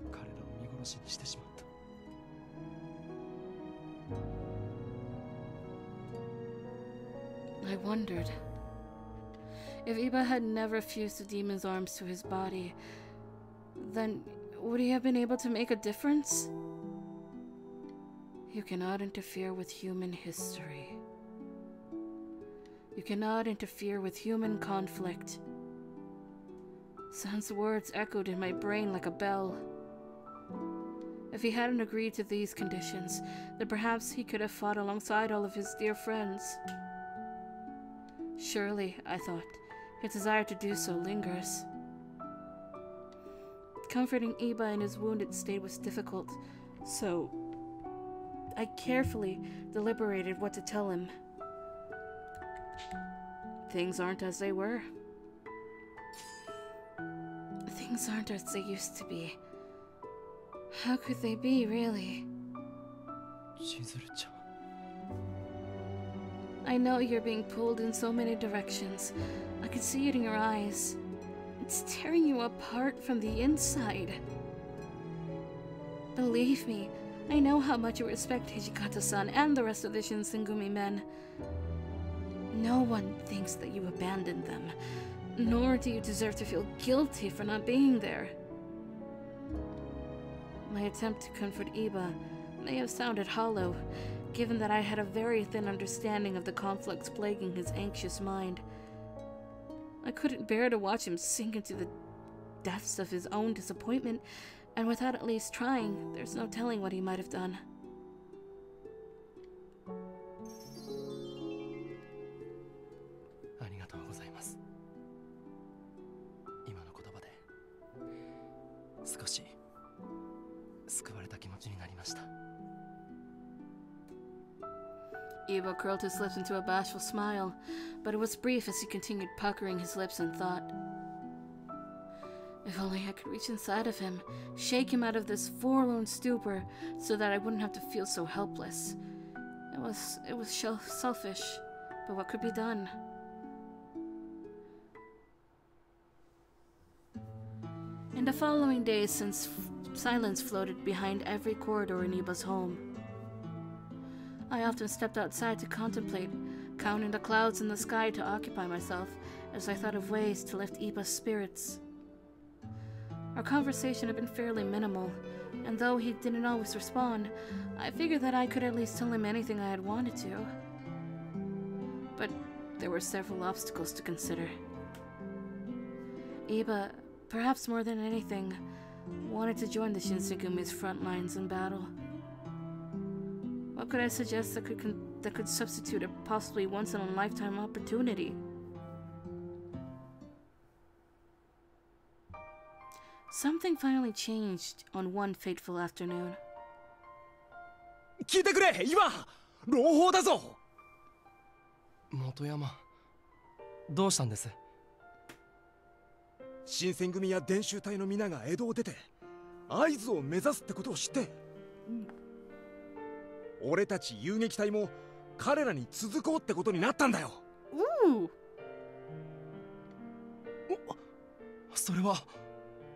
うに彼らを見殺しにしてしまった。I wondered if Iba had never fused the demon's arms to his body, then would he have been able to make a difference? You cannot interfere with human history. You cannot interfere with human conflict. San's words echoed in my brain like a bell. If he hadn't agreed to these conditions, then perhaps he could have fought alongside all of his dear friends. Surely, I thought, his desire to do so lingers. Comforting Iba in his wounded state was difficult, so I carefully deliberated what to tell him. Things aren't as they were. Things aren't as they used to be. How could they be, really? Chizuru-chan. I know you're being pulled in so many directions. I can see it in your eyes. It's tearing you apart from the inside. Believe me, I know how much you respect Hijikata-san and the rest of the Shinsengumi men. No one thinks that you abandoned them, nor do you deserve to feel guilty for not being there. My attempt to comfort Iba may have sounded hollow, given that I had a very thin understanding of the conflicts plaguing his anxious mind. I couldn't bear to watch him sink into the depths of his own disappointment, and without at least trying, there's no telling what he might have done. ありがとうございます。今の言葉で少し救われた気持ちになりました。 Iba curled his lips into a bashful smile, but it was brief as he continued puckering his lips in thought. If only I could reach inside of him, shake him out of this forlorn stupor, so that I wouldn't have to feel so helpless. It was selfish, but what could be done? In the following days, since silence floated behind every corridor in Iba's home, I often stepped outside to contemplate, counting the clouds in the sky to occupy myself as I thought of ways to lift Iba's spirits. Our conversation had been fairly minimal, and though he didn't always respond, I figured that I could at least tell him anything I had wanted to. But there were several obstacles to consider. Iba, perhaps more than anything, wanted to join the Shinsegumi's front lines in battle. What could I suggest that could substitute a possibly once-in-a-lifetime opportunity? Something finally changed on one fateful afternoon. 聞いてくれ、岩。朗報だぞ。本山、どうしたんです？新選組や伝習隊の皆が江戸を出て会津を目指すってことを知って、俺たち遊撃隊も彼らに続こうってことになったんだよ。それは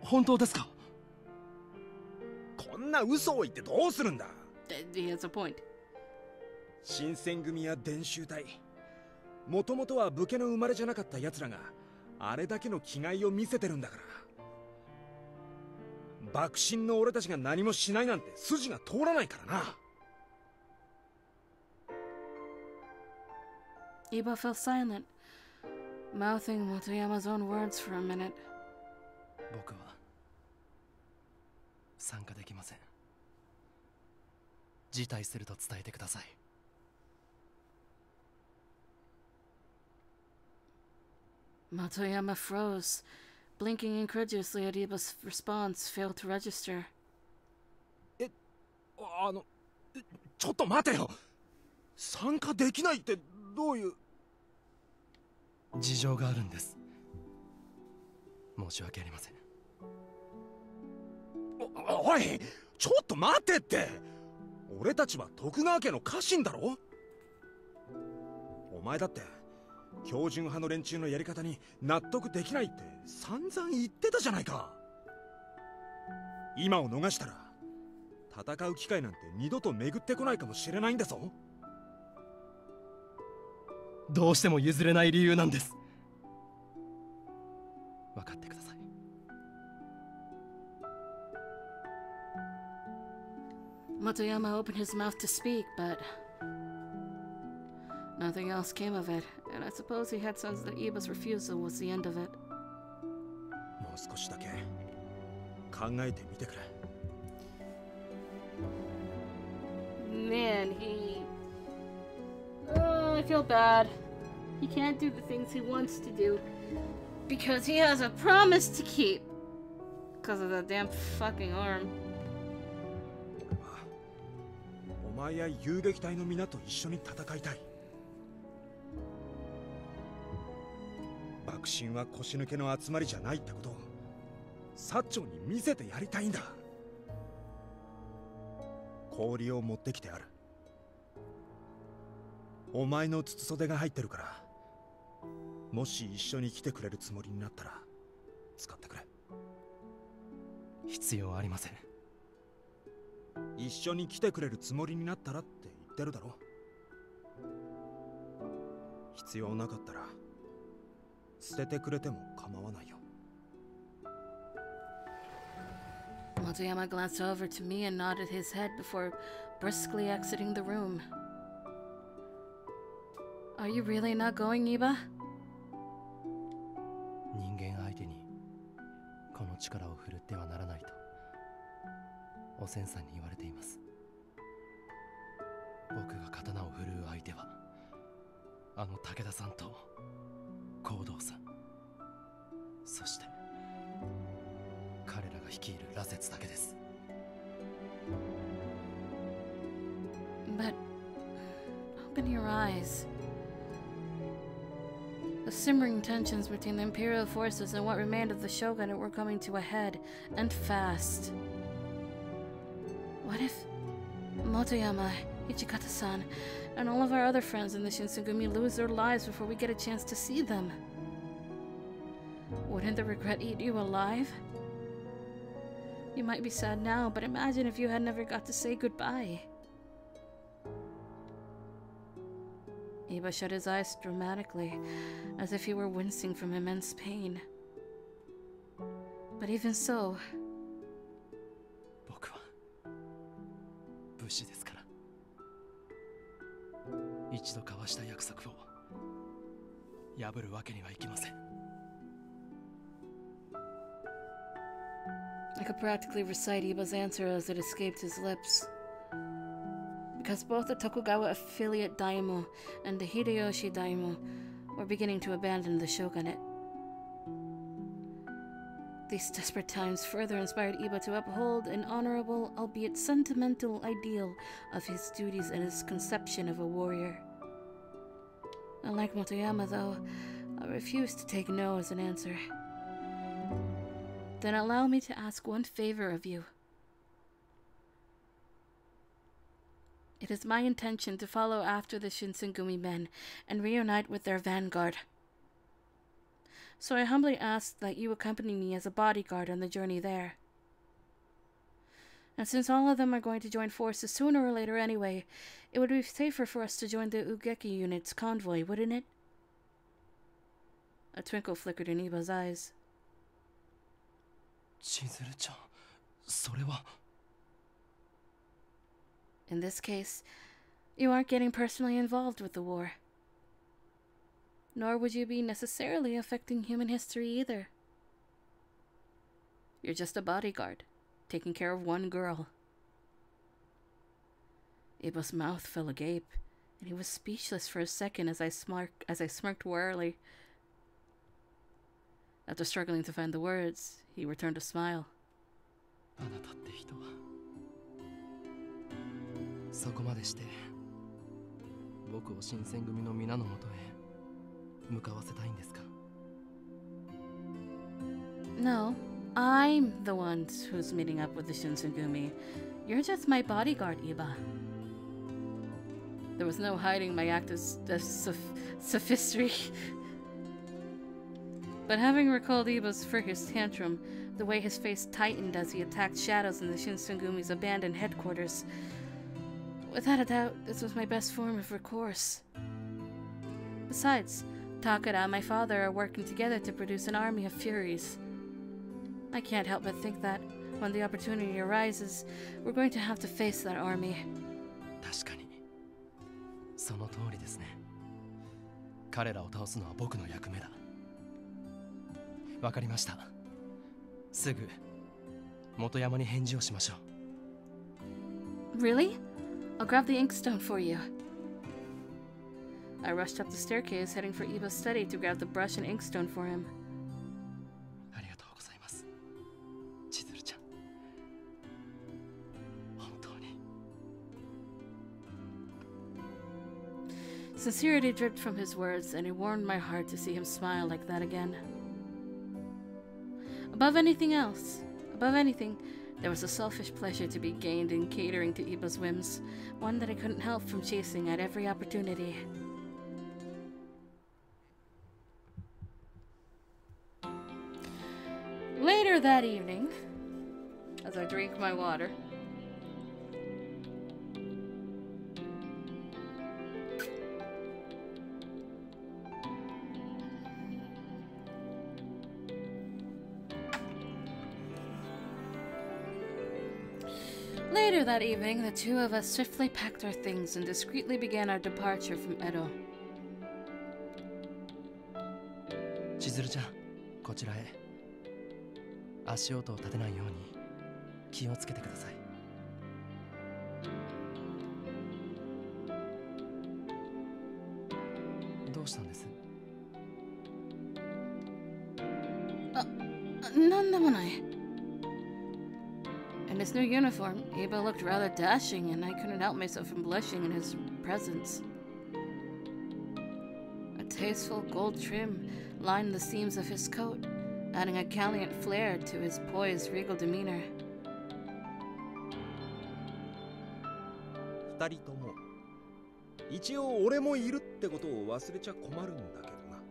本当ですか？こんな嘘を言ってどうするんだ。He has a point. 新選組や伝習隊、もともとは武家の生まれじゃなかった奴らがあれだけの気概を見せてるんだから、幕臣の俺たちが何もしないなんて筋が通らないからな。Iba fell silent, mouthing Motoyama's own words for a minute. 僕は参加できません。辞退すると伝えてください。Motoyama froze, blinking incredulously at Iba's response failed to register. ちょっと待てよ。参加できないってどういう。事情があるんです。申し訳ありません。おい、ちょっと待てって。俺たちは徳川家の家臣だろ。お前だって標準派の連中のやり方に納得できないって散々言ってたじゃないか。今を逃したら戦う機会なんて二度と巡ってこないかもしれないんだぞ。どうしても譲れない理由なんです。分かってください。Motoyama opened his mouth to speak, but nothing else came of it, and I suppose he had sensed that Iba's refusal was the end of it. もう少しだけ考えてみてくれ。Man, I feel bad. He can't do the things he wants to do because he has a promise to keep. Because of that damn fucking arm. お前や遊撃隊の皆と一緒に戦いたい。幕臣は腰抜けの集まりじゃないってことを薩長に見せてやりたいんだ。氷を持ってきてある。お前の筒袖が入ってるから、もし一緒に来てくれるつもりになったら使ってくれ。必要ありません。一緒に来てくれるつもりになったらって言ってるだろ。必要なかったら捨ててくれても構わないよ。Motoyama glanced over to me and nodded his head before briskly exiting the room. Are you really not going, Iba? 人間相手にこの力を振るってはならないとおせんさんに言われています。僕が刀を振るう相手はあの武田さんと行動さん、そして彼らが率いる羅刹だけです。But open your eyes. The simmering tensions between the Imperial forces and what remained of the Shogunate were coming to a head, and fast. What if Motoyama, Ichikata-san, and all of our other friends in the Shinsengumi lose their lives before we get a chance to see them? Wouldn't the regret eat you alive? You might be sad now, but imagine if you had never got to say goodbye. Iba shut his eyes dramatically, as if he were wincing from immense pain. But even so, 僕は武士ですから。一度交わした約束を破るわけにはいきません。I could practically recite Iba's answer as it escaped his lips. because both the Tokugawa affiliate daimyo and the Hideyoshi daimyo were beginning to abandon the shogunate. These desperate times further inspired Iba to uphold an honorable, albeit sentimental, ideal of his duties and his conception of a warrior. Unlike Motoyama, though, I refused to take no as an answer. Then allow me to ask one favor of you. It is my intention to follow after the Shinsengumi men and reunite with their vanguard. So I humbly ask that you accompany me as a bodyguard on the journey there. And since all of them are going to join forces sooner or later anyway, it would be safer for us to join the Ugeki unit's convoy, wouldn't it? A twinkle flickered in Iba's eyes. Chizuru-chan, それは... In this case, you aren't getting personally involved with the war. Nor would you be necessarily affecting human history either. You're just a bodyguard, taking care of one girl. Iba's mouth fell agape, and he was speechless for a second as I smirked warily. After struggling to find the words, he returned a smile. あなたって人はそこまでして僕を新選組の皆のもとへ向かわせたいんですか? No, I'm the one who's meeting up with the Shinsengumi. You're just my bodyguard, Iba. There was no hiding my active sophistry. But having recalled Iba's fricas tantrum, the way his face tightened as he attacked shadows in the Shinsengumi's abandoned headquarters, without a doubt, this was my best form of recourse. Besides, Takara and my father are working together to produce an army of furies. I can't help but think that, when the opportunity arises, we're going to have to face that army. 確かにその通りですね。彼らを倒すのは僕の役目だ。わかりました。すぐ元山に返事をしましょう。 Really? I'll grab the inkstone for you. I rushed up the staircase, heading for Iba's study to grab the brush and inkstone for him. ありがとうございます。千鶴ちゃん。本当に。Sincerity dripped from his words, and it warmed my heart to see him smile like that again. Above anything else, above anything, there was a selfish pleasure to be gained in catering to Iba's whims, one that I couldn't help from chasing at every opportunity. Later that evening, as I drink my water, the two of us swiftly packed our things and discreetly began our departure from Edo. 千鶴ちゃん、こちらへ。足音を立てないように気をつけてください。どうしたんです？なんでもない。In his new uniform, Iba looked rather dashing, and I couldn't help myself from blushing in his presence. A tasteful gold trim lined the seams of his coat, adding a gallant flair to his poised, regal demeanor. 二人とも一応俺もいるってことを忘れちゃ困るんだけどな。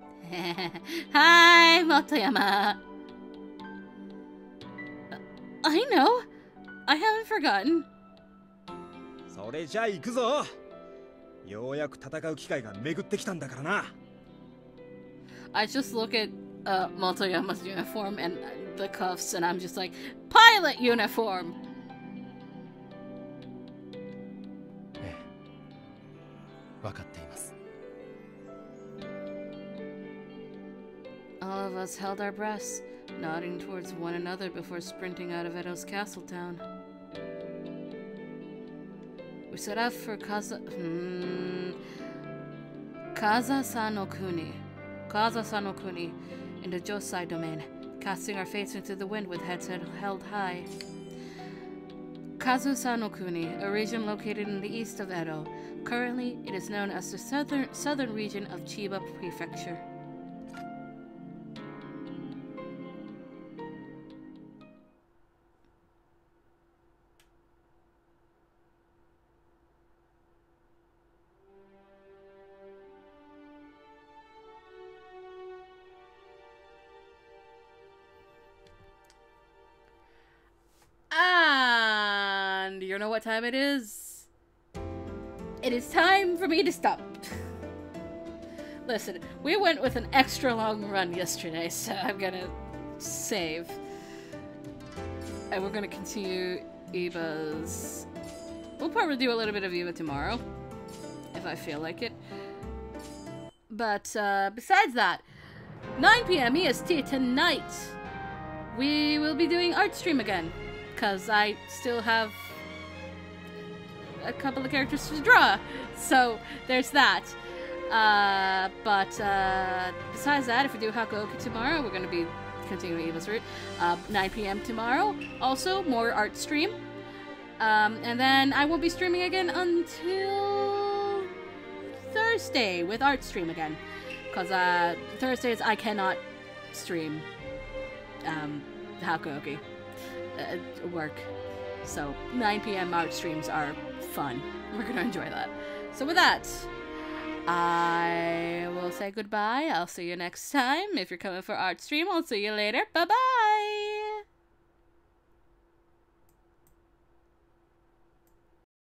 Hi, Motoyama. I know. I haven't forgotten. それじゃ行くぞ。ようやく戦う機会が巡ってきたんだからな。I just look at Motoyama's uniform and the cuffs, and I'm just like, pilot uniform. ええ、分かっています。All of us held our breaths, nodding towards one another before sprinting out of Edo's castle town. We set out for Kazasanokuni in the Josai domain, casting our fates into the wind with heads held high. Kazusanokuni, a region located in the east of Edo. Currently, it is known as the southern region of Chiba Prefecture. And you know what time it is? It is time for me to stop. Listen, we went with an extra long run yesterday, so I'm gonna save. And we're gonna continue Eva's... We'll probably do a little bit of Eva tomorrow, if I feel like it. But besides that, 9 p.m. EST tonight, we will be doing art stream again. Because I still have a couple of characters to draw. So, there's that. Besides that, if we do Hakuoki tomorrow, we're going to be continuing Eva's route. 9 p.m. tomorrow. Also, more art stream. And then I won't be streaming again until Thursday with art stream again. Because Thursdays I cannot stream Hakuoki. Work. So 9 p.m. art streams are fun. We're gonna enjoy that. So with that, I will say goodbye. I'll see you next time. If you're coming for art stream, I'll see you later. Bye bye.